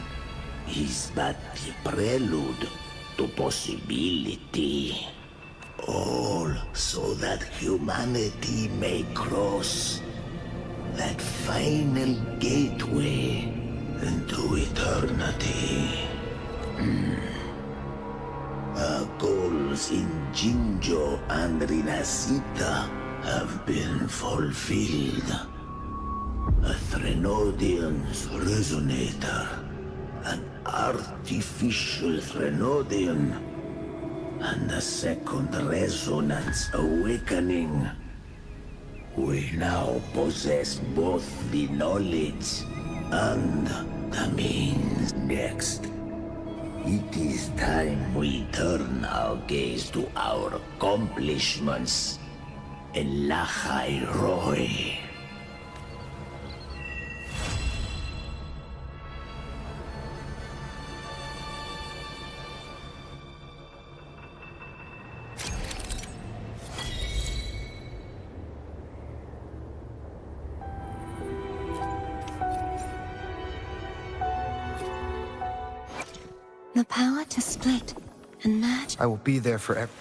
is but the prelude to possibility. All so that humanity may cross that final gateway into eternity. Our goals in Jinjo and Rinasita have been fulfilled. A Threnodian's resonator, an artificial Threnodian, and a second resonance awakening. We now possess both the knowledge and the means. Next, it is time we turn our gaze to our accomplishments in Lynae. The power to split and merge. I will be there forever.